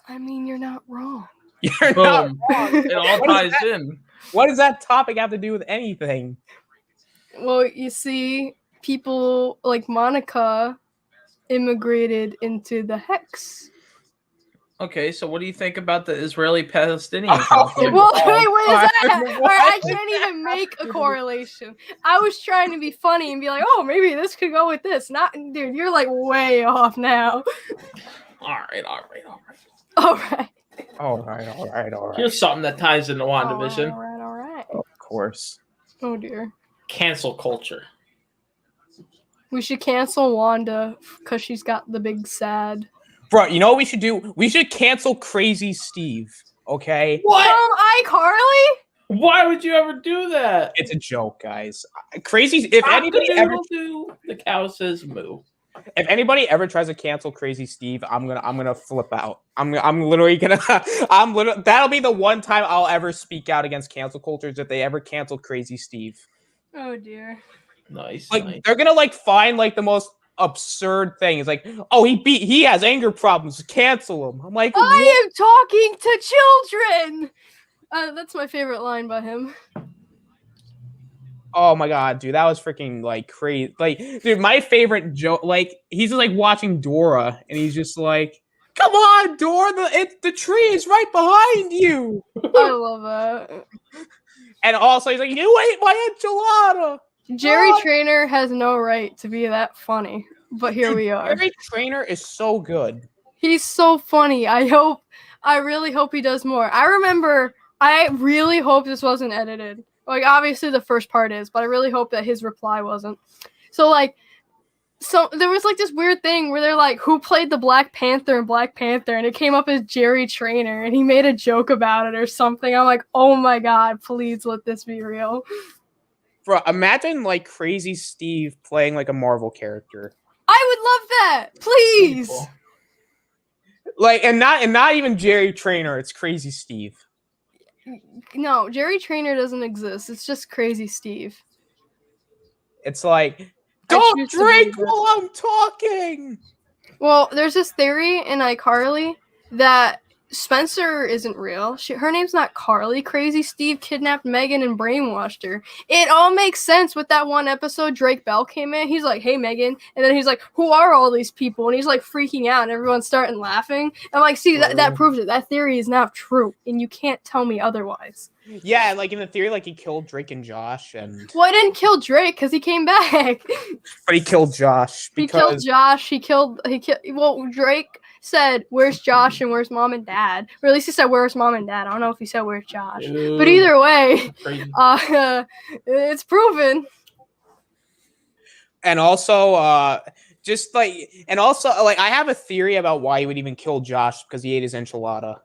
I mean, you're not wrong. You're not Boom. wrong. It all What is ties that? in. What does that topic have to do with anything? Well, you see, people like Monica immigrated into the Hex. Okay, so what do you think about the Israeli-Palestinian Oh, conflict? Well, Oh, wait, what is that? what? Alright, I can't even make a correlation. I was trying to be funny and be like, oh, maybe this could go with this. Not, dude, you're like way off now. All right. Alright. All right. Here's something that ties into WandaVision. Alright. Of course. Oh dear. Cancel culture. We should cancel Wanda because she's got the big sad. Bro, you know what we should do? We should cancel Crazy Steve, okay? From iCarly? Why would you ever do that? It's a joke, guys. Crazy if anybody ever the cow says moo. if anybody ever tries to cancel Crazy Steve, I'm gonna flip out. I'm literally gonna that'll be the one time I'll ever speak out against cancel cultures if they ever cancel Crazy Steve. Oh dear. Nice. Like nice. they're gonna like find like the most absurd thing. It's like, oh, he has anger problems. Cancel him. I'm like, what? I am talking to children. That's my favorite line by him. Oh my god, dude, that was freaking like crazy. Like, dude, my favorite joke. Like, he's just like watching Dora, and he's just like, "Come on, Dora, the tree is right behind you." I love that. And also, he's like, "You ate my enchilada." Jerry What? Trainer has no right to be that funny, but here we are. Jerry Trainer is so good. He's so funny. I really hope he does more. I really hope this wasn't edited. Like, obviously the first part is, but I really hope that his reply wasn't. So there was like this weird thing where they're like, who played the Black Panther in Black Panther? And it came up as Jerry Trainer, and he made a joke about it or something. I'm like, oh my god, please let this be real. Bro, imagine like Crazy Steve playing like a Marvel character. I would love that. Please. Cool. Like, and not even Jerry Trainer. It's Crazy Steve. No, Jerry Trainer doesn't exist. It's just Crazy Steve. It's like, I don't choose to drink believe it. while I'm talking. Well, there's this theory in iCarly that Spencer isn't real. Her name's not Carly. Crazy Steve kidnapped Megan and brainwashed her. It all makes sense with that one episode. Drake Bell came in. He's like, "Hey, Megan," and then he's like, "Who are all these people?" And he's like freaking out, and everyone's starting laughing. I'm like, "See, that proves it. That theory is not true, and you can't tell me otherwise." Yeah, like in the theory, like he killed Drake and Josh, and Well, I didn't kill Drake because he came back. but he killed Josh He because killed Josh. He killed. Well, Drake said, "Where's Josh and where's mom and dad?" Or at least he said, "Where's mom and dad?" I don't know if he said, "Where's Josh?" But either way, it's proven. and also just like like I have a theory about why he would even kill Josh because he ate his enchilada.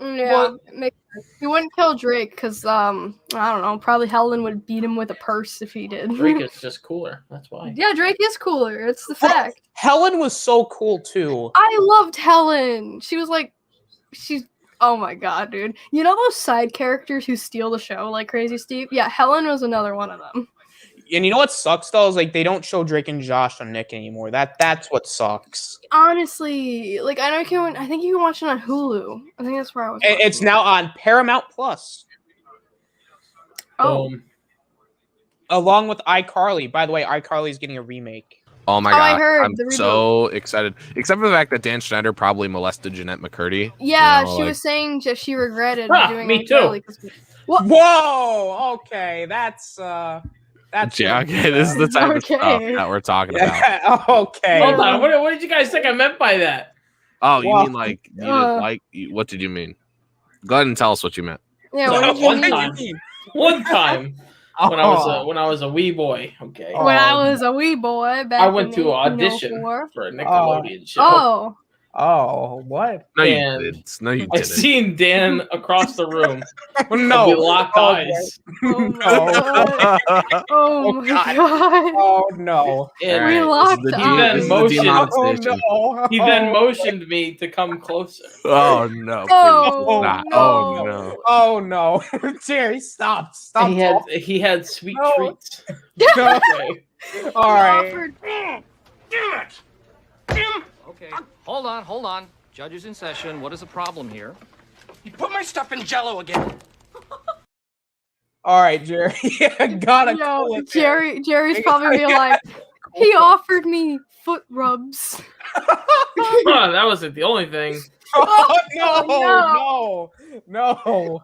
Yeah, he wouldn't kill Drake because I don't know. Probably Helen would beat him with a purse if he did. Drake is just cooler. That's why. Yeah, Drake is cooler. It's the fact. Helen was so cool too. I loved Helen. She was like, oh my god, dude. You know those side characters who steal the show like Crazy Steve? Yeah, Helen was another one of them. And you know what sucks though is like they don't show Drake and Josh on Nick anymore. That's what sucks. Honestly, like I think you can watch it on Hulu. I think that's where I was. It's now on Paramount Plus. Oh. Along with iCarly. By the way, iCarly is getting a remake. Oh my Oh, I god, heard I'm the reboot. so excited. Except for the fact that Dan Schneider probably molested Jeanette McCurdy. Yeah, You know, she like- was saying that she regretted doing me iCarly too. Whoa! Okay, that's yeah, okay, this is the type of stuff Okay. that we're talking about. yeah, okay. Hold on. What did you guys think I meant by that? Oh, you Well, mean like you didn't like? What did you mean? Go ahead and tell us what you meant. Yeah, what did you One mean? time. One time when I was a wee boy. Okay. When I was a wee boy back I went in to audition 1904. for a Nickelodeon show. Oh, Oh, what? No, you And didn't. No, you I didn't. seen Dan across the room. No. We locked Oh, eyes. oh my god. Oh my God. god. Oh no. And We locked this is the eyes. He then this is the motioned- Oh demonetization. no. he then motioned me to come closer. Oh no! Oh, please not. no. Oh no! Oh no. Jerry, stop. Stop. He had sweet No. treats. No. Okay. All right. Offered- Damn it! Jim! Okay, hold on. Judges in session. What is the problem here? He put my stuff in Jello again. All right, Jerry. Gotta Yo, cool it there. Jerry's probably be like, he offered me foot rubs. Oh, that wasn't the only thing. Oh no. No.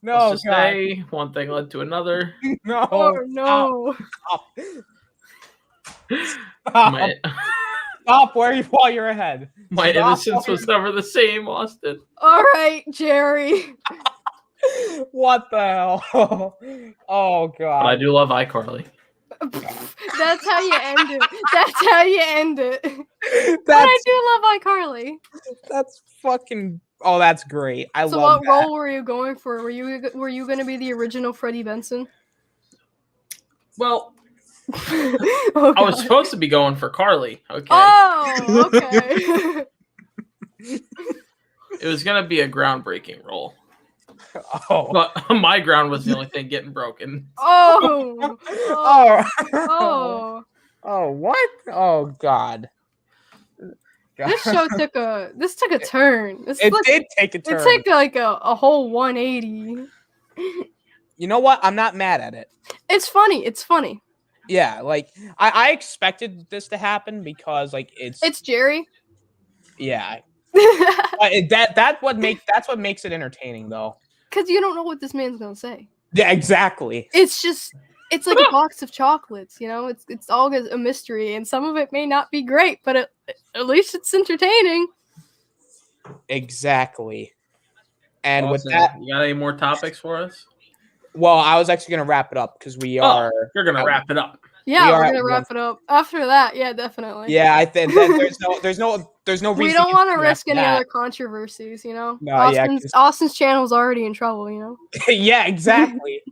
No, Let's just God. say one thing led to another. No. Oh no. Stop. My, Stop while you're ahead. my Stop innocence while was never the same, Austin. All right, Jerry. What the hell? Oh God. But I do love iCarly. That's how you end it. That's how you end it. But That's I do love iCarly. that's fucking. Oh, that's great. I So love what that. role were you going for? Were you going to be the original Freddie Benson? Well, Oh, I was God. supposed to be going for Carly. Okay. Oh, okay. It was gonna be a groundbreaking role. Oh. But my ground was the only thing getting broken. Oh. Oh. Oh. Oh. What? Oh God. This show took a turn. It did take a turn. It took like a whole 180. You know what? I'm not mad at it. It's funny. It's funny. Yeah, like I expected this to happen because like It's Jerry. yeah. That's what makes it entertaining though. Because you don't know what this man's gonna say. Yeah, exactly. It's like a box of chocolates, you know. It's all a mystery, and some of it may not be great, but at least it's entertaining. Exactly. And with Austin, that, you got any more topics for us? well, I was actually gonna wrap it up because we are. You're gonna wrap it up. Yeah, We are we're at gonna wrap it up after that. Yeah, definitely. Yeah, I think that there's no reason. We don't want to risk any that. other controversies, you know. No, yeah, 'cause- Austin's channel's already in trouble, you know. Yeah, exactly.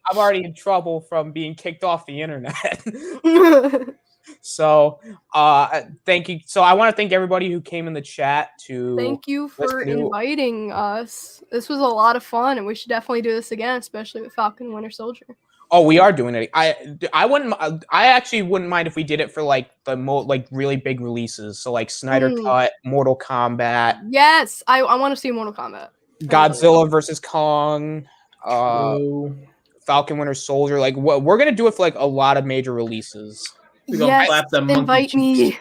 I'm already in trouble from being kicked off the internet. So, thank you. So I want to thank everybody who came in the chat to. Thank you for listen to- inviting us. This was a lot of fun, and we should definitely do this again, especially with Falcon and Winter Soldier. Oh, we are doing it. I wouldn't. I actually wouldn't mind if we did it for like the really big releases. So like Snyder Cut, Mortal Kombat. Yes, I want to see Mortal Kombat. Godzilla versus Kong. Falcon Winter Soldier. Like we're gonna do it for like a lot of major releases. Yes, invite me.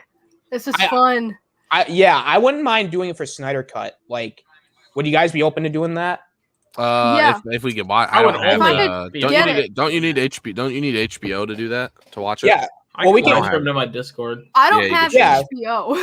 This is fun. I wouldn't mind doing it for Snyder Cut. Like, would you guys be open to doing that? If we could watch, don't you need HBO to do that, to watch it? Yeah. Well, we can from to my Discord. I don't have HBO.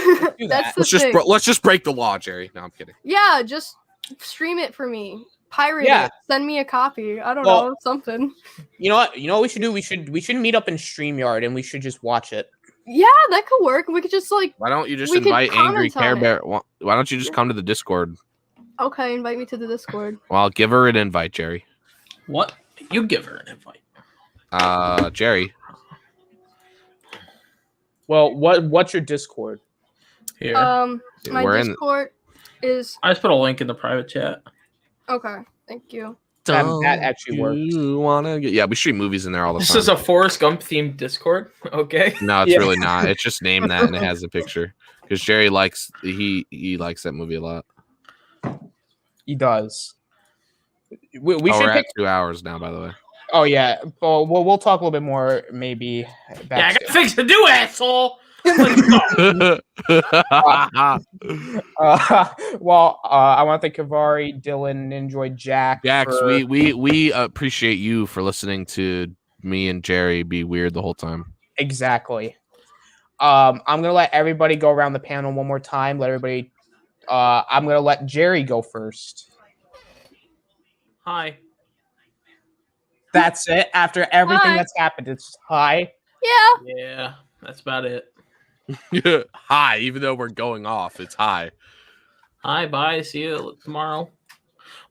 That's the thing. Let's just break the law, Jerry. No, I'm kidding. Yeah, just stream it for me. Pirate it. Send me a copy. I don't know, something. You know what? You know what we should do? We should meet up in StreamYard and we should just watch it. Yeah, that could work. We could just like. Why don't you just invite AngryCareBears? Why don't you just come to the Discord? Okay, invite me to the Discord. Well, give her an invite, Jerry. What? You give her an invite. Jerry. Well, what's your Discord? Here. My Discord is. I just put a link in the private chat. Okay, thank you. That actually works. You wanna get? Yeah, we stream movies in there all the time. This is a Forrest Gump themed Discord. Okay. No, it's really not. It's just named that and it has a picture because Jerry likes he likes that movie a lot. He does. We should we're pick at 2 hours now, by the way. Oh yeah. Well, we'll talk a little bit more maybe. Yeah, I got things to do, asshole. I want to thank Kavari, Dylan, enjoyed Jax. We appreciate you for listening to me and Jerry be weird the whole time. Exactly. I'm gonna let everybody go around the panel one more time. Let everybody. I'm gonna let Jerry go first. Hi. That's it. After everything that's happened, it's hi. Yeah. Yeah, that's about it. Hi, even though we're going off, it's hi. Hi, bye. See you tomorrow.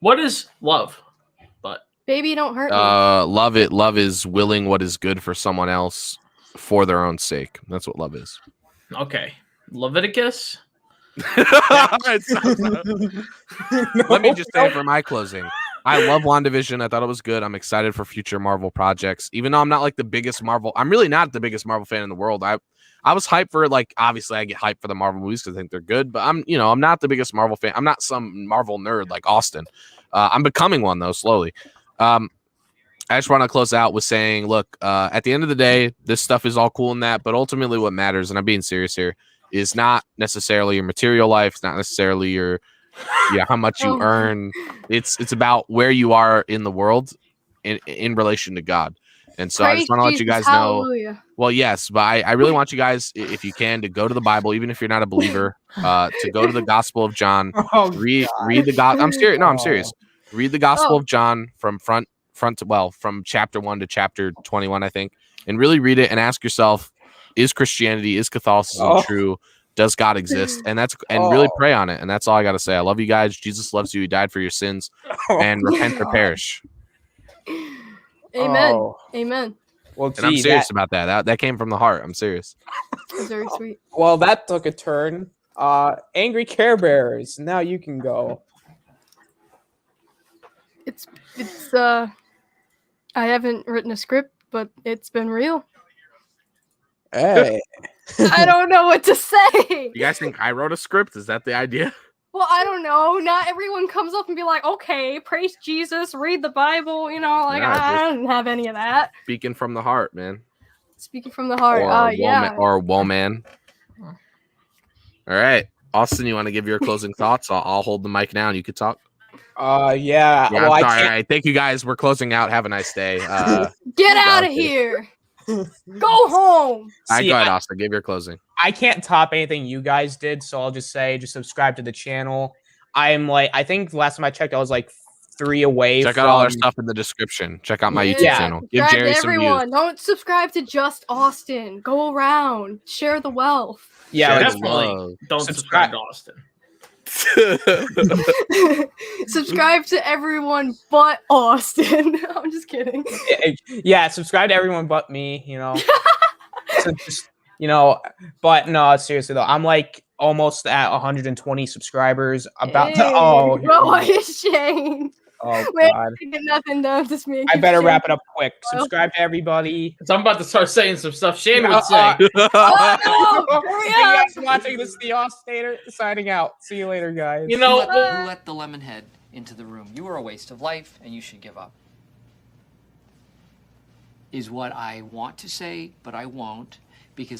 What is love? But baby, don't hurt me. Love is willing what is good for someone else for their own sake. That's what love is. Okay. Leviticus. Let me just say for my closing, I love WandaVision. I thought it was good. I'm excited for future Marvel projects. Even though I'm not like the biggest Marvel, I'm really not the biggest Marvel fan in the world. I was hyped for like, obviously I get hyped for the Marvel movies because I think they're good, but I'm not the biggest Marvel fan. I'm not some Marvel nerd like Austin. I'm becoming one though, slowly. I just want to close out with saying, look, at the end of the day, this stuff is all cool and that, but ultimately what matters, and I'm being serious here, is not necessarily your material life. It's not necessarily your, how much you earn. It's about where you are in the world in relation to God. And so I just want to let you guys know. Well, yes, but I really want you guys, if you can, to go to the Bible, even if you're not a believer, to go to the Gospel of John. Read the gospel. I'm serious. No, I'm serious. Read the Gospel of John from from chapter 1 to chapter 21, I think, and really read it and ask yourself: is Christianity, is Catholicism true? Does God exist? And really pray on it. And that's all I got to say. I love you guys. Jesus loves you. He died for your sins, and repent or perish. Amen. Amen. Well, and I'm serious about that. That came from the heart. I'm serious. That's very sweet. Well, that took a turn. AngryCareBears, now you can go. It's I haven't written a script, but it's been real. Hey. I don't know what to say. You guys think I wrote a script? Is that the idea? Well, I don't know. Not everyone comes up and be like, okay, praise Jesus, read the Bible. I don't have any of that. Speaking from the heart, man. Speaking from the heart. Or woman. All right. Austin, you want to give your closing thoughts? I'll hold the mic now and you could talk. Yeah. Well, I'm sorry. All right. Thank you guys. We're closing out. Have a nice day. Get out of here. Go home. Go ahead, Austin. Give your closing. I can't top anything you guys did, so I'll just say, subscribe to the channel. I think last time I checked, I was like 3 away. Check out all our stuff in the description. Check out my YouTube channel. Give Jerry some views. Don't subscribe to just Austin. Go around. Share the wealth. Yeah, definitely. Don't subscribe to Austin. Subscribe to everyone but Austin. I'm just kidding. Yeah, subscribe to everyone but me, So just, but no, seriously though, I'm like almost at 120 subscribers. About to Bro, I ashamed. Oh Wait, God. I get nothing done. Just me. I better wrap it up quick. Subscribe to everybody. So I'm about to start saying some stuff Shane would Uh, say. Oh, no! Hey Hurry up! guys watching, this is the Austinator signing out. See you later, guys. You know, Who let the lemon head into the room? You are a waste of life, and you should give up. Is what I want to say, but I won't, because